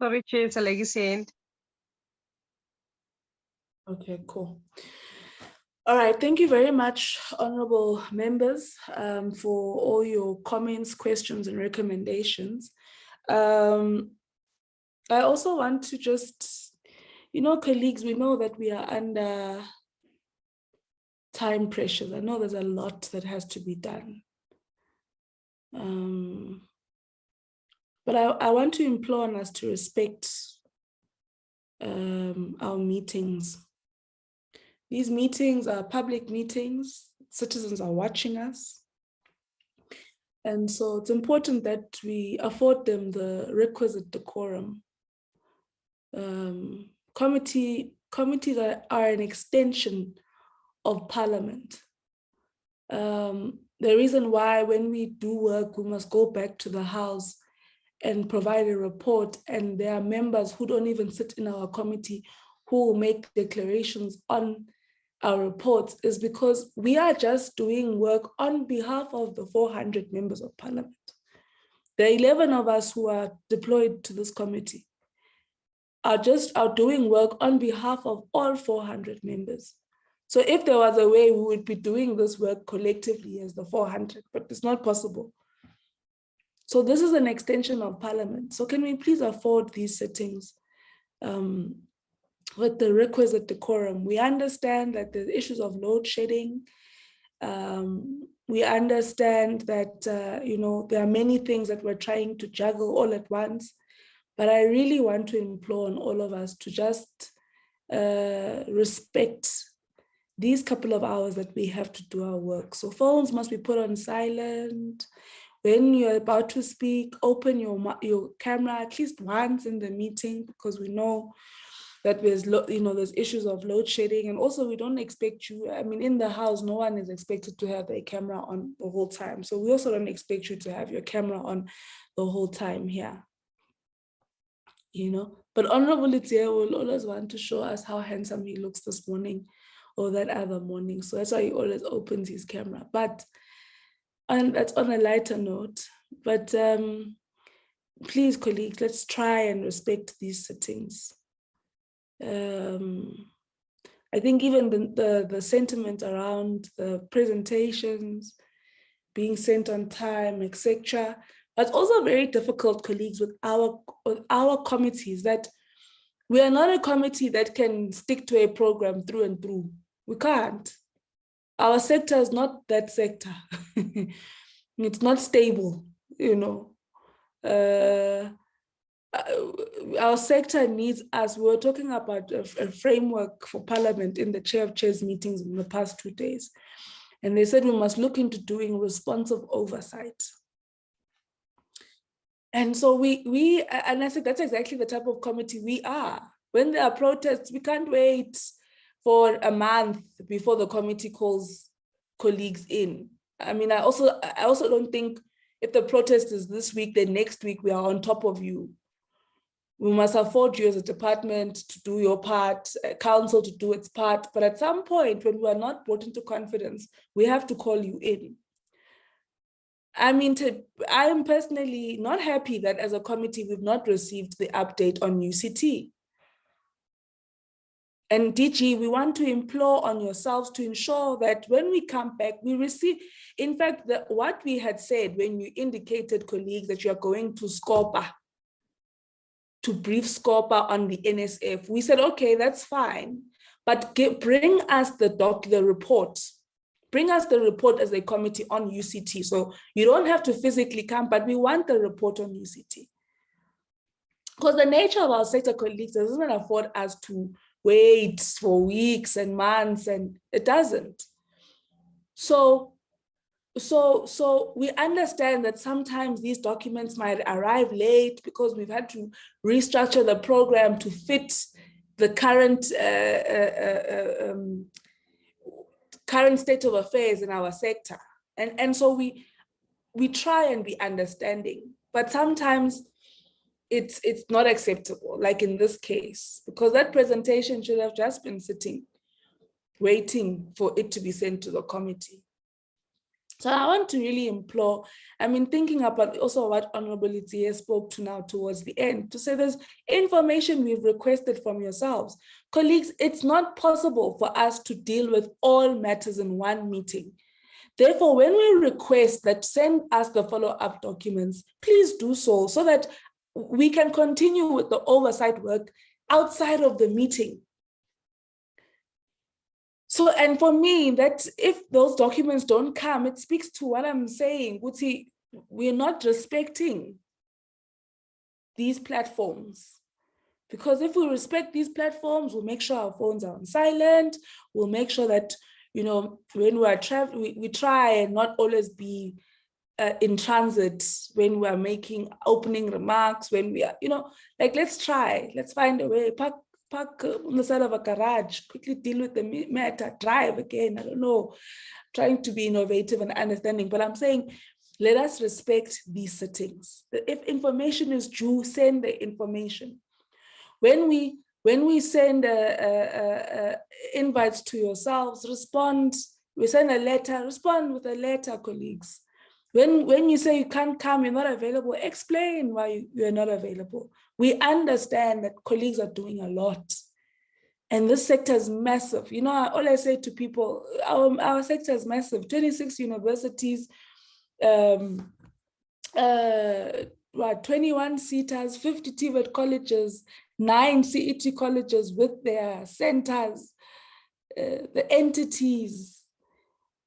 Sorry, Chair, it's a legacy hand. Okay, cool. All right, thank you very much, honorable members, for all your comments, questions, and recommendations. I also want to just, colleagues, we know that we are under time pressures. I know there's a lot that has to be done. But I want to implore on us to respect our meetings. These meetings are public meetings. Citizens are watching us. And so it's important that we afford them the requisite decorum. Committees are an extension of Parliament. The reason why when we do work, we must go back to the House and provide a report, and there are members who don't even sit in our committee who will make declarations on our reports, is because we are just doing work on behalf of the 400 members of Parliament. The 11 of us who are deployed to this committee are doing work on behalf of all 400 members. So if there was a way, we would be doing this work collectively as the 400, but it's not possible. So this is an extension of Parliament. So can we please afford these settings with the requisite decorum? We understand that there's issues of load shedding. We understand that, there are many things that we're trying to juggle all at once, but I really want to implore on all of us to just respect these couple of hours that we have to do our work. So phones must be put on silent. When you're about to speak, open your camera at least once in the meeting, because we know that there's issues of load shedding. And also we don't expect you, in the House, no one is expected to have their camera on the whole time. So we also don't expect you to have your camera on the whole time here. But Honorable Itzia will always want to show us how handsome he looks this morning or that other morning. So that's why he always opens his camera. And that's on a lighter note. But please, colleagues, let's try and respect these settings. I think even the sentiment around the presentations being sent on time, etc. But it's also very difficult, colleagues, with our committees, that we are not a committee that can stick to a program through and through. We can't. Our sector is not that sector. It's not stable, Our sector needs us. We were talking about a framework for Parliament in the chair of chairs meetings in the past 2 days. And they said we must look into doing responsive oversight. And so and I said, that's exactly the type of committee we are. When there are protests, we can't wait for a month before the committee calls colleagues in. I also don't think if the protest is this week, then next week we are on top of you. We must afford you as a department to do your part, council to do its part. But at some point, when we are not brought into confidence, we have to call you in. I am personally not happy that as a committee, we've not received the update on UCT. And DG, we want to implore on yourselves to ensure that when we come back, we receive, in fact, what we had said when you indicated, colleagues, that you are going to SCOPA, to brief SCOPA on the NSF. We said, okay, that's fine, but bring us the report. Bring us the report as a committee on UCT. So you don't have to physically come, but we want the report on UCT. Because the nature of our sector, colleagues, doesn't afford us to wait for weeks and months, and it doesn't. So we understand that sometimes these documents might arrive late because we've had to restructure the program to fit the current state of affairs in our sector. And so we try and be understanding, but sometimes it's not acceptable, like in this case, because that presentation should have just been sitting, waiting for it to be sent to the committee. So I want to really implore, I mean, thinking about also what Honorable Litia spoke to now towards the end, to say there's information we've requested from yourselves. Colleagues, it's not possible for us to deal with all matters in one meeting. Therefore, when we request that send us the follow-up documents, please do so that we can continue with the oversight work outside of the meeting. So, and for me, that if those documents don't come, it speaks to what I'm saying. We're not respecting these platforms. Because if we respect these platforms, we'll make sure our phones are on silent. We'll make sure that, you know, when we're traveling, we try and not always be in transit when we're making opening remarks, when we are, you know, like, let's find a way, park on the side of a garage, quickly deal with the matter, drive again, I don't know, trying to be innovative and understanding. But I'm saying, let us respect these settings. If information is due, send the information. When we send invites to yourselves, respond. We send a letter, respond with a letter, colleagues. When you say you can't come, you're not available, explain why you're not available. We understand that colleagues are doing a lot. And this sector is massive. You know, all I say to people, our sector is massive. 26 universities, 21 CETAs, 50 TVET colleges, 9 CET colleges with their centers, the entities.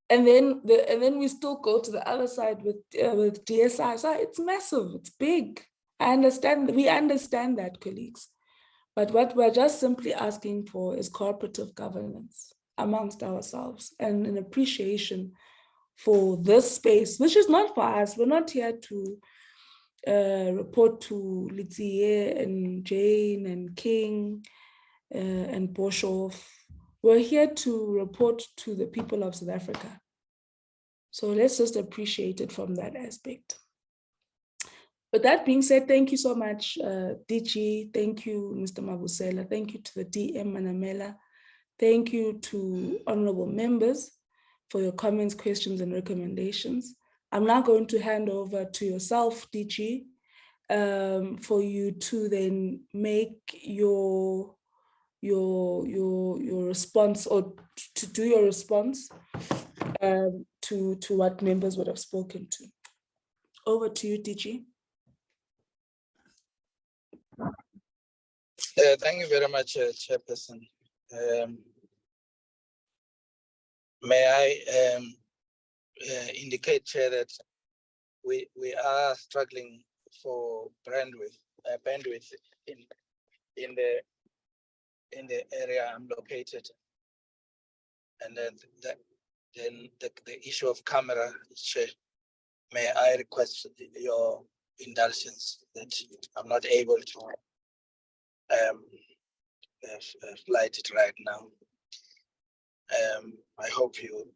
And then we still go to the other side with DSI. So it's massive, it's big. We understand that, colleagues. But what we're just simply asking for is cooperative governance amongst ourselves and an appreciation for this space, which is not for us. We're not here to report to Litie and Jane and King and Boshoff. We're here to report to the people of South Africa. So let's just appreciate it from that aspect. With that being said, thank you so much, DG. Thank you, Mr. Mabusela. Thank you to the DM Manamela. Thank you to honorable members for your comments, questions, and recommendations. I'm now going to hand over to yourself, DG, for you to then make your response, or to do your response to what members would have spoken to. Over to you, DG. Thank you very much, Chairperson. May I indicate, Chair, that we are struggling for bandwidth in the area I'm located, and then the issue of camera, Chair. May I request your indulgence that I'm not able to flight it right now. I hope you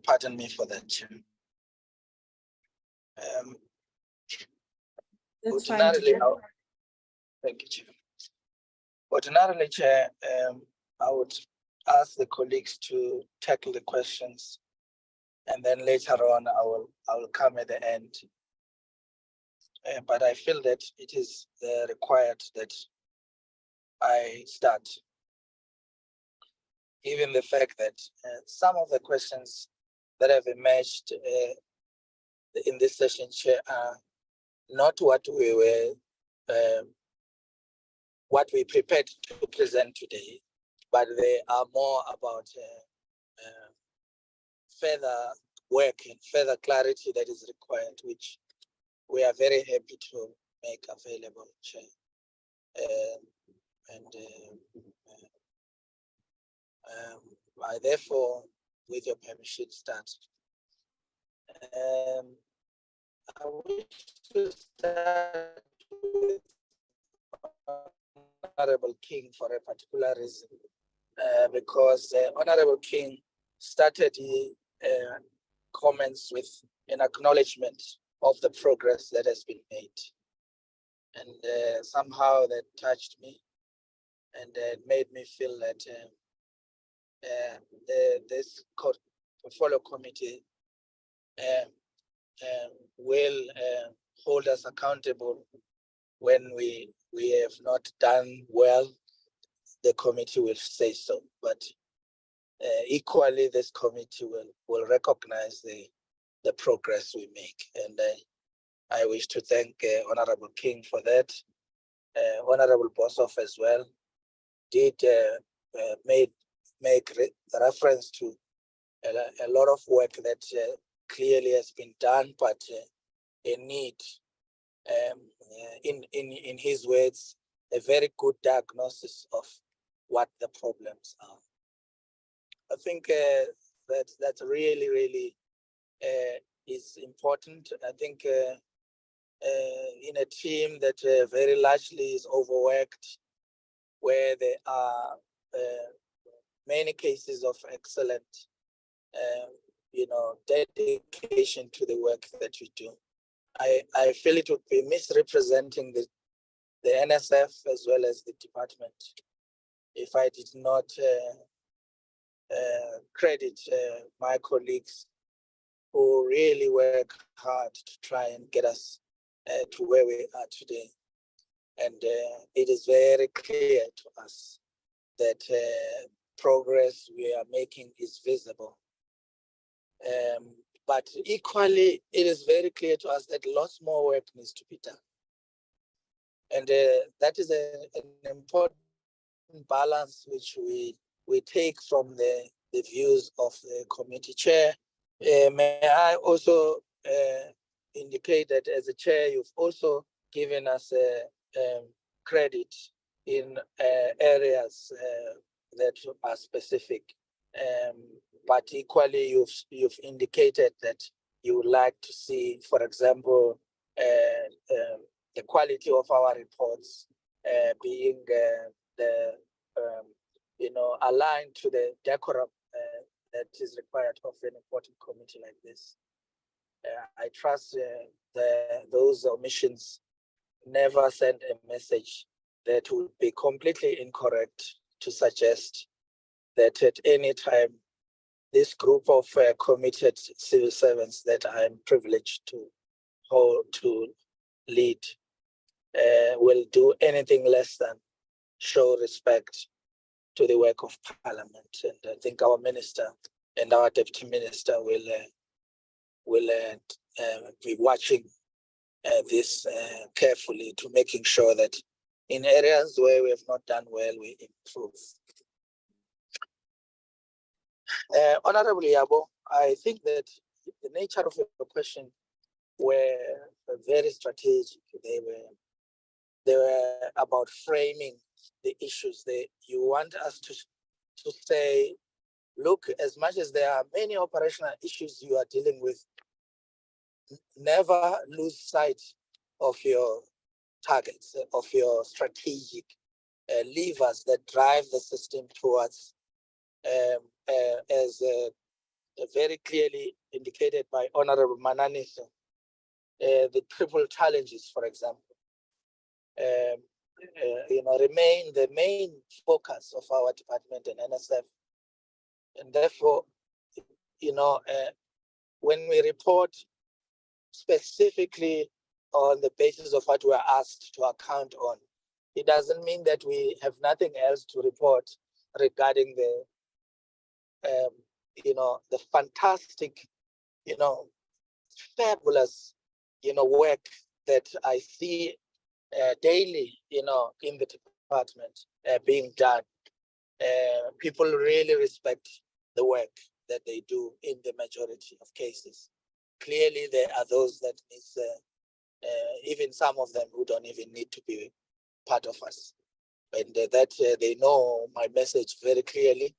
pardon me for that, Chair. Ordinarily, thank you, Chair. Ordinarily, Chair, I would ask the colleagues to tackle the questions, and then later on I will come at the end. But I feel that it is required that I start, given the fact that some of the questions that have emerged in this session, Chair, are not what we prepared to present today, but they are more about further work and further clarity that is required, which we are very happy to make available, Chair. I therefore, with your permission, start. I wish to start with Honorable King for a particular reason, because Honorable King started comments with an acknowledgement of the progress that has been made. And somehow that touched me, and it made me feel that this portfolio committee will hold us accountable when we have not done well. The committee will say so, but equally, this committee will recognize the progress we make, and I wish to thank Honorable King for that. Honorable Boshoff as well did make reference to a lot of work that clearly has been done, but a need, in his words, a very good diagnosis of what the problems are. I think that really is important. I think in a team that very largely is overworked, where there are many cases of excellent, dedication to the work that we do. I feel it would be misrepresenting the NSF as well as the department if I did not credit my colleagues who really work hard to try and get us to where we are today. And it is very clear to us that progress we are making is visible. But equally, it is very clear to us that lots more work needs to be done. And that is an important balance which we take from the views of the committee chair. May I also indicate that as a chair, you've also given us credit in areas that are specific. But equally, you've indicated that you would like to see, for example, the quality of our reports being aligned to the decorum that is required of an important committee like this. I trust those omissions never send a message that would be completely incorrect to suggest that at any time this group of committed civil servants that I'm privileged to lead will do anything less than show respect to the work of Parliament. And I think our minister and our deputy minister will be watching this carefully to making sure that in areas where we have not done well, we improve. Honorable Yabo, I think that the nature of your question were very strategic. They were about framing the issues. You want us to say, look, as much as there are many operational issues you are dealing with, never lose sight of your targets, of your strategic levers that drive the system towards, as very clearly indicated by Honorable Mananiso, the triple challenges, for example, remain the main focus of our department and NSF. And therefore, when we report specifically on the basis of what we are asked to account on, it doesn't mean that we have nothing else to report regarding the fantastic, fabulous, work that I see daily, in the department being done. People really respect the work that they do in the majority of cases. Clearly, there are those that needs, even some of them who don't even need to be part of us. And that they know my message very clearly,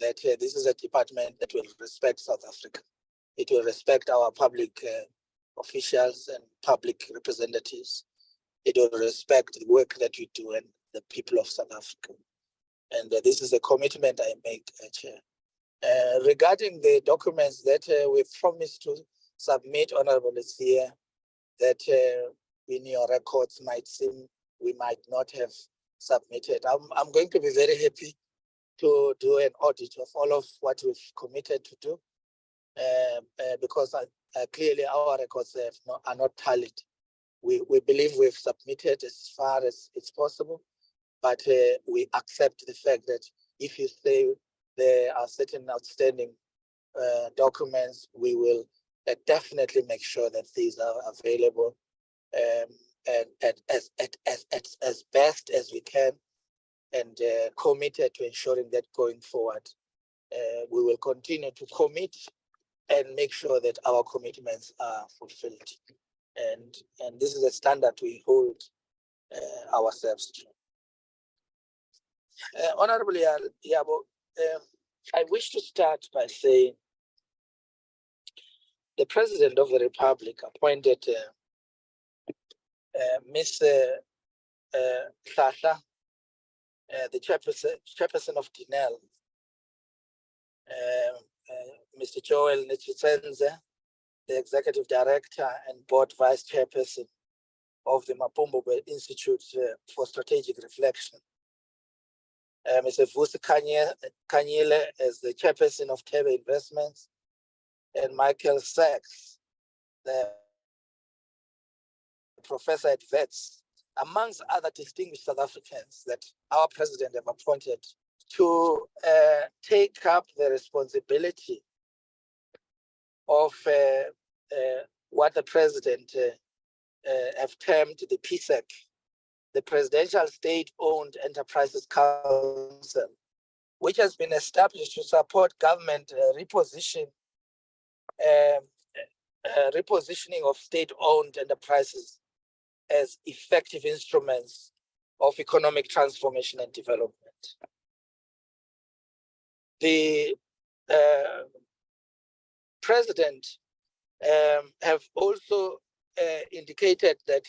that this is a department that will respect South Africa. It will respect our public officials and public representatives. It will respect the work that we do and the people of South Africa. And this is a commitment I make, Chair. Regarding the documents that we promised to submit, Honorable Lucia, that in your records might seem we might not have submitted. I'm going to be very happy to do an audit of all of what we've committed to do because clearly our records are not tallied. We believe we've submitted as far as it's possible, but we accept the fact that if you say there are certain outstanding documents, we will definitely make sure that these are available and as best as we can, and committed to ensuring that going forward, we will continue to commit and make sure that our commitments are fulfilled. And this is a standard we hold ourselves to. Honorable Yabo, I wish to start by saying the President of the Republic appointed Ms. Hlahla, the chairperson of DNL, Mr. Joel Nechitsenze, the executive director and board vice chairperson of the Mapumbo Institute for Strategic Reflection, Mr. Vusi Kanyile as the chairperson of Tebe Investments, and Michael Sachs, the professor at VETS, amongst other distinguished South Africans that our president have appointed to take up the responsibility of what the president have termed the PSEC, the Presidential State-Owned Enterprises Council, which has been established to support government repositioning of state-owned enterprises as effective instruments of economic transformation and development. The president have also indicated that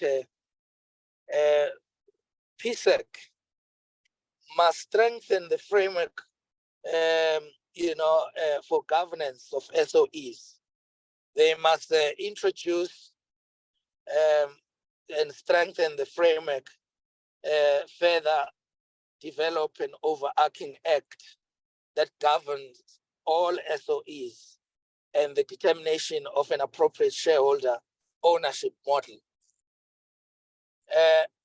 PSEC must strengthen the framework, for governance of SOEs. They must introduce and strengthen the framework, further develop an overarching act that governs all SOEs and the determination of an appropriate shareholder ownership model.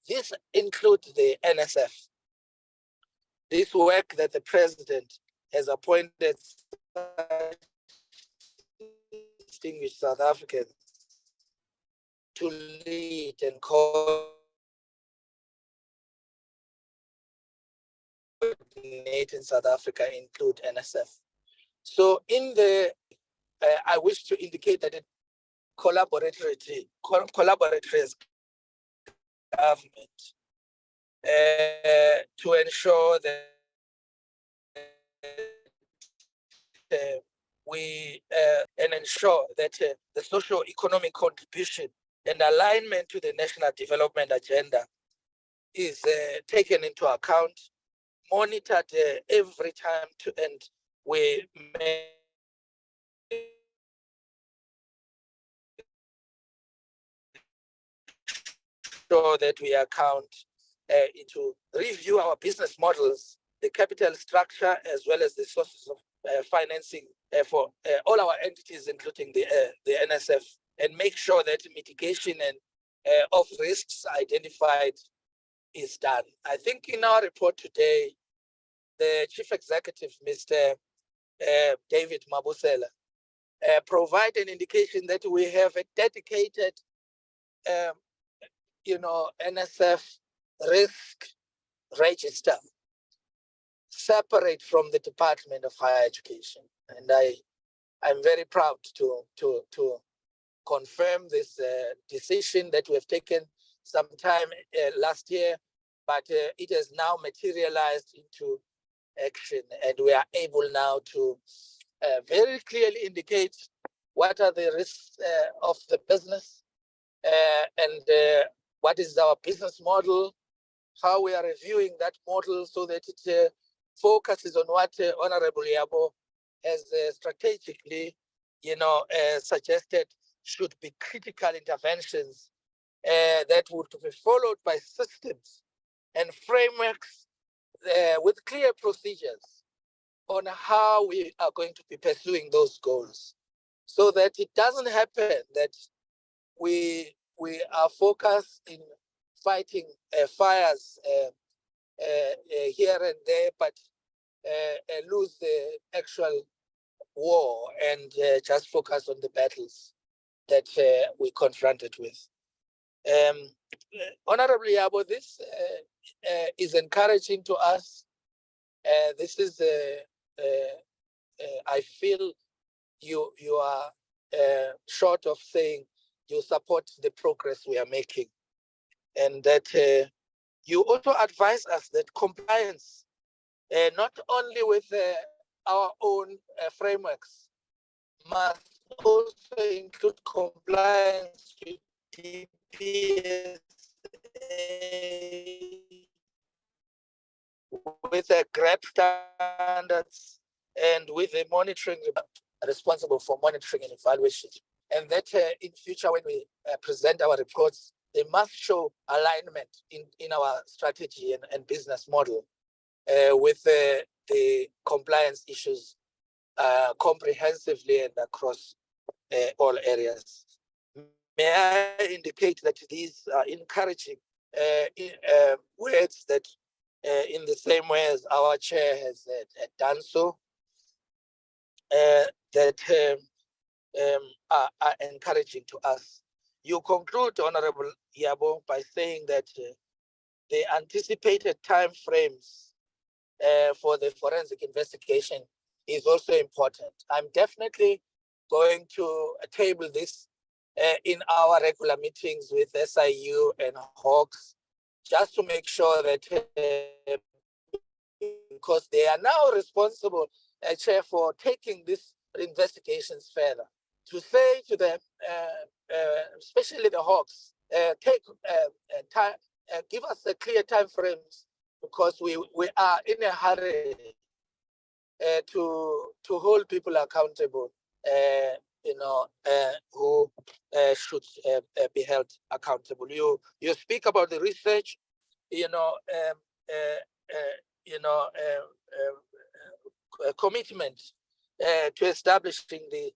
This includes the NSF. This work that the president has appointed distinguished South Africans to lead and coordinate in South Africa include NSF. So in the, I wish to indicate that it collaborative as government to ensure that we and ensure that the socio-economic contribution and alignment to the national development agenda is taken into account, monitored every time to end. We make sure that we account to review our business models, the capital structure, as well as the sources of financing for all our entities, including the NSF, and make sure that mitigation and of risks identified is done. I think in our report today, the Chief Executive, Mr. David Mabusela, provide an indication that we have a dedicated, NSF risk register separate from the Department of Higher Education. And I'm very proud to confirm this decision that we have taken sometime last year, but it has now materialized into action, and we are able now to very clearly indicate what are the risks of the business and what is our business model, how we are reviewing that model so that it focuses on what Honorable Yabo has strategically, suggested should be critical interventions that would be followed by systems and frameworks with clear procedures on how we are going to be pursuing those goals. so that it doesn't happen that we are focused in fighting fires here and there, but lose the actual war and just focus on the battles that we confronted with. Honorable Yabo, this is encouraging to us. This is, I feel you are short of saying you support the progress we are making, and that you also advise us that compliance, not only with our own frameworks, must also include compliance with DPSA, with the GREP standards, and with the monitoring responsible for monitoring and evaluation. And that in future, when we present our reports, they must show alignment in our strategy and business model with the compliance issues comprehensively and across all areas. May I indicate that these are encouraging words that in the same way as our chair has done so, that are encouraging to us. You conclude, Honorable Yabo, by saying that the anticipated time frames for the forensic investigation is also important. I'm definitely going to table this in our regular meetings with SIU and Hawks, just to make sure that because they are now responsible, Chair, for taking these investigations further, to say to them, especially the Hawks, take time, give us a clear time frames, because we are in a hurry to hold people accountable, who should be held accountable. You speak about the research, commitment to establishing the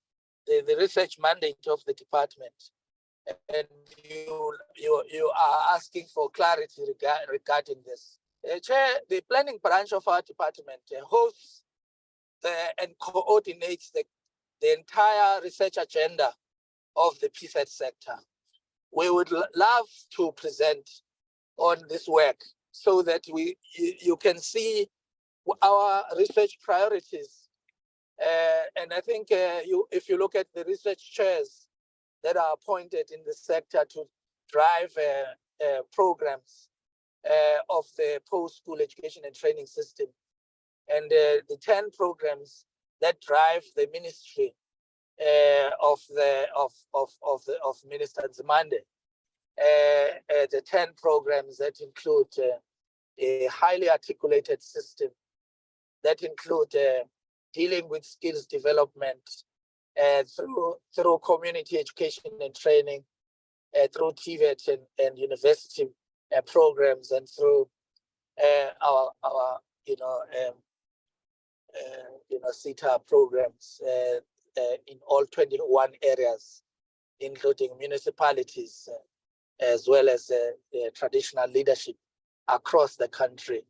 research mandate of the department, and you are asking for clarity regarding this. Chair, the planning branch of our department hosts and coordinates the entire research agenda of the PSET sector. We would love to present on this work so that you can see our research priorities. And I think if you look at the research chairs that are appointed in the sector to drive programs of the post-school education and training system, and the 10 programs that drive the ministry of Minister Nzimande, the 10 programs that include a highly articulated system, that include dealing with skills development through community education and training, through DHET and university programs, and through our CETA programs in all 21 areas, including municipalities, as well as the traditional leadership across the country,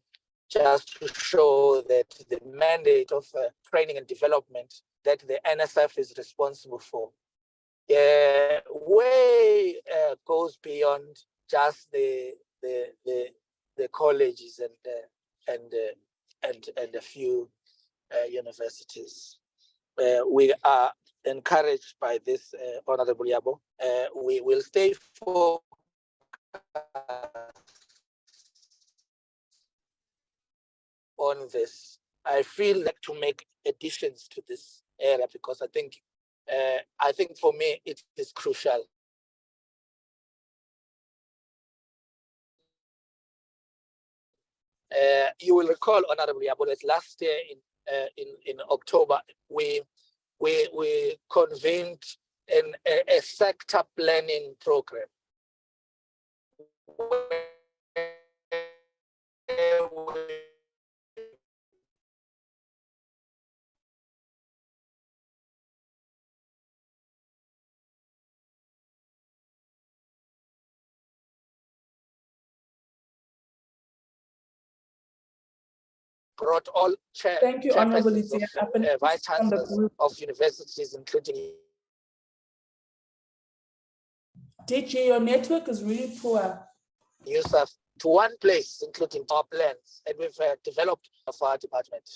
just to show that the mandate of training and development that the NSF is responsible for way goes beyond just the colleges and a few universities. We are encouraged by this, Honorable Yabo. We will stay focused on this. I feel like to make additions to this area, because I think for me it is crucial. You will recall, Honorable Yabo, that last year in October we convened a sector planning program brought all Thank you, Honorable chairpersons of Itia. vice From the chancellors group. of universities, including DJ, your network is really poor. USAF, to one place, including our plans, and we've developed for our department.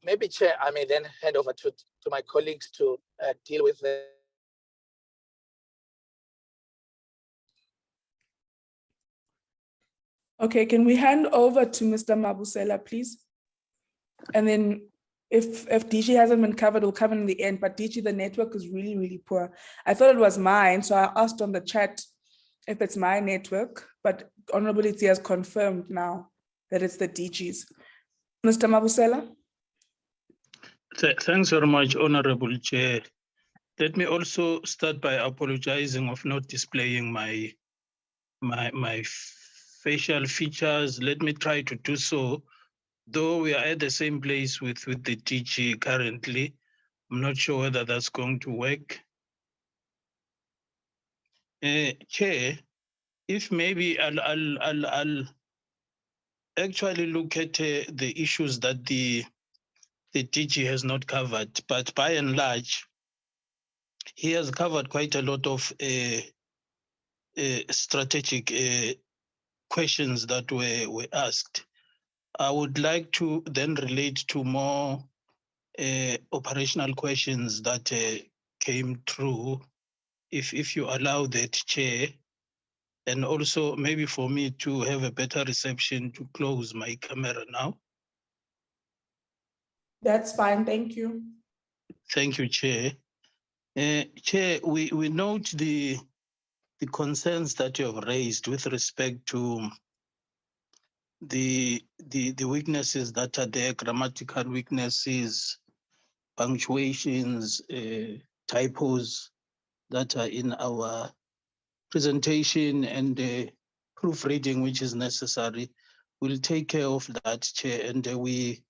Maybe Chair, I may then hand over to my colleagues to deal with the. Okay, can we hand over to Mr. Mabusela, please? And then if DG hasn't been covered, we'll cover in the end, but DG, the network is really, really poor. I thought it was mine, so I asked on the chat if it's my network, but Honorable Itia has confirmed now that it's the DG's. Mr. Mabusela? Thanks very much, Honorable Chair. Let me also start by apologizing of not displaying my facial features. Let me try to do so. Though we are at the same place with the DG currently, I'm not sure whether that's going to work. Chair, if maybe I'll actually look at the issues that the DG has not covered, but by and large, he has covered quite a lot of strategic questions that were asked. I would like to then relate to more operational questions that came through, if you allow that, Chair, and also maybe for me to have a better reception to close my camera now. That's fine, thank you. Thank you, Chair. Chair, we note the concerns that you have raised with respect to the weaknesses that are there, grammatical weaknesses, punctuations, typos that are in our presentation, and proofreading which is necessary. We'll take care of that, Chair, and we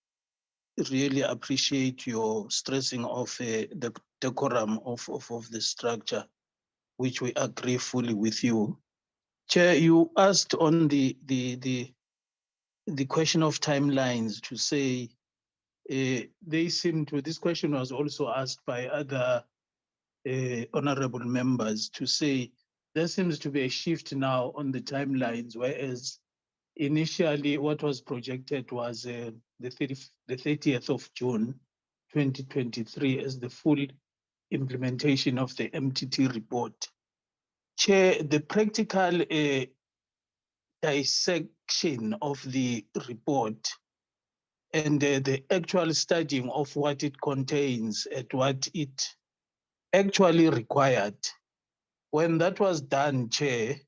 really appreciate your stressing of the decorum of the structure, which we agree fully with you. Chair, you asked on the question of timelines to say they seem to, this question was also asked by other honorable members, to say there seems to be a shift now on the timelines, whereas initially what was projected was the 30th of June 2023 as the full implementation of the MTT report. Chair, the practical dissection of the report and the actual studying of what it contains and what it actually required. When that was done, Chair,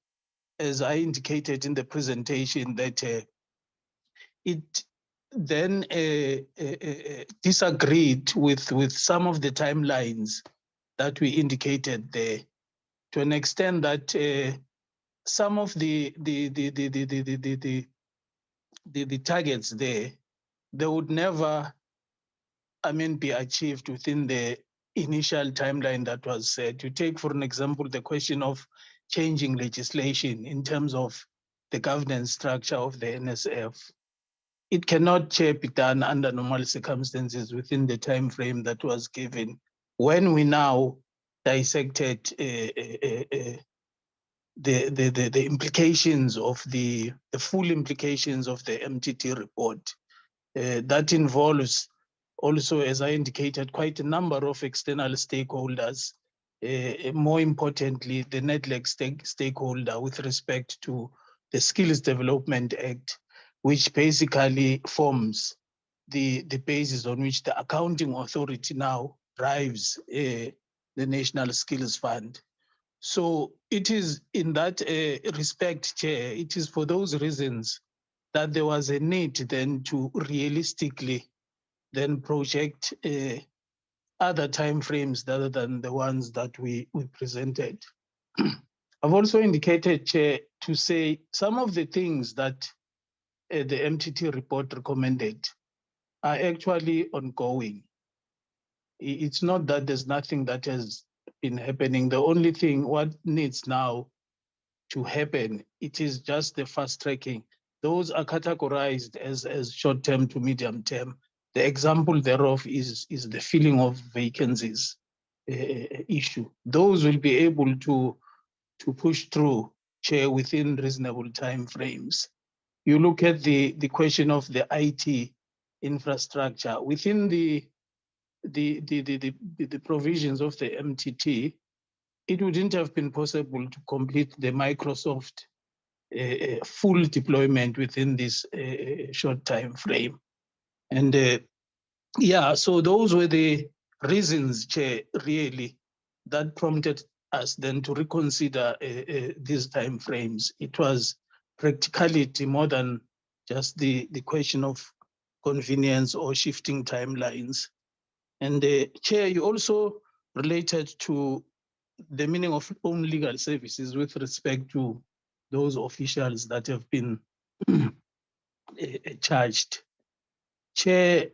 as I indicated in the presentation, that it then disagreed with some of the timelines that we indicated there, to an extent that some of the targets there, they would never, be achieved within the initial timeline that was set. You take, for an example, the question of changing legislation in terms of the governance structure of the NSF. It cannot, Chair, be done under normal circumstances within the time frame that was given. When we now dissected the implications of the full implications of the MTT report, that involves also, as I indicated, quite a number of external stakeholders, more importantly, the NEDLEC stakeholder with respect to the Skills Development Act, which basically forms the basis on which the accounting authority now drives the National Skills Fund. So it is in that respect, Chair, it is for those reasons that there was a need then to realistically then project other timeframes other than the ones that we presented. I've also indicated, Chair, to say some of the things that the MTT report recommended are actually ongoing. It's not that there's nothing that has been happening. The only thing what needs now happen. It is just the fast tracking. Those are categorized as short-term to medium-term. The example thereof is the filling of vacancies issue. Those will be able to push through, Chair, within reasonable time frames. You look at the question of the IT infrastructure within the provisions of the MTT. It wouldn't have been possible to complete the Microsoft full deployment within this short time frame. And yeah, so those were the reasons, Chair, really, that prompted us then to reconsider these time frames. It was practicality more than just the question of convenience or shifting timelines. And Chair, you also related to the meaning of own legal services with respect to those officials that have been charged. Chair,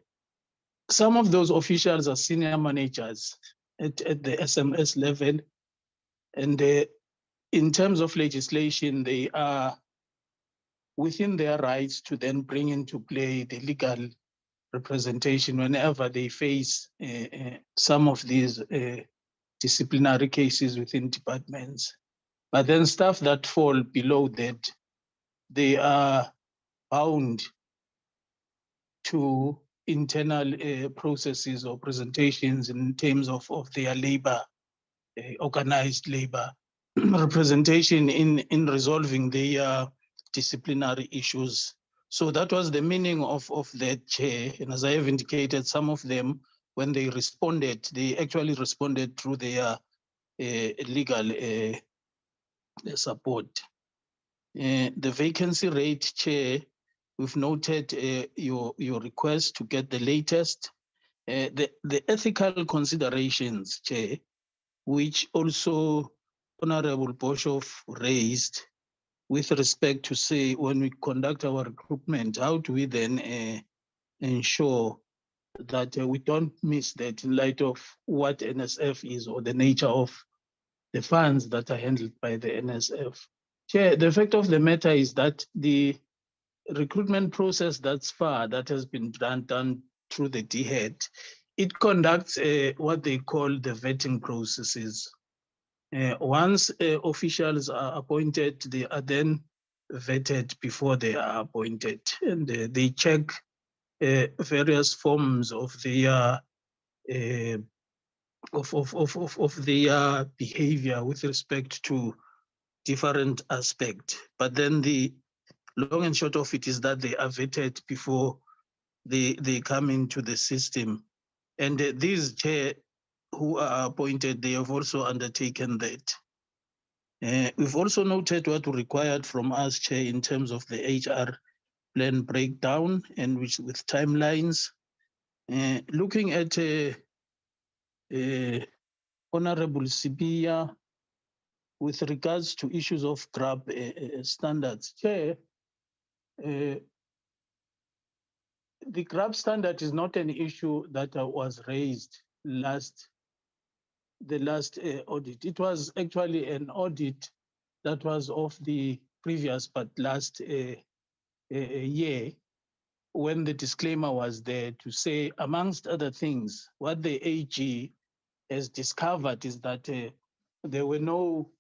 some of those officials are senior managers at the SMS level, and in terms of legislation, they are within their rights to then bring into play the legal representation whenever they face some of these disciplinary cases within departments. But then staff that fall below that, they are bound to internal processes or presentations in terms of their labor, organized labor representation in resolving their disciplinary issues. So that was the meaning of that, Chair. And as I have indicated, some of them, when they responded, they actually responded through their legal support. The vacancy rate, Chair, we've noted your request to get the latest. The ethical considerations, Chair, which also Honorable Boshoff raised with respect to, say, when we conduct our recruitment, how do we then ensure that we don't miss that in light of what NSF is or the nature of the funds that are handled by the NSF. Chair, the fact of the matter is that the recruitment process thus far that has been done through the DHET, it conducts what they call the vetting processes. Once officials are appointed, they are then vetted before they are appointed, and they check various forms of their their behavior with respect to different aspects. But then the long and short of it is that they are vetted before they come into the system. And these Chair who are appointed, they have also undertaken that. We've also noted what required from us, Chair, in terms of the HR plan breakdown and with timelines. Looking at Honorable Sibia, with regards to issues of GRAB standards, Chair, the GRAB standard is not an issue that was raised the last audit. It was actually an audit that was of the previous but last year, when the disclaimer was there to say, amongst other things, what the AG has discovered is that there were no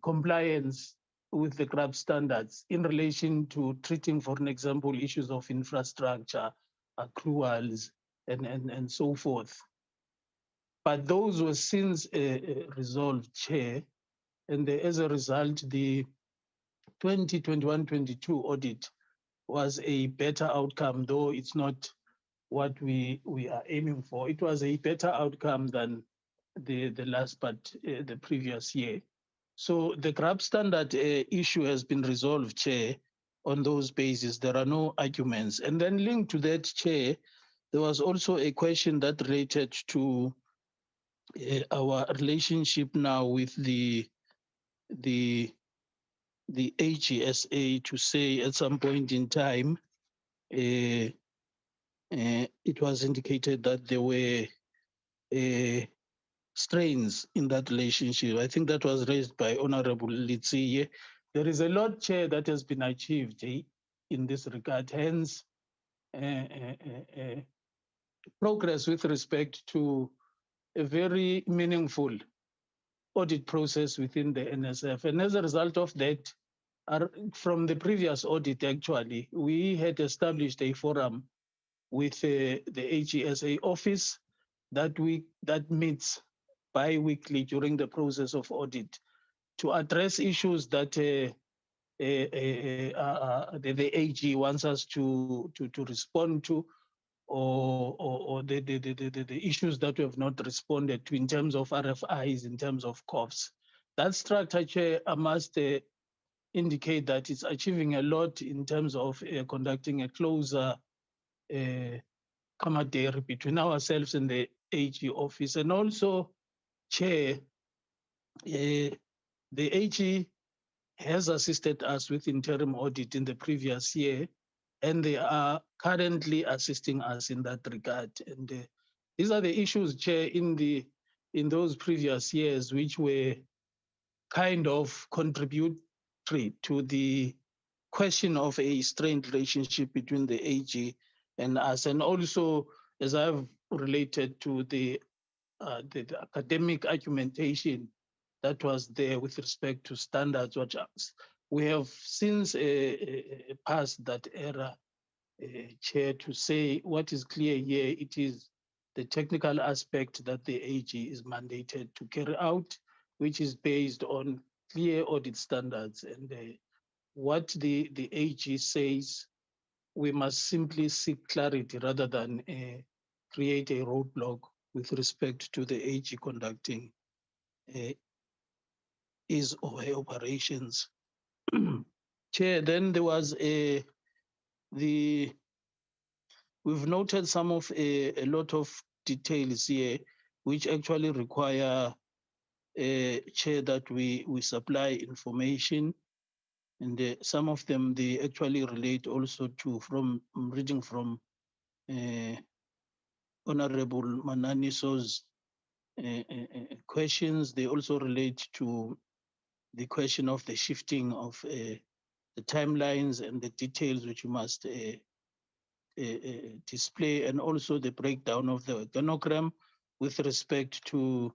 compliance with the GRAB standards in relation to treating, for an example, issues of infrastructure, accruals, and so forth. But those were since resolved, Chair, and as a result, the 2021-22 audit was a better outcome, though it's not what we are aiming for. It was a better outcome than the last, but the previous year. So the GRAB standard issue has been resolved, Chair, on those bases. There are no arguments. And then linked to that, Chair, there was also a question that related to our relationship now with the AGSA, to say at some point in time, it was indicated that there were strains in that relationship. I think that was raised by Honorable Litsie. There is a lot, Chair, that has been achieved in this regard. Hence, progress with respect to a very meaningful audit process within the NSF. And as a result of that, from the previous audit, actually, we had established a forum with the HESA office that meets bi-weekly during the process of audit to address issues that the AG wants us to respond to, or the issues that we have not responded to in terms of RFIs, in terms of COFs. That structure, Chair, I must indicate that it's achieving a lot in terms of conducting a closer camaraderie between ourselves and the AG office. And also, Chair, the AG has assisted us with interim audit in the previous year, and they are currently assisting us in that regard. And these are the issues, Chair, in those previous years, which were kind of contributory to the question of a strained relationship between the AG and us, and also, as I've related to the academic argumentation that was there with respect to standards, which we have since passed that era, Chair, to say what is clear here, it is the technical aspect that the AG is mandated to carry out, which is based on clear audit standards. And what the AG says, we must simply seek clarity rather than create a roadblock with respect to the AG conducting his or her operations. Chair, then there was we've noted some of a lot of details here, which actually require, Chair, that we supply information. And some of them, they actually relate also to, I'm reading from Honorable Mananiso's questions. They also relate to the question of the shifting of the timelines and the details which you must display, and also the breakdown of the organogram with respect to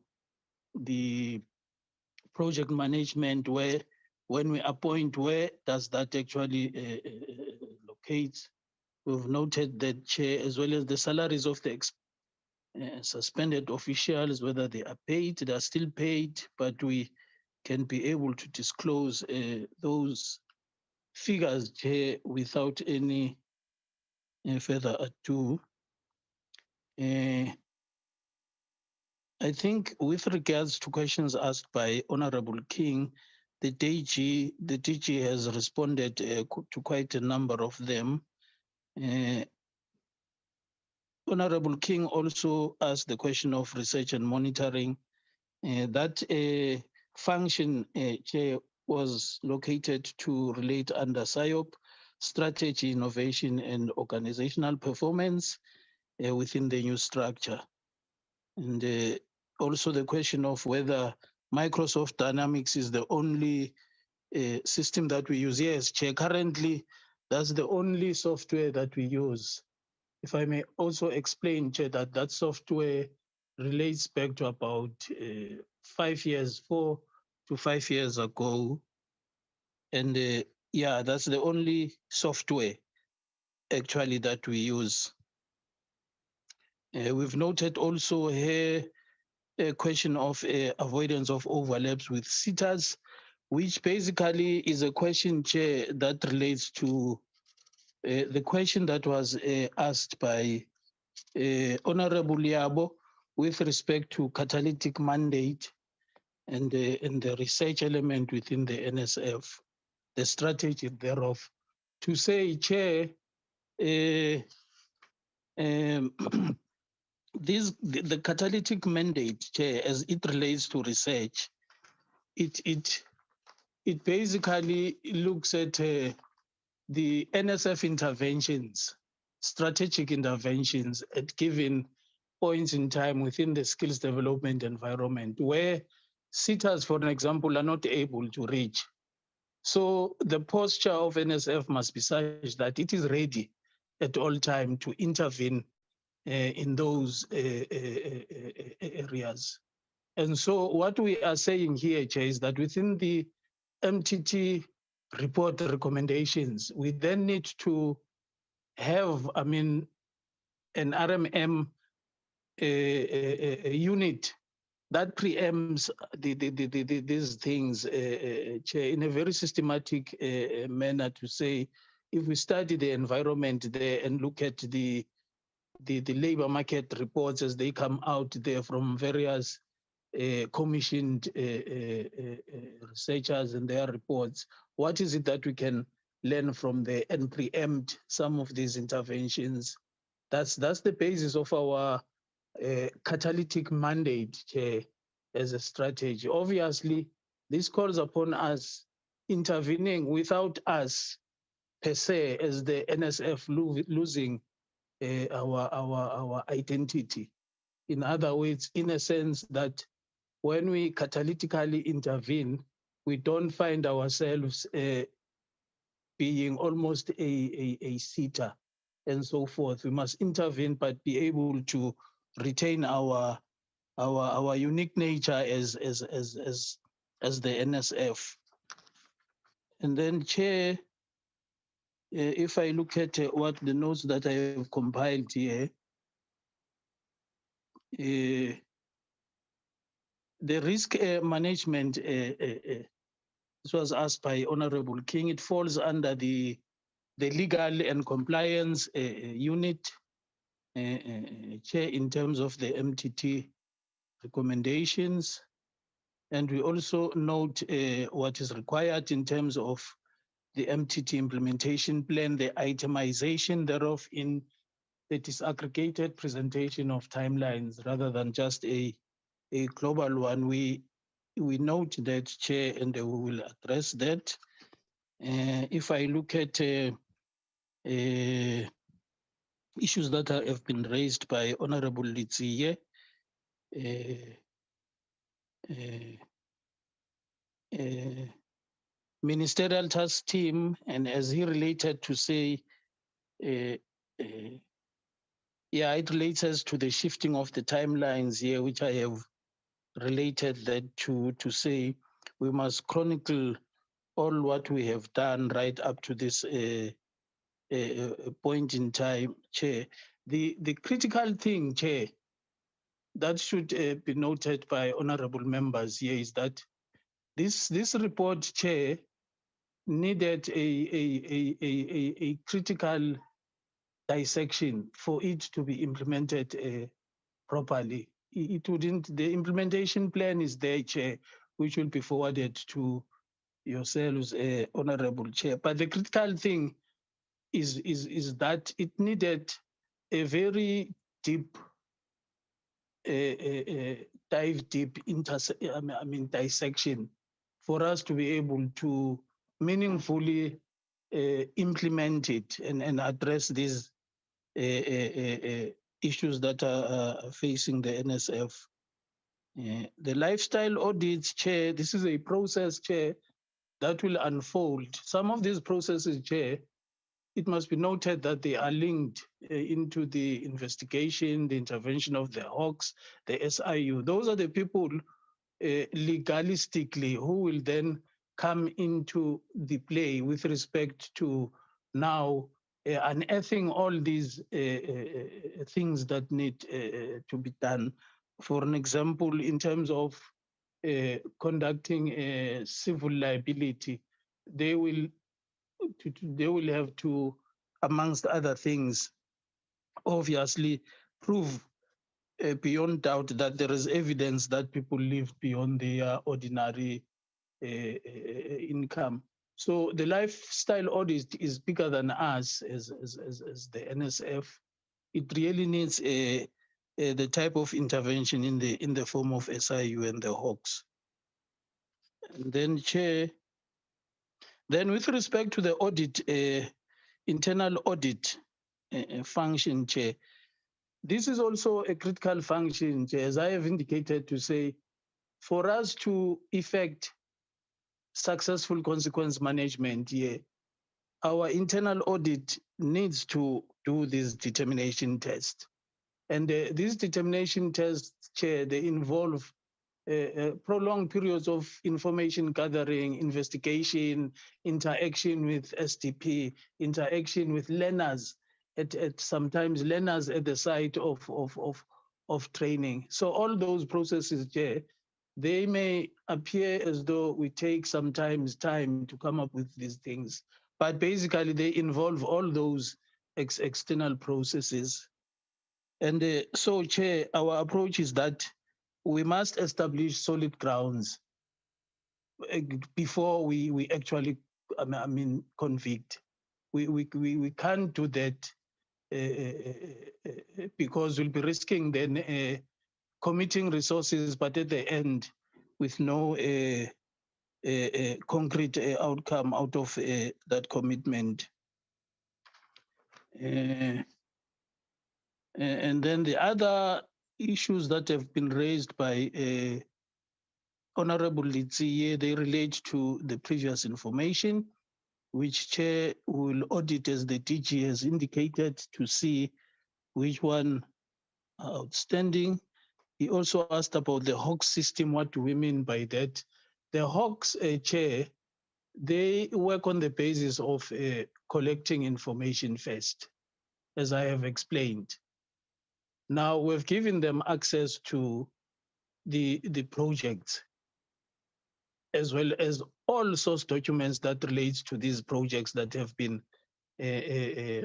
the project management, where when we appoint, where does that actually locate? We've noted that, Chair, as well as the salaries of the suspended officials, whether they are paid, they are still paid, but we can be able to disclose those figures, Chair, without any further ado. I think with regards to questions asked by Honorable King, the DG has responded to quite a number of them. Honorable King also asked the question of research and monitoring. That function, Chair, was located to relate under SIOP, strategy, innovation, and organizational performance within the new structure. And also the question of whether Microsoft Dynamics is the only system that we use. Yes, Chair, currently that's the only software that we use. If I may also explain, Chair, that software relates back to about 4 to 5 years ago. And yeah, that's the only software actually that we use. We've noted also here a question of avoidance of overlaps with sitters, which basically is a question, Chair, that relates to the question that was asked by Honorable Yabo with respect to catalytic mandate and the research element within the NSF, the strategy thereof. To say, Chair, the catalytic mandate, Chair, as it relates to research, it basically looks at the NSF interventions, strategic interventions at given points in time within the skills development environment where sitters, for an example, are not able to reach. So the posture of NSF must be such that it is ready at all time to intervene in those areas. And so what we are saying here, Chair, is that within the MTT report recommendations, we then need to have, an RMM unit that preempts these things, Chair, in a very systematic manner to say, if we study the environment there and look at the labor market reports as they come out there from various commissioned researchers and their reports, what is it that we can learn from there and preempt some of these interventions? That's the basis of our catalytic mandate, Chair, as a strategy. Obviously, this calls upon us intervening without us per se as the NSF losing our identity. In other words, in a sense that when we catalytically intervene, we don't find ourselves being almost a sitter and so forth. We must intervene, but be able to retain our unique nature as the NSF. And then, Chair, if I look at what the notes that I have compiled here, the risk management, this was asked by Honorable King, it falls under the legal and compliance unit, Chair, in terms of the MTT recommendations. And we also note what is required in terms of the MTT implementation plan, the itemization thereof in the disaggregated presentation of timelines rather than just a global one. We note that, Chair, and we will address that. If I look at issues that have been raised by Honorable Litsie, Ministerial Task Team, and as he related to say, yeah, it relates us to the shifting of the timelines here, which I have related that to say we must chronicle all what we have done right up to this point in time, Chair. The critical thing, Chair, that should be noted by honorable members here is that this report, Chair, needed a critical dissection for it to be implemented properly. It wouldn't, the implementation plan is there, Chair, which will be forwarded to yourselves, Honorable Chair. But the critical thing is that it needed a very deep, dive deep dissection for us to be able to meaningfully implement it and address these issues that are facing the NSF. The lifestyle audits, Chair, this is a process, Chair, that will unfold. Some of these processes, Chair, it must be noted that they are linked into the investigation, the intervention of the Hawks, the SIU. Those are the people legalistically who will then come into the play with respect to now unearthing all these things that need to be done. For an example, in terms of conducting civil liability, they will have to, amongst other things, obviously prove beyond doubt that there is evidence that people live beyond their ordinary income. So the lifestyle audit is bigger than us as the NSF. It really needs the type of intervention in the form of SIU and the Hawks. And then, Chair, then with respect to the audit, internal audit function, Chair, this is also a critical function, as I have indicated, to say, for us to effect successful consequence management here, our internal audit needs to do this determination test. And these determination tests, Chair, they involve prolonged periods of information gathering, investigation, interaction with SDP, interaction with learners, at sometimes learners at the site of training. So all those processes, Chair, they may appear as though we take sometimes time to come up with these things, but basically they involve all those external processes. And so, Chair, our approach is that we must establish solid grounds before we actually, convict. We can't do that because we'll be risking then committing resources, but at the end, with no concrete outcome out of that commitment. And then the other issues that have been raised by Honorable Litsi, they relate to the previous information, which Chair will audit as the DG has indicated to see which one are outstanding. He also asked about the Hawks system. What do we mean by that? The Hawks, Chair, they work on the basis of collecting information first, as I have explained. Now we've given them access to the projects, as well as all source documents that relates to these projects that have been a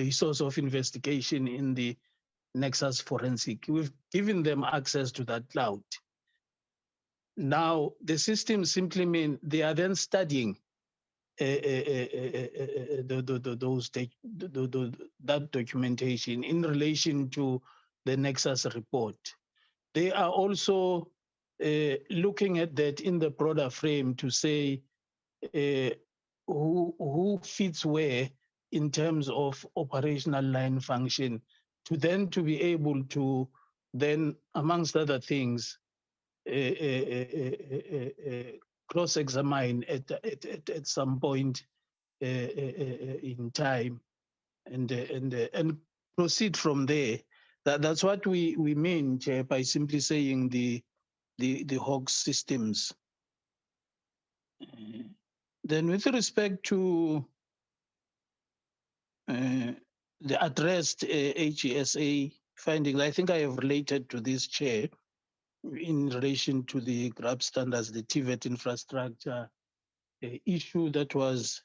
source of investigation in the Nexus forensic. We've given them access to that cloud. Now, the system simply means they are then studying that documentation in relation to the Nexus report. They are also looking at that in the broader frame to say who fits where in terms of operational line function, to then to be able to then, amongst other things, cross-examine at some point in time, and proceed from there. That's what we mean, Chair, by simply saying the Hawks systems. Then, with respect to the addressed HESA findings, I think I have related to this, Chair, in relation to the GRAB standards, the TVET infrastructure issue that was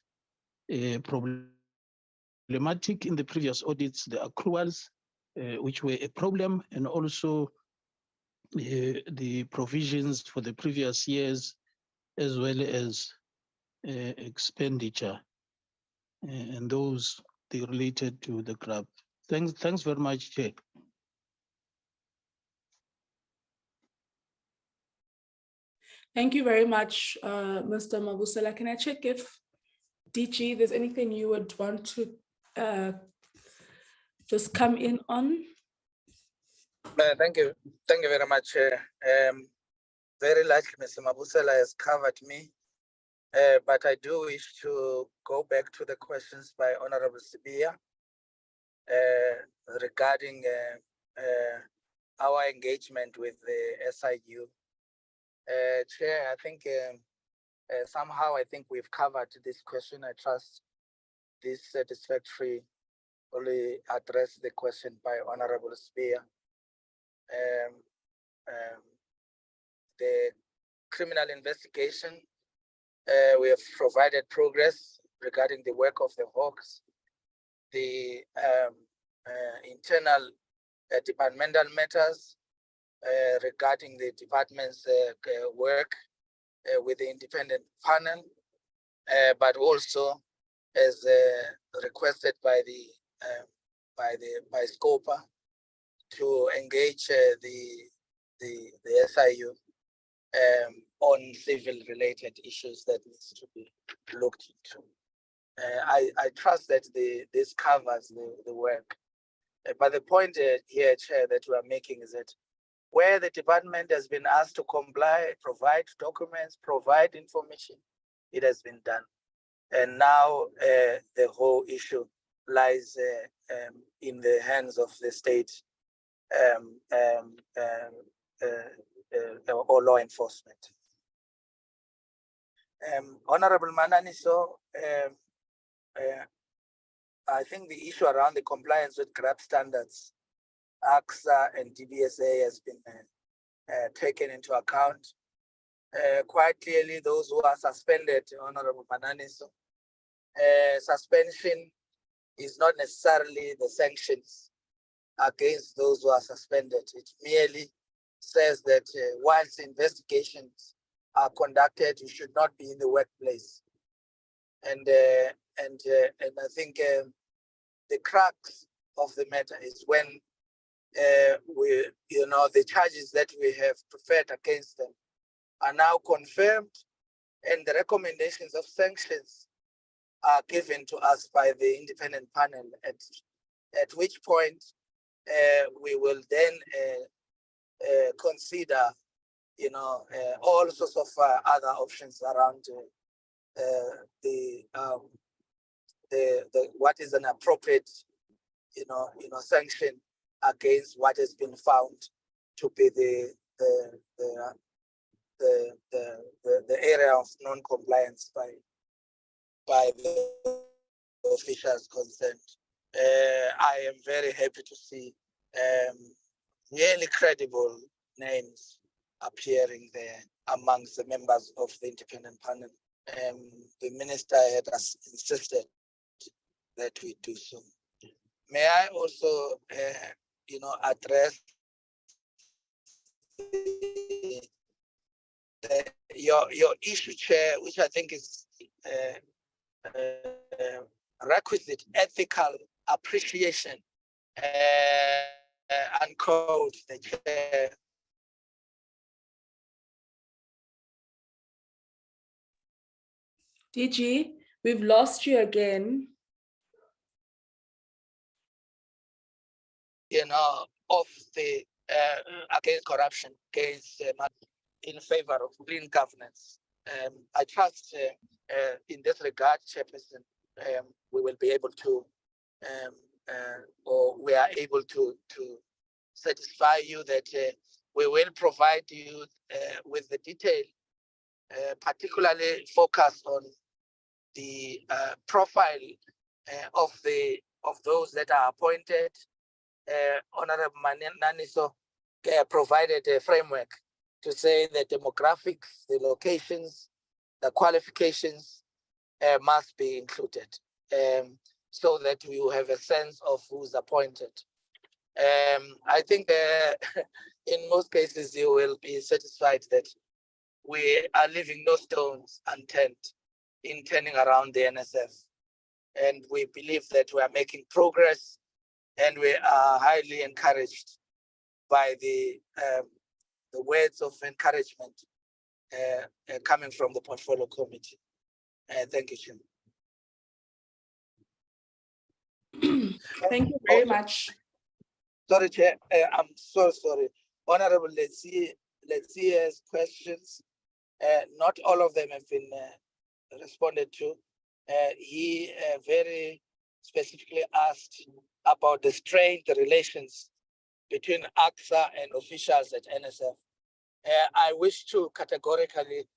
problematic in the previous audits, the accruals, which were a problem, and also the provisions for the previous years, as well as expenditure, and those they related to the GRAB. Thanks very much, Chair. Thank you very much, Mr. Mabusela. Can I check if DG, there's anything you would want to just come in on? Thank you very much. Very likely, Mr. Mabusela has covered me, but I do wish to go back to the questions by Honorable Sibia regarding our engagement with the SIU. Chair, I think somehow we've covered this question. I trust this satisfactory only address the question by Honorable Spear. The criminal investigation, we have provided progress regarding the work of the Hawks. The internal departmental matters regarding the department's work with the independent panel, but also as requested by SCOPA to engage the SIU on civil-related issues that needs to be looked into. I trust that this covers the work But the point here, Chair, that we are making is that where the department has been asked to comply, provide documents, provide information, it has been done. And now the whole issue lies in the hands of the state or law enforcement. Honorable Mananiso, I think the issue around the compliance with GRAP standards, AXA and DBSA has been taken into account. Quite clearly, those who are suspended, Honorable Mananiso, suspension is not necessarily the sanctions against those who are suspended. It merely says that whilst investigations are conducted, you should not be in the workplace. And I think the crux of the matter is when the charges that we have preferred against them are now confirmed, and the recommendations of sanctions are given to us by the independent panel. At which point we will then consider, all sorts of other options around the what is an appropriate, sanction against what has been found to be the area of non-compliance by the officials concerned. I am very happy to see really credible names appearing there amongst the members of the independent panel. The minister had insisted that we do so. May I also, address your issue, Chair, which I think is requisite ethical appreciation, unquote, the Chair. DG, we've lost you again. Of the against corruption, against in favor of clean governance. I trust in this regard, Chairperson, we will be able to, or we are able to satisfy you that we will provide you with the detail, particularly focused on the profile of those that are appointed. Honorable Mananiso provided a framework to say the demographics, the locations, the qualifications must be included, so that we will have a sense of who's appointed. I think in most cases you will be satisfied that we are leaving no stones unturned in turning around the NSF. And we believe that we are making progress, and we are highly encouraged by the words of encouragement coming from the Portfolio Committee. Thank you, Chair. Thank you very much. Sorry, Chair. I'm so sorry. Honorable Letsia's questions, not all of them have been responded to. He very specifically asked about the strained relations between AXA and officials at NSF. I wish to categorically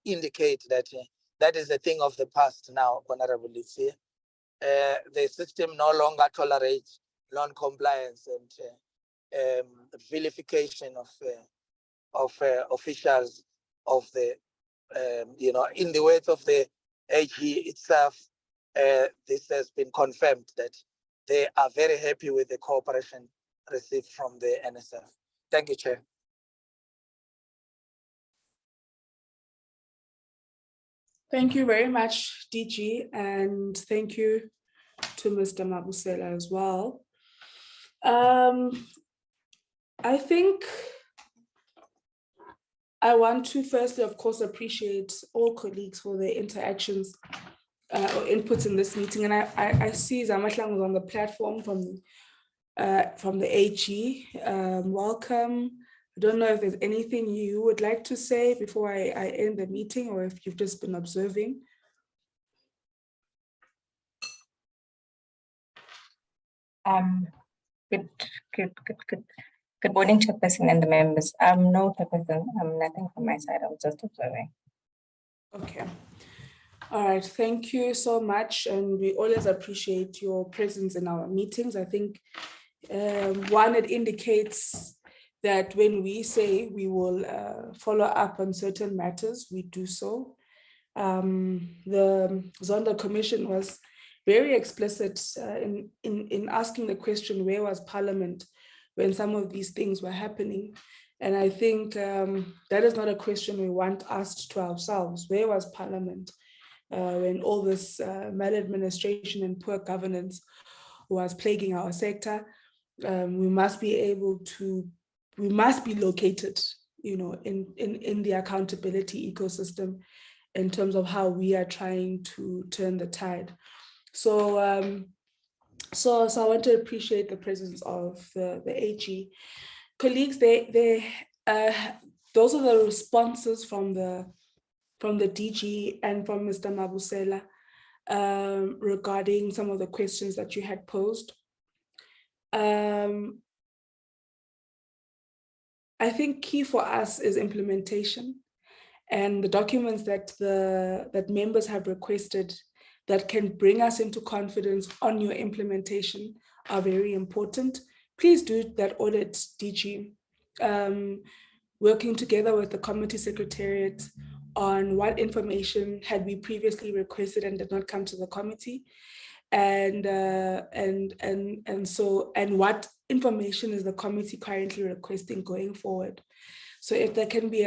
indicate that that is a thing of the past now, Honorable Letsia. The system no longer tolerates non-compliance and vilification of officials of the, in the words of the AG itself. This has been confirmed that they are very happy with the cooperation received from the NSF. Thank you, Chair. Thank you very much, DG, and thank you to Mr. Mabusela as well. I think I want to firstly, of course, appreciate all colleagues for their interactions or inputs in this meeting. And I see Zamahlang was on the platform from from the AG. Welcome. I don't know if there's anything you would like to say before I end the meeting, or if you've just been observing. Good morning, Chairperson and the members. No, Chairperson, nothing from my side. I was just observing. Okay. All right. Thank you so much. And we always appreciate your presence in our meetings. I think one, it indicates that when we say we will follow up on certain matters, we do so. The Zondo Commission was very explicit in asking the question, where was Parliament when some of these things were happening? And I think that is not a question we want asked to ourselves. Where was Parliament when all this maladministration and poor governance was plaguing our sector? We must be located, in the accountability ecosystem in terms of how we are trying to turn the tide. So I want to appreciate the presence of the AG. Colleagues, those are the responses from the DG and from Mr. Mabusela regarding some of the questions that you had posed. I think key for us is implementation, and the documents that members have requested that can bring us into confidence on your implementation are very important. Please do that audit, DG, working together with the committee secretariat on what information had we previously requested and did not come to the committee, and what information is the committee currently requesting going forward. So if there can be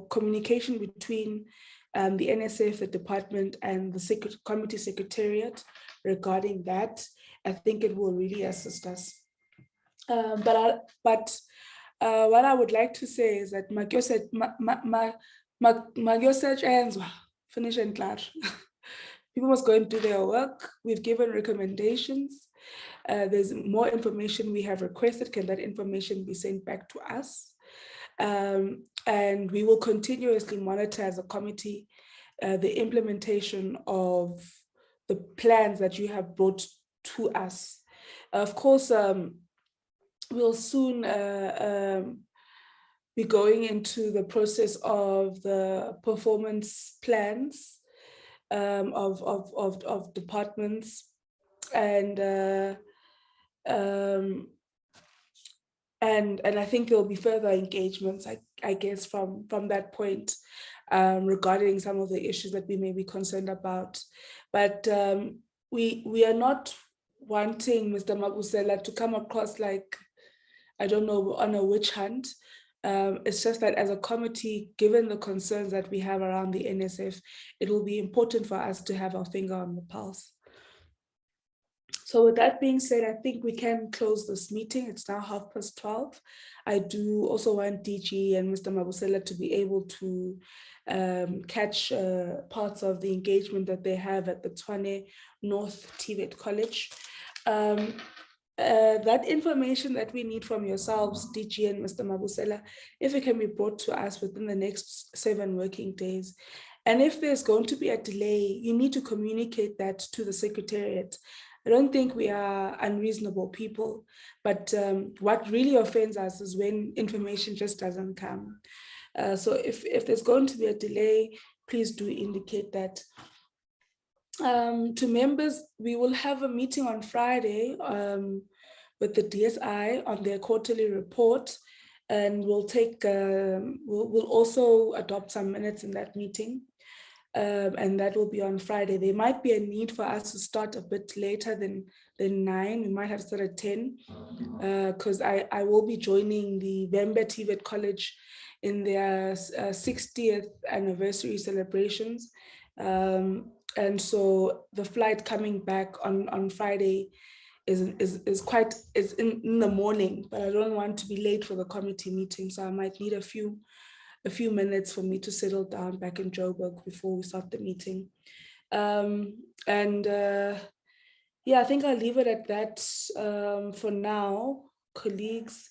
communication between the NSF, the department, and the committee secretariat regarding that, I think it will really assist us. But what I would like to say is that finish and clear. People must go and do their work. We've given recommendations. There's more information we have requested. Can that information be sent back to us? And we will continuously monitor as a committee the implementation of the plans that you have brought to us. Of course, we'll soon be going into the process of the performance plans of departments, and I think there'll be further engagements, I guess, from that point regarding some of the issues that we may be concerned about. But we are not wanting Mr. Mabusela to come across like, I don't know, on a witch hunt. It's just that as a committee, given the concerns that we have around the NSF, it will be important for us to have our finger on the pulse. So with that being said, I think we can close this meeting. It's now 12:30. I do also want DG and Mr. Mabusela to be able to catch parts of the engagement that they have at the Tshwane North TVET College. That information that we need from yourselves, DG and Mr. Mabusela, if it can be brought to us within the next 7 working days. And if there's going to be a delay, you need to communicate that to the Secretariat. I don't think we are unreasonable people, but what really offends us is when information just doesn't come. So if there's going to be a delay, please do indicate that. To members, we will have a meeting on Friday with the DSI on their quarterly report, and we'll take, we'll also adopt some minutes in that meeting. And that will be on Friday. There might be a need for us to start a bit later than 9. We might have to start at 10 because I will be joining the Vembe TVET College in their 60th anniversary celebrations. And so the flight coming back on Friday is in the morning, but I don't want to be late for the committee meeting. So I might need a few minutes for me to settle down back in Joburg before we start the meeting. Yeah, I think I'll leave it at that for now, colleagues.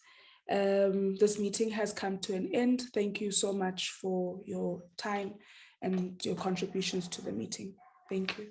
This meeting has come to an end. Thank you so much for your time and your contributions to the meeting. Thank you.